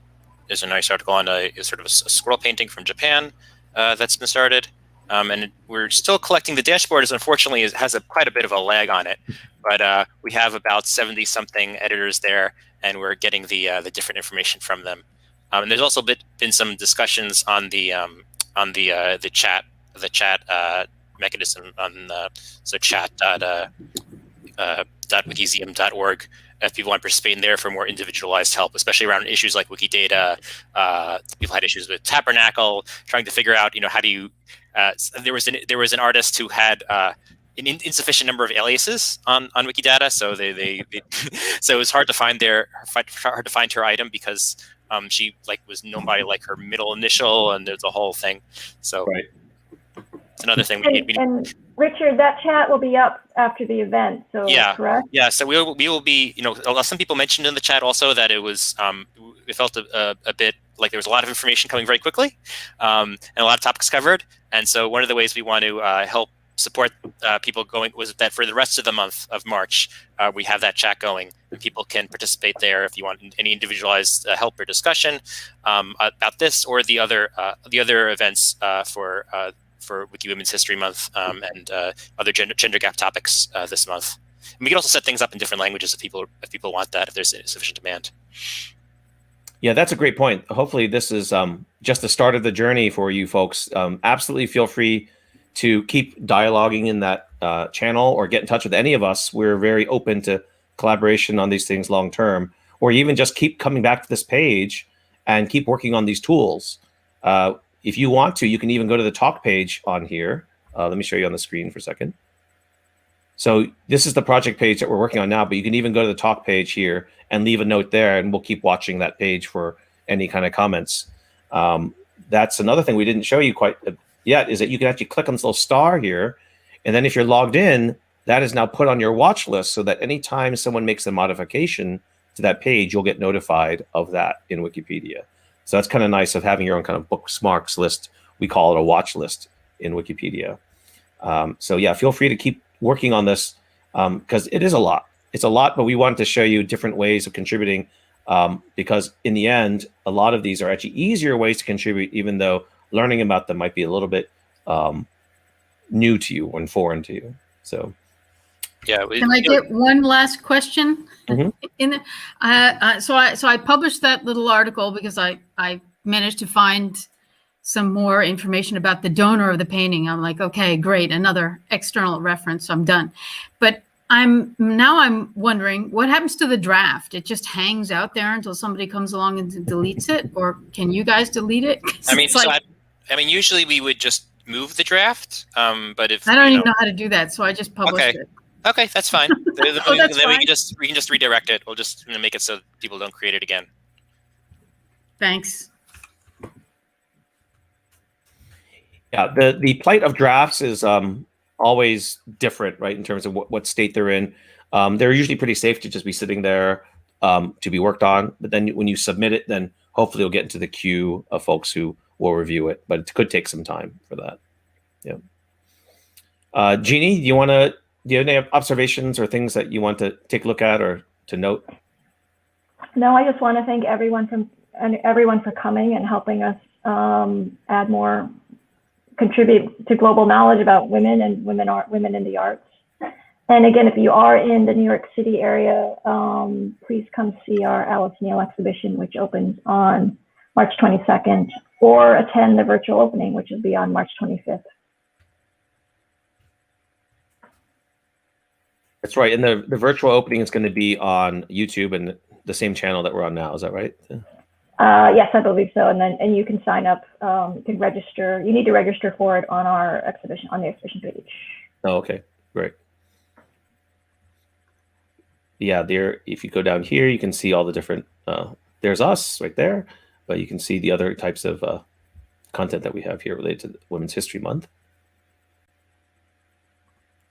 nice article on a sort of a squirrel painting from Japan that's been started. And we're still collecting the dashboard, as unfortunately it has quite a bit of a lag on it, but we have about 70 something editors there, and we're getting the different information from them. And there's also been some discussions on the chat mechanism on so chat.wikimuseum.org. If people want to participate in there for more individualized help, especially around issues like Wikidata. People had issues with Tabernacle, trying to figure out, how do you. There was an artist who had an insufficient number of aliases on Wikidata, so so it was hard to find her item because she was known by her middle initial, and there's a whole thing. So right. It's another thing. And Richard, that chat will be up after the event. So yeah, correct? Yeah. So we will be. Some people mentioned in the chat also that it was. It felt a bit like there was a lot of information coming very quickly, and a lot of topics covered. And so one of the ways we want to help support people going was that for the rest of the month of March, we have that chat going, and people can participate there if you want any individualized help or discussion about this or the other events for Wiki Women's History Month and other gender gap topics this month. And we can also set things up in different languages if people want that, if there's sufficient demand. Yeah, that's a great point. Hopefully this is just the start of the journey for you folks. Absolutely feel free to keep dialoguing in that channel or get in touch with any of us. We're very open to collaboration on these things long term, or even just keep coming back to this page and keep working on these tools. If you want to, you can even go to the talk page on here. Let me show you on the screen for a second. So this is the project page that we're working on now, but you can even go to the talk page here and leave a note there, and we'll keep watching that page for any kind of comments. That's another thing we didn't show you quite yet, is that you can actually click on this little star here, and then if you're logged in, that is now put on your watch list so that anytime someone makes a modification to that page, you'll get notified of that in Wikipedia. So that's kind of nice of having your own kind of bookmarks list. We call it a watch list in Wikipedia. So yeah, feel free to keep working on this because it is a lot. It's a lot, but we wanted to show you different ways of contributing because in the end, a lot of these are actually easier ways to contribute, even though learning about them might be a little bit new to you and foreign to you. So, yeah. Can I get one last question? Mm-hmm. So I published that little article because I managed to find some more information about the donor of the painting. I'm like, okay, great, another external reference. I'm done. But I'm wondering what happens to the draft. It just hangs out there until somebody comes along and deletes it, or can you guys delete it? Usually we would just move the draft. But if I don't even know how to do that, so I just published it. Okay, that's fine. Then fine. we can just redirect it. We'll just make it so people don't create it again. Thanks. Yeah, the plight of drafts is always different, right, in terms of what state they're in. They're usually pretty safe to just be sitting there to be worked on. But then when you submit it, then hopefully you'll get into the queue of folks who will review it. But it could take some time for that. Yeah. Jeannie, do you have any observations or things that you want to take a look at or to note? No, I just want to thank everyone for coming and helping us add more, contribute to global knowledge about women and women in the arts. And again, if you are in the New York City area, please come see our Alice Neel exhibition, which opens on March 22nd, or attend the virtual opening, which will be on March 25th. That's right. And the virtual opening is going to be on YouTube and the same channel that we're on now. Is that right? Yes, I believe so. And you can sign up. You can register. You need to register for it on our exhibition, on the exhibition page. Oh, okay, great. Yeah, there. If you go down here, you can see all the different. There's us right there, but you can see the other types of content that we have here related to Women's History Month.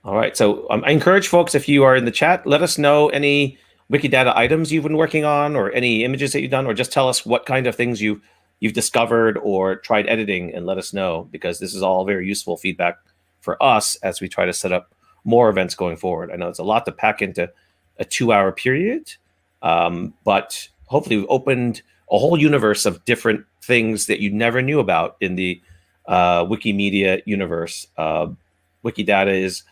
All right, so I encourage folks, if you are in the chat, let us know any Wikidata items you've been working on, or any images that you've done, or just tell us what kind of things you've discovered or tried editing, and let us know, because this is all very useful feedback for us as we try to set up more events going forward. I know it's a lot to pack into a 2-hour period, but hopefully we've opened a whole universe of different things that you never knew about in the Wikimedia universe. Wikidata is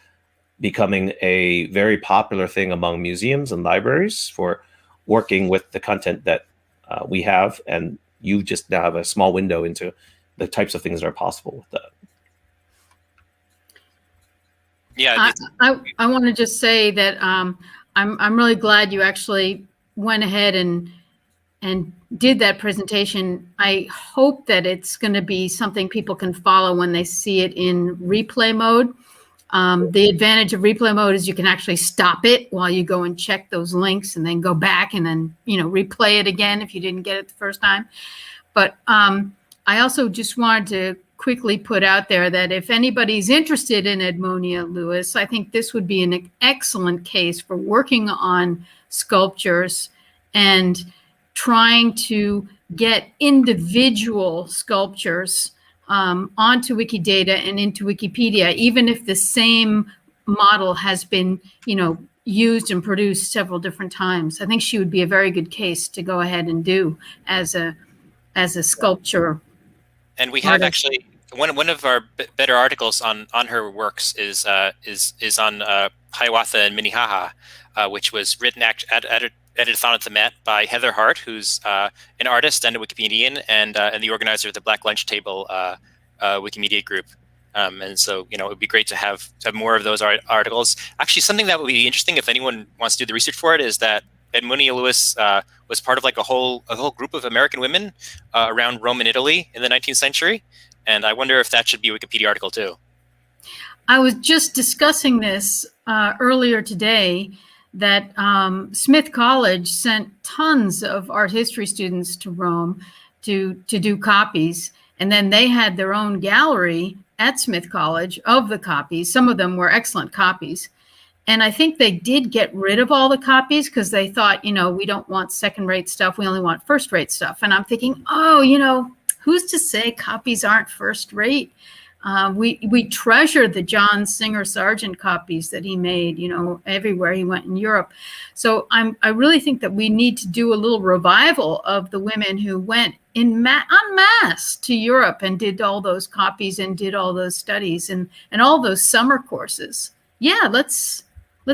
becoming a very popular thing among museums and libraries for working with the content that we have, and you just now have a small window into the types of things that are possible with that. Yeah, I want to just say that I'm really glad you actually went ahead and did that presentation. I hope that it's going to be something people can follow when they see it in replay mode. The advantage of replay mode is you can actually stop it while you go and check those links, and then go back and then, replay it again if you didn't get it the first time. But I also just wanted to quickly put out there that if anybody's interested in Edmonia Lewis, I think this would be an excellent case for working on sculptures and trying to get individual sculptures onto Wikidata and into Wikipedia, even if the same model has been, used and produced several different times. I think she would be a very good case to go ahead and do as a sculpture. And we have actually one of our better articles on her works is on Hiawatha and Minnehaha, which was written editathon at the Met by Heather Hart, who's an artist and a Wikipedian, and the organizer of the Black Lunch Table Wikimedia group. And so, it would be great to have more of those articles. Actually, something that would be interesting if anyone wants to do the research for it is that Edmonia Lewis was part of like a whole group of American women around Rome and Italy in the 19th century. And I wonder if that should be a Wikipedia article too. I was just discussing this earlier today, that Smith College sent tons of art history students to Rome to do copies. And then they had their own gallery at Smith College of the copies. Some of them were excellent copies. And I think they did get rid of all the copies because they thought, we don't want second-rate stuff. We only want first-rate stuff. And I'm thinking, who's to say copies aren't first-rate? We treasure the John Singer Sargent copies that he made, everywhere he went in Europe. So I really think that we need to do a little revival of the women who went en masse to Europe and did all those copies and did all those studies and all those summer courses. Yeah, let's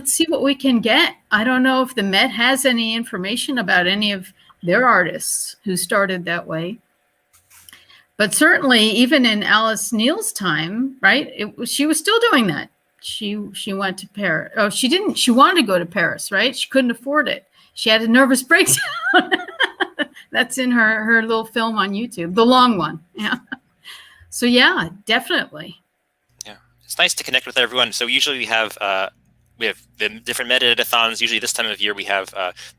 see what we can get. I don't know if the Met has any information about any of their artists who started that way. But certainly, even in Alice Neel's time, right? She was still doing that. She went to Paris. Oh, she didn't. She wanted to go to Paris, right? She couldn't afford it. She had a nervous breakdown. That's in her little film on YouTube, the long one. Yeah. So yeah, definitely. Yeah, it's nice to connect with everyone. So usually we have the different meta-editathons. Usually this time of year we have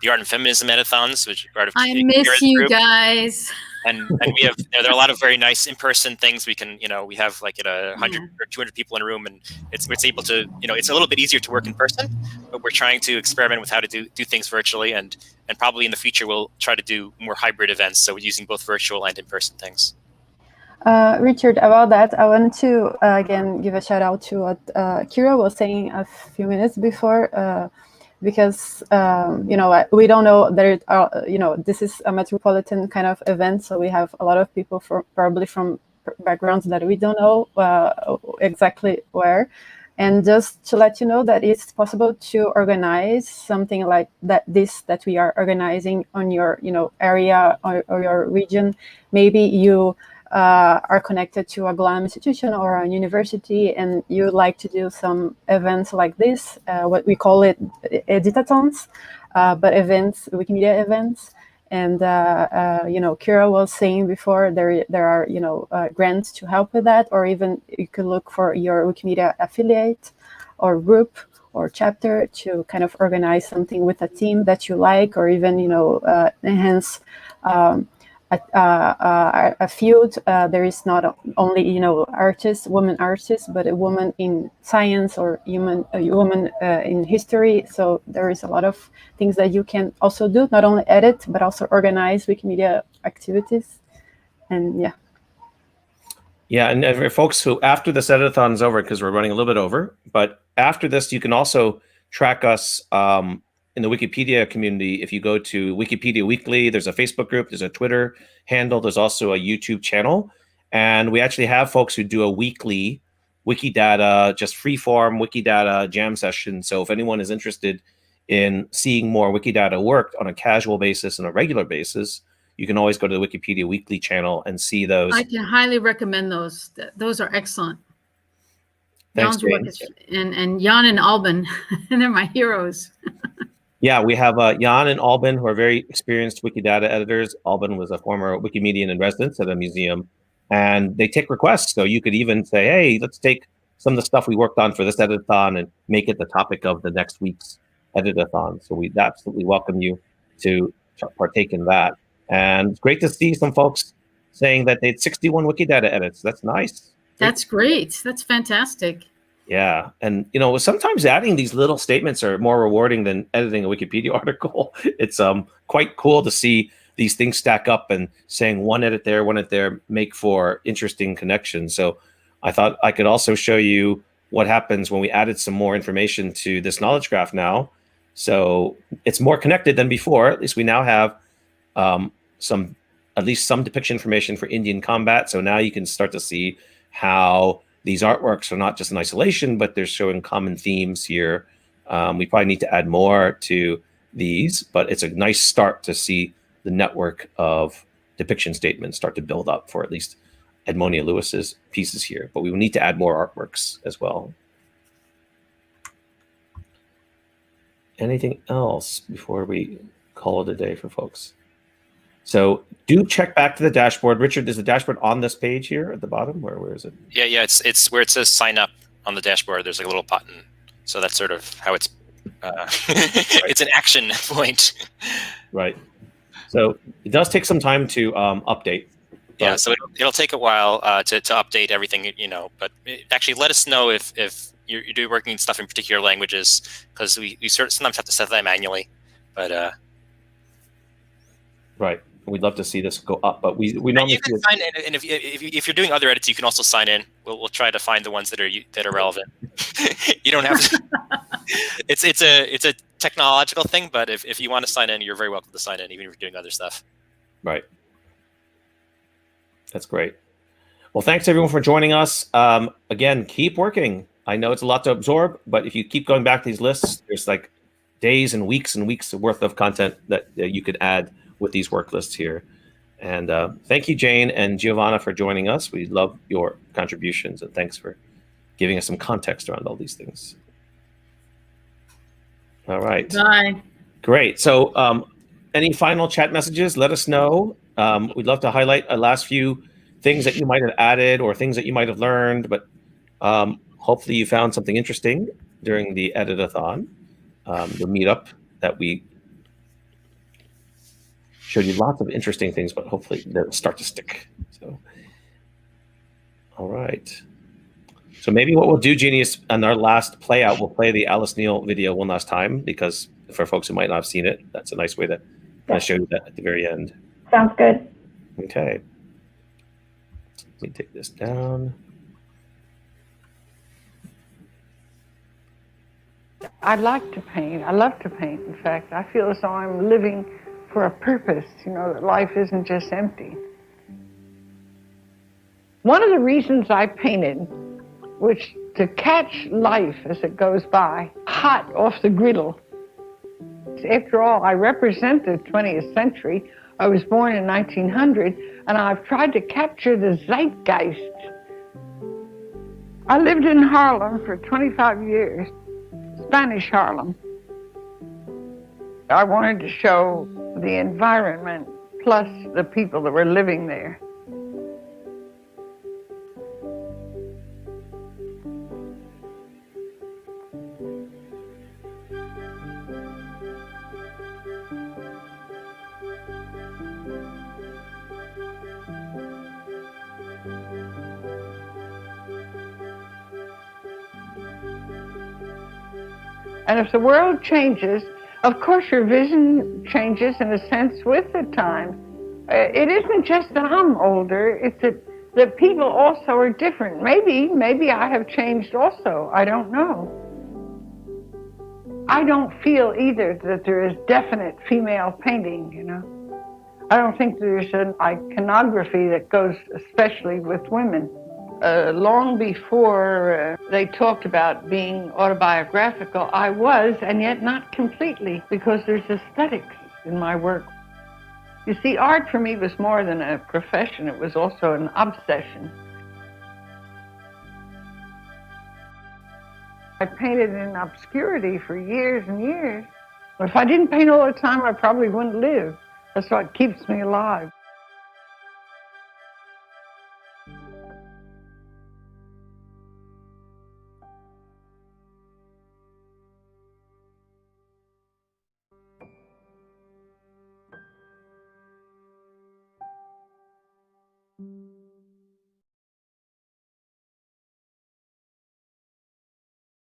the art and feminism editathons, which are I miss you guys. And we have there are a lot of very nice in-person things. We can we have like 100 or 200 people in a room, and it's able to it's a little bit easier to work in person, but we're trying to experiment with how to do things virtually, and probably in the future we'll try to do more hybrid events, so we're using both virtual and in-person things. Richard, about that, I want to again give a shout out to what Kira was saying a few minutes before. Because we don't know that this is a metropolitan kind of event, so we have a lot of people probably from backgrounds that we don't know exactly where. And just to let you know that it's possible to organize something like that we are organizing on your area or your region. Maybe you are connected to a GLAM institution or a university, and you like to do some events like this, what we call it editathons, but events, Wikimedia events. And Kira was saying before, there are grants to help with that, or even you could look for your Wikimedia affiliate or group or chapter to kind of organize something with a team that you like, or even enhance a field. There is not only, you know, artists, women artists, but a woman in science or a woman in history. So there is a lot of things that you can also do, not only edit, but also organize Wikimedia activities. And yeah. Yeah, and for folks who, after this editathon is over, because we're running a little bit over, but after this, you can also track us in the Wikipedia community. If you go to Wikipedia Weekly, there's a Facebook group, there's a Twitter handle, there's also a YouTube channel. And we actually have folks who do a weekly Wikidata, just free-form Wikidata jam session. So if anyone is interested in seeing more Wikidata work on a casual basis and a regular basis, you can always go to the Wikipedia Weekly channel and see those. I can highly recommend those. Those are excellent. Thanks, Jan's work is, and Jan and Alban, they're my heroes. Yeah, we have Jan and Alban, who are very experienced Wikidata editors. Alban was a former Wikimedian in residence at a museum, and they take requests. So you could even say, hey, let's take some of the stuff we worked on for this editathon and make it the topic of the next week's editathon. So we absolutely welcome you to partake in that. And it's great to see some folks saying that they had 61 Wikidata edits. That's nice. That's great. That's fantastic. Yeah. And, you know, sometimes adding these little statements are more rewarding than editing a Wikipedia article. It's quite cool to see these things stack up and saying one edit there, make for interesting connections. So I thought I could also show you what happens when we added some more information to this knowledge graph now. So it's more connected than before. At least we now have at least some depiction information for Indian combat. So now you can start to see how these artworks are not just in isolation, but they're showing common themes here. We probably need to add more to these, but it's a nice start to see the network of depiction statements start to build up for at least Edmonia Lewis's pieces here. But we will need to add more artworks as well. Anything else before we call it a day for folks? So do check back to the dashboard. Richard, is the dashboard on this page here at the bottom? Where is it? Yeah, it's where it says sign up on the dashboard. There's like a little button. So that's sort of how it's it's an action point. Right. So it does take some time to update. Yeah, so it'll take a while to update everything, you know, but actually let us know if you're doing working stuff in particular languages, because we sometimes have to set that manually. But right. We'd love to see this go up, but we normally you can sign in, and if you're doing other edits, you can also sign in. We'll try to find the ones that are relevant. You don't have to. It's a technological thing, but if you want to sign in, you're very welcome to sign in, even if you're doing other stuff. Right. That's great. Well, thanks everyone for joining us. Again, keep working. I know it's a lot to absorb, but if you keep going back to these lists, there's like days and weeks worth of content that you could add with these work lists here. And thank you, Jane and Giovanna, for joining us. We love your contributions, and thanks for giving us some context around all these things. All right. Bye. Great. So any final chat messages, let us know. We'd love to highlight a last few things that you might have added or things that you might have learned, but hopefully you found something interesting during the editathon, the meetup that we showed you lots of interesting things, but hopefully they'll start to stick. So, all right. So maybe what we'll do, Jeannie, is on our last play out, we'll play the Alice Neel video one last time, because for folks who might not have seen it, that's a nice way to kind of show you that at the very end. Sounds good. Okay. Let me take this down. I like to paint. I love to paint, in fact. I feel as though I'm living for a purpose, you know, that life isn't just empty. One of the reasons I painted was to catch life as it goes by, hot off the griddle. After all, I represent the 20th century. I was born in 1900, and I've tried to capture the zeitgeist. I lived in Harlem for 25 years, Spanish Harlem. I wanted to show the environment plus the people that were living there. And if the world changes, of course your vision changes in a sense with the times. It isn't just that I'm older, it's that people also are different. Maybe I have changed also, I don't know. I don't feel either that there is definite female painting, you know. I don't think there's an iconography that goes especially with women. Long before they talked about being autobiographical, I was, and yet not completely, because there's aesthetics in my work. You see, art for me was more than a profession, it was also an obsession. I painted in obscurity for years and years. But if I didn't paint all the time, I probably wouldn't live. That's what keeps me alive.